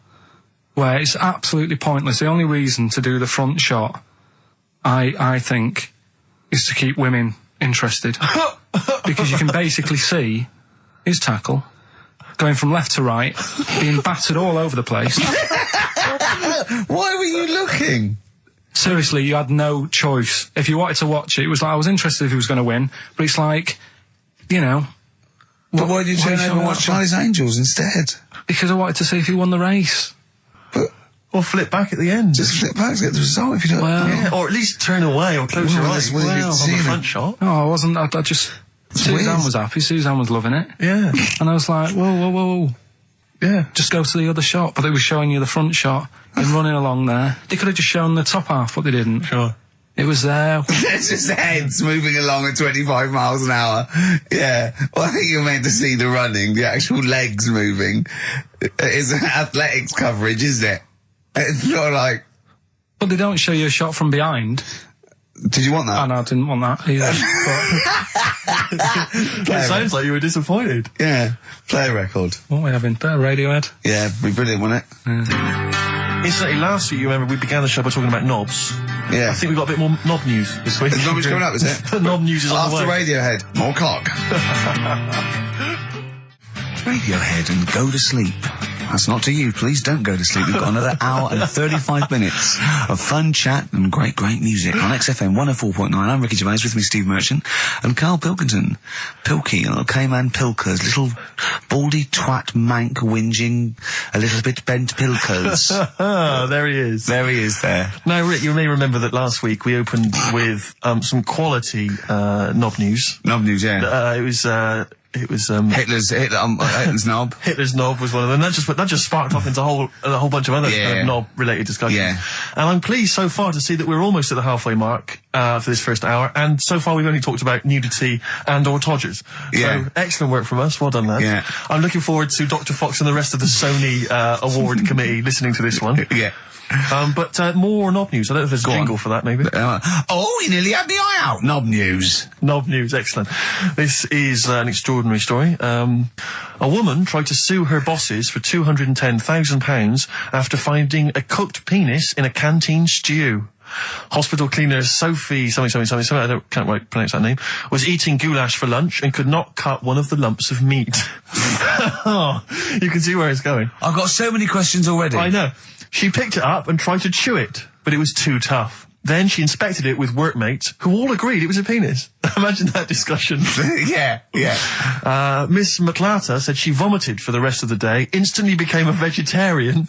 where it's absolutely pointless. The only reason to do the front shot, I think, is to keep women interested. Because you can basically see his tackle going from left to right, being battered all over the place. Why were you looking? Seriously, you had no choice. If you wanted to watch it, it was like, I was interested if he was going to win, but it's like, you know... But why did you turn over and watch Charlie's Angels instead? Because I wanted to see if he won the race. Or flip back at the end. Just flip back to get the result if you don't... Well, yeah, or at least turn away or close your eyes. On the front shot. No, I wasn't. I just... Suzanne was happy. Suzanne was loving it. Yeah. And I was like, whoa. Yeah. Just go to the other shot. But they were showing you the front shot and running along there. They could have just shown the top half, but they didn't. Sure. It was there. It's just heads moving along at 25 miles an hour. Yeah. Well, I think you're meant to see the running, the actual legs moving. It's athletics coverage, isn't it? It's not like... But they don't show you a shot from behind. Did you want that? Oh, no, I didn't want that either. It sounds like you were disappointed. Yeah. Play a record. What are we having? Better Radiohead? Yeah, it'd be brilliant, wouldn't it? Incidentally, last week, you remember, we began the show by talking about knobs. Yeah. I think we've got a bit more knob news this week. Is knob news coming up, is it? Knob news is on the way. After Radiohead. More cock. Radiohead and go to sleep. That's not to you. Please don't go to sleep. We've got another hour and 35 minutes of fun chat and great, great music on XFM 104.9. I'm Ricky Gervais, with me Steve Merchant and Karl Pilkington. Pilky, little K-man Pilkers, little baldy twat mank whinging, a little bit bent Pilkers. There he is. There he is there. Now, Rick, you may remember that last week we opened with some quality knob news. Knob news, yeah. It was Hitler's knob. Hitler's knob was one of them. That just sparked off into a whole bunch of other knob-related discussions. Yeah. And I'm pleased so far to see that we're almost at the halfway mark for this first hour, and so far we've only talked about nudity and/or todgers. Yeah. So excellent work from us. Well done, lads. Yeah. I'm looking forward to Dr. Fox and the rest of the Sony award committee listening to this one. Yeah. But more knob news. I don't know if there's a jingle for that, maybe. Oh, he nearly had the eye out. Knob news. Knob news, excellent. This is an extraordinary story. A woman tried to sue her bosses for £210,000 after finding a cooked penis in a canteen stew. Hospital cleaner Sophie, something, I can't quite pronounce that name, was eating goulash for lunch and could not cut one of the lumps of meat. Oh, you can see where it's going. I've got so many questions already. I know. She picked it up and tried to chew it, but it was too tough. Then she inspected it with workmates, who all agreed it was a penis. Imagine that discussion. Yeah. Miss McClarter said she vomited for the rest of the day, instantly became a vegetarian,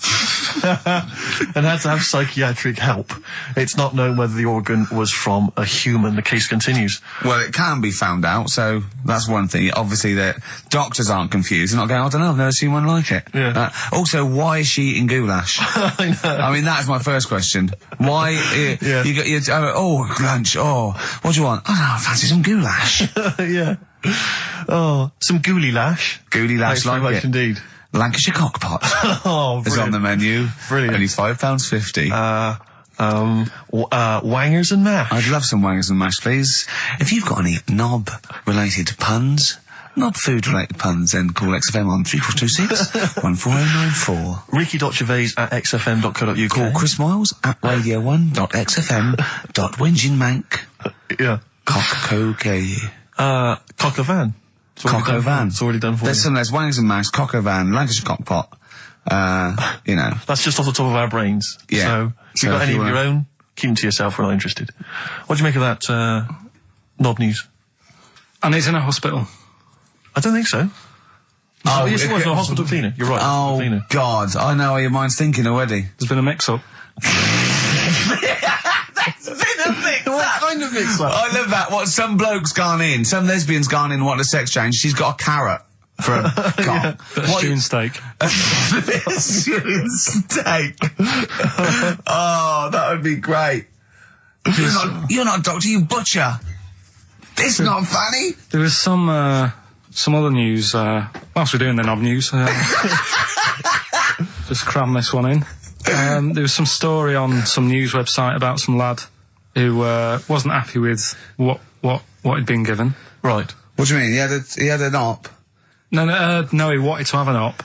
and had to have psychiatric help. It's not known whether the organ was from a human. The case continues. Well, it can be found out, so that's one thing. Obviously, that doctors aren't confused. They're not going, I don't know, I've never seen one like it. Yeah. Also, why is she eating goulash? I know. I mean, that's my first question. Why? Yeah. You got lunch. Oh, what do you want? Oh, no, I fancy some goulash. Yeah. Oh, some gooly lash. Gooly lash, Thanks very like much it. indeed. Lancashire cockpot Oh, is on the menu. Brilliant. Only £5.50. Wangers and mash. I'd love some wangers and mash, please. If you've got any knob-related puns, knob-food-related puns, then call XFM on 3426 14094. Ricky.Gervais at xfm.co.uk. Call Chris Miles at radio1.xfm.winginmank. Yeah. Cock-co-gay. Cock a van. Cock-o-van. It's already done for There's you. wangers and mash, cock-o-van, Lancashire cockpot. You know. That's just off the top of our brains. Yeah. So, if So you've got if any you of your own, keep them to yourself. We're not interested. What do you make of that, knob news? And he's in a hospital. I don't think so. Oh, Yes, it was a hospital cleaner. You're right. hospital Oh, cleaner. God. I know how your mind's thinking already. There's been a mix-up. That's been a mix-up. What kind of mix-up? I love that. What, some bloke's gone in, some lesbian's gone in, wanting a sex change. She's got a carrot for a cock. Bit of stew and steak. Stewing steak. Oh, that would be great. You're not a doctor, you butcher. This is not funny. There was some other news, whilst we're doing the knob news, just cram this one in. There was some story on some news website about some lad who wasn't happy with what he'd been given. Right. What do you mean? He had an op? No, he wanted to have an op.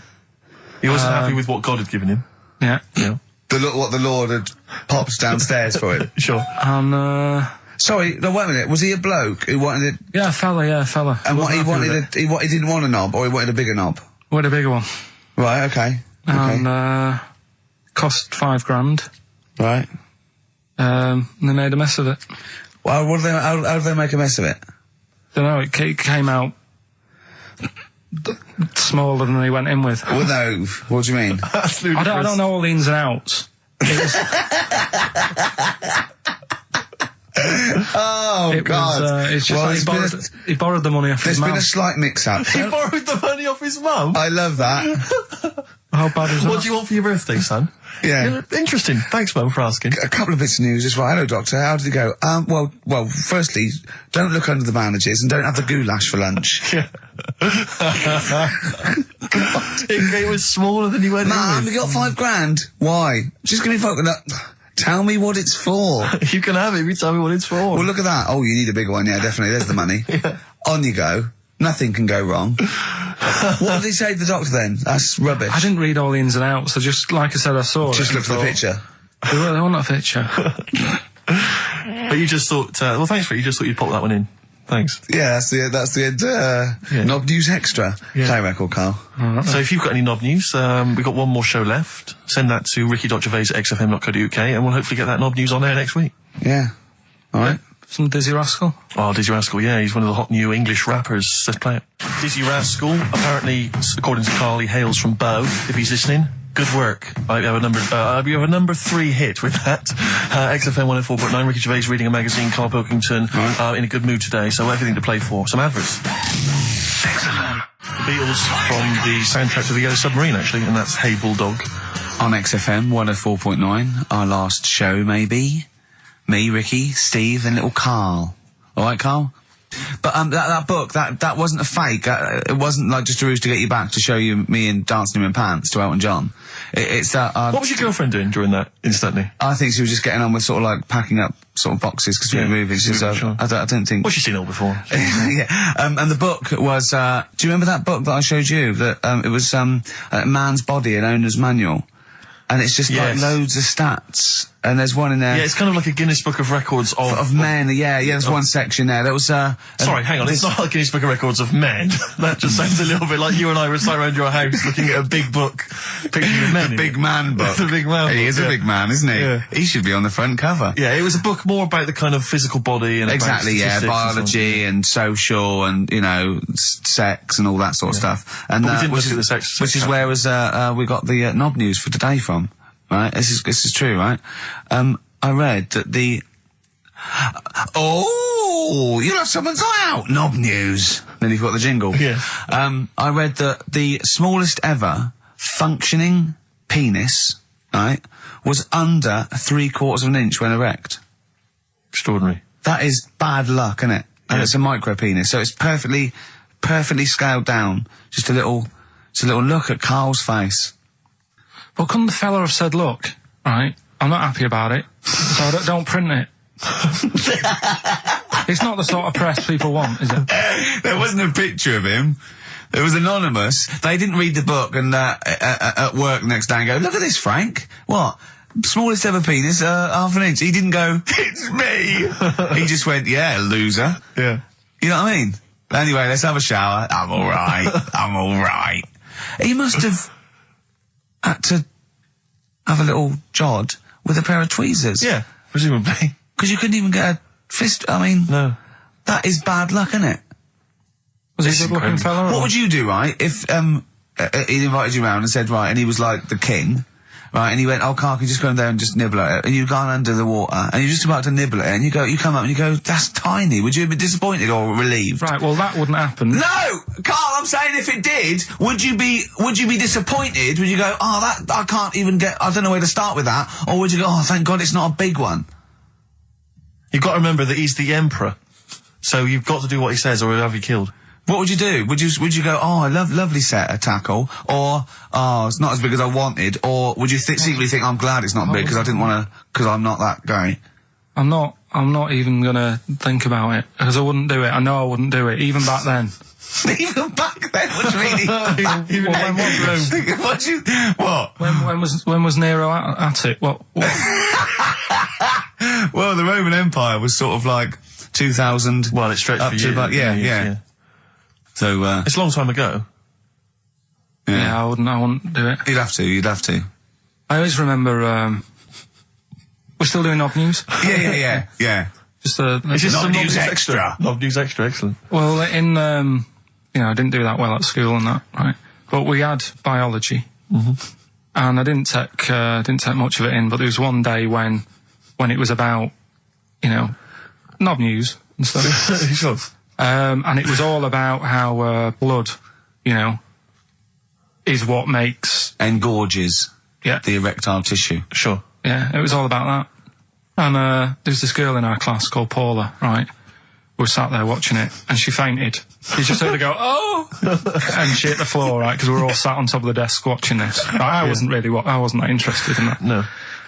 He wasn't happy with what God had given him. Yeah. Yeah. What the Lord had popped downstairs for him? Sure. And, Sorry, no, wait a minute. Was he a bloke who wanted it? yeah, a fella. And what he wanted, he didn't want a knob, or he wanted a bigger knob? Wanted a bigger one. Right, okay. And, cost £5,000. Right. And they made a mess of it. Well, how did they make a mess of it? Don't know, it came out smaller than they went in with. Well, no. What do you mean? Absolutely. I don't know all the ins and outs. Oh, God. It's just Well, like he borrowed the money off his There's mum. been a slight mix-up. He borrowed the money off his mum. I love that. How bad is that? What do you want for your birthday, son? Yeah. Interesting. Thanks, Mum, for asking. A couple of bits of news as well. Hello, Doctor. How did it go? Well, firstly, don't look under the bandages and don't have the goulash for lunch. Yeah. It was smaller than you went in Mum, with. you got $5,000. Why? Just give me tell me what it's for. You can have it if you tell me what it's for. Well, look at that. Oh, you need a bigger one. Yeah, definitely. There's the money. Yeah. On you go. Nothing can go wrong. What did he say to the doctor then? That's rubbish. I didn't read all the ins and outs. So just like I said, I saw it. Just look for the picture. They want that picture. But you just thought, well, thanks for it. You just thought you'd pop that one in. Thanks. Yeah, that's the end. Knob News Extra. Yeah. Play record, Carl. So if you've got any knob news, we've got one more show left. Send that to ricky.gervais@xfm.co.uk and we'll hopefully get that knob news on air next week. Yeah. All right. Some Dizzy Rascal. Oh, Dizzy Rascal, yeah, he's one of the hot new English rappers. Let's play it. Dizzy Rascal, apparently, according to Carl, he hails from Bow, if he's listening. Good work. I have a number 3 hit with that. XFM 104.9, Ricky Gervais reading a magazine, Karl Pilkington, in a good mood today, so everything to play for. Some adverts. XFM. The Beatles from the soundtrack to The Yellow Submarine, actually, and that's Hey Bulldog. On XFM 104.9, our last show, maybe. Me, Ricky, Steve, and little Carl. All right, Carl? But that book, that wasn't a fake. It wasn't like just a ruse to get you back to show you me and dancing in my pants to Elton John. It's that. What was your girlfriend doing during that, instantly? I think she was just getting on with sort of like packing up sort of boxes because we were moving. So sure. I don't think. Well, she's seen it all before. Yeah. And the book was. Do you remember that book that I showed you? That it was a man's body, an owner's manual, and it's just like loads of stats. And there's one in there. Yeah, it's kind of like a Guinness Book of Records of men. Yeah, there's one section there. That was, sorry, hang on, it's not like Guinness Book of Records of men. That just sounds a little bit like you and I were sat around your house looking at a big book, pictures of men. The big man book. The big man book. He is a big man, isn't he? Yeah. He should be on the front cover. Yeah, it was a book more about the kind of physical body and exactly, about biology and social and, you know, sex and all that sort of stuff. And we didn't look at the sex. Which is where we got the knob news for today from. Right? This is true, right? I read that you'll have someone's eye out. Knob news. Then you've got the jingle. Yeah. I read that the smallest ever functioning penis, right, was under 3/4 of an inch when erect. Extraordinary. That is bad luck, isn't it? And it's a micro penis, so it's perfectly scaled down. Just a little look at Carl's face. Well, couldn't the fella have said, look, right, I'm not happy about it, so don't print it. It's not the sort of press people want, is it? There wasn't a picture of him. It was anonymous. They didn't read the book and at work the next day and go, look at this, Frank. What? Smallest ever penis, half an inch. He didn't go, it's me. He just went, yeah, loser. Yeah. You know what I mean? Anyway, let's have a shower. I'm alright. He must have had to have a little jod with a pair of tweezers. Yeah, presumably. Because you couldn't even get a fist. I mean, no. That is bad luck, isn't it? Was he a good-looking fella? What would you do, right, if he invited you round and said, right, and he was like the king, right, and he went, oh, Carl, can you just go in there and just nibble at it? And you've gone under the water, and you're just about to nibble at it, and you come up and you go, that's tiny. Would you be disappointed or relieved? Right, well, that wouldn't happen. No! Carl, I'm saying if it did, would you be disappointed? Would you go, oh, that, I can't even get, I don't know where to start with that? Or would you go, oh, thank God it's not a big one? You've got to remember that he's the emperor. So you've got to do what he says or he'll have you killed. What would you do? Would you go, oh, I lovely set of tackle, or, oh, it's not as big as I wanted, or would you secretly think, I'm glad it's not big because I didn't want to, because I'm not that guy? I'm not even gonna think about it, because I wouldn't do it. I know I wouldn't do it, even back then. Even back then? What do you mean? Even What? When was Nero at it? What? Well, the Roman Empire was sort of like 2000. Well, it stretched for years. Yeah. So, it's a long time ago. Yeah, I wouldn't do it. You'd have to. I always remember, we're still doing knob news? Yeah. Just It's just Knob News Extra. Knob News Extra, excellent. Well, I didn't do that well at school and that, right? But we had biology. Mm-hmm. And I didn't take much of it in, but there was one day when it was about, knob news and stuff. Sure. And it was all about how blood, is what makes... engorges the erectile tissue. Sure. Yeah, it was all about that. And there's this girl in our class called Paula, right? were sat there watching it, and she fainted. You just heard her go, oh! And she hit the floor, right, because we were all sat on top of the desk watching this. I wasn't that interested in that. No.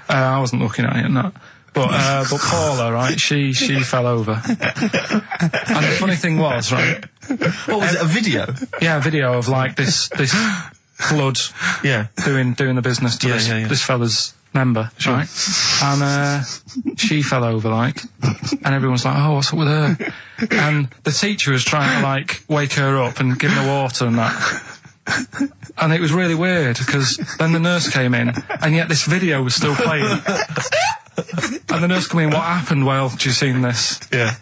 I wasn't looking at it and that. But Paula, right, she fell over. And the funny thing was, right... What was it, a video? Yeah, a video of, like, this blood doing the business to this fella's member, right? And she fell over, like, and everyone's like, oh, what's up with her? And the teacher was trying to, like, wake her up and give her water and that. And it was really weird, because then the nurse came in, and yet this video was still playing. And the nurse came in, what happened? Well, have you seen this? Yeah.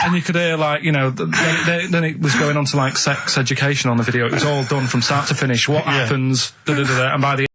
And you could hear, like, you know, then it was going on to, like, sex education on the video. It was all done from start to finish. What happens? Da-da-da-da. And by the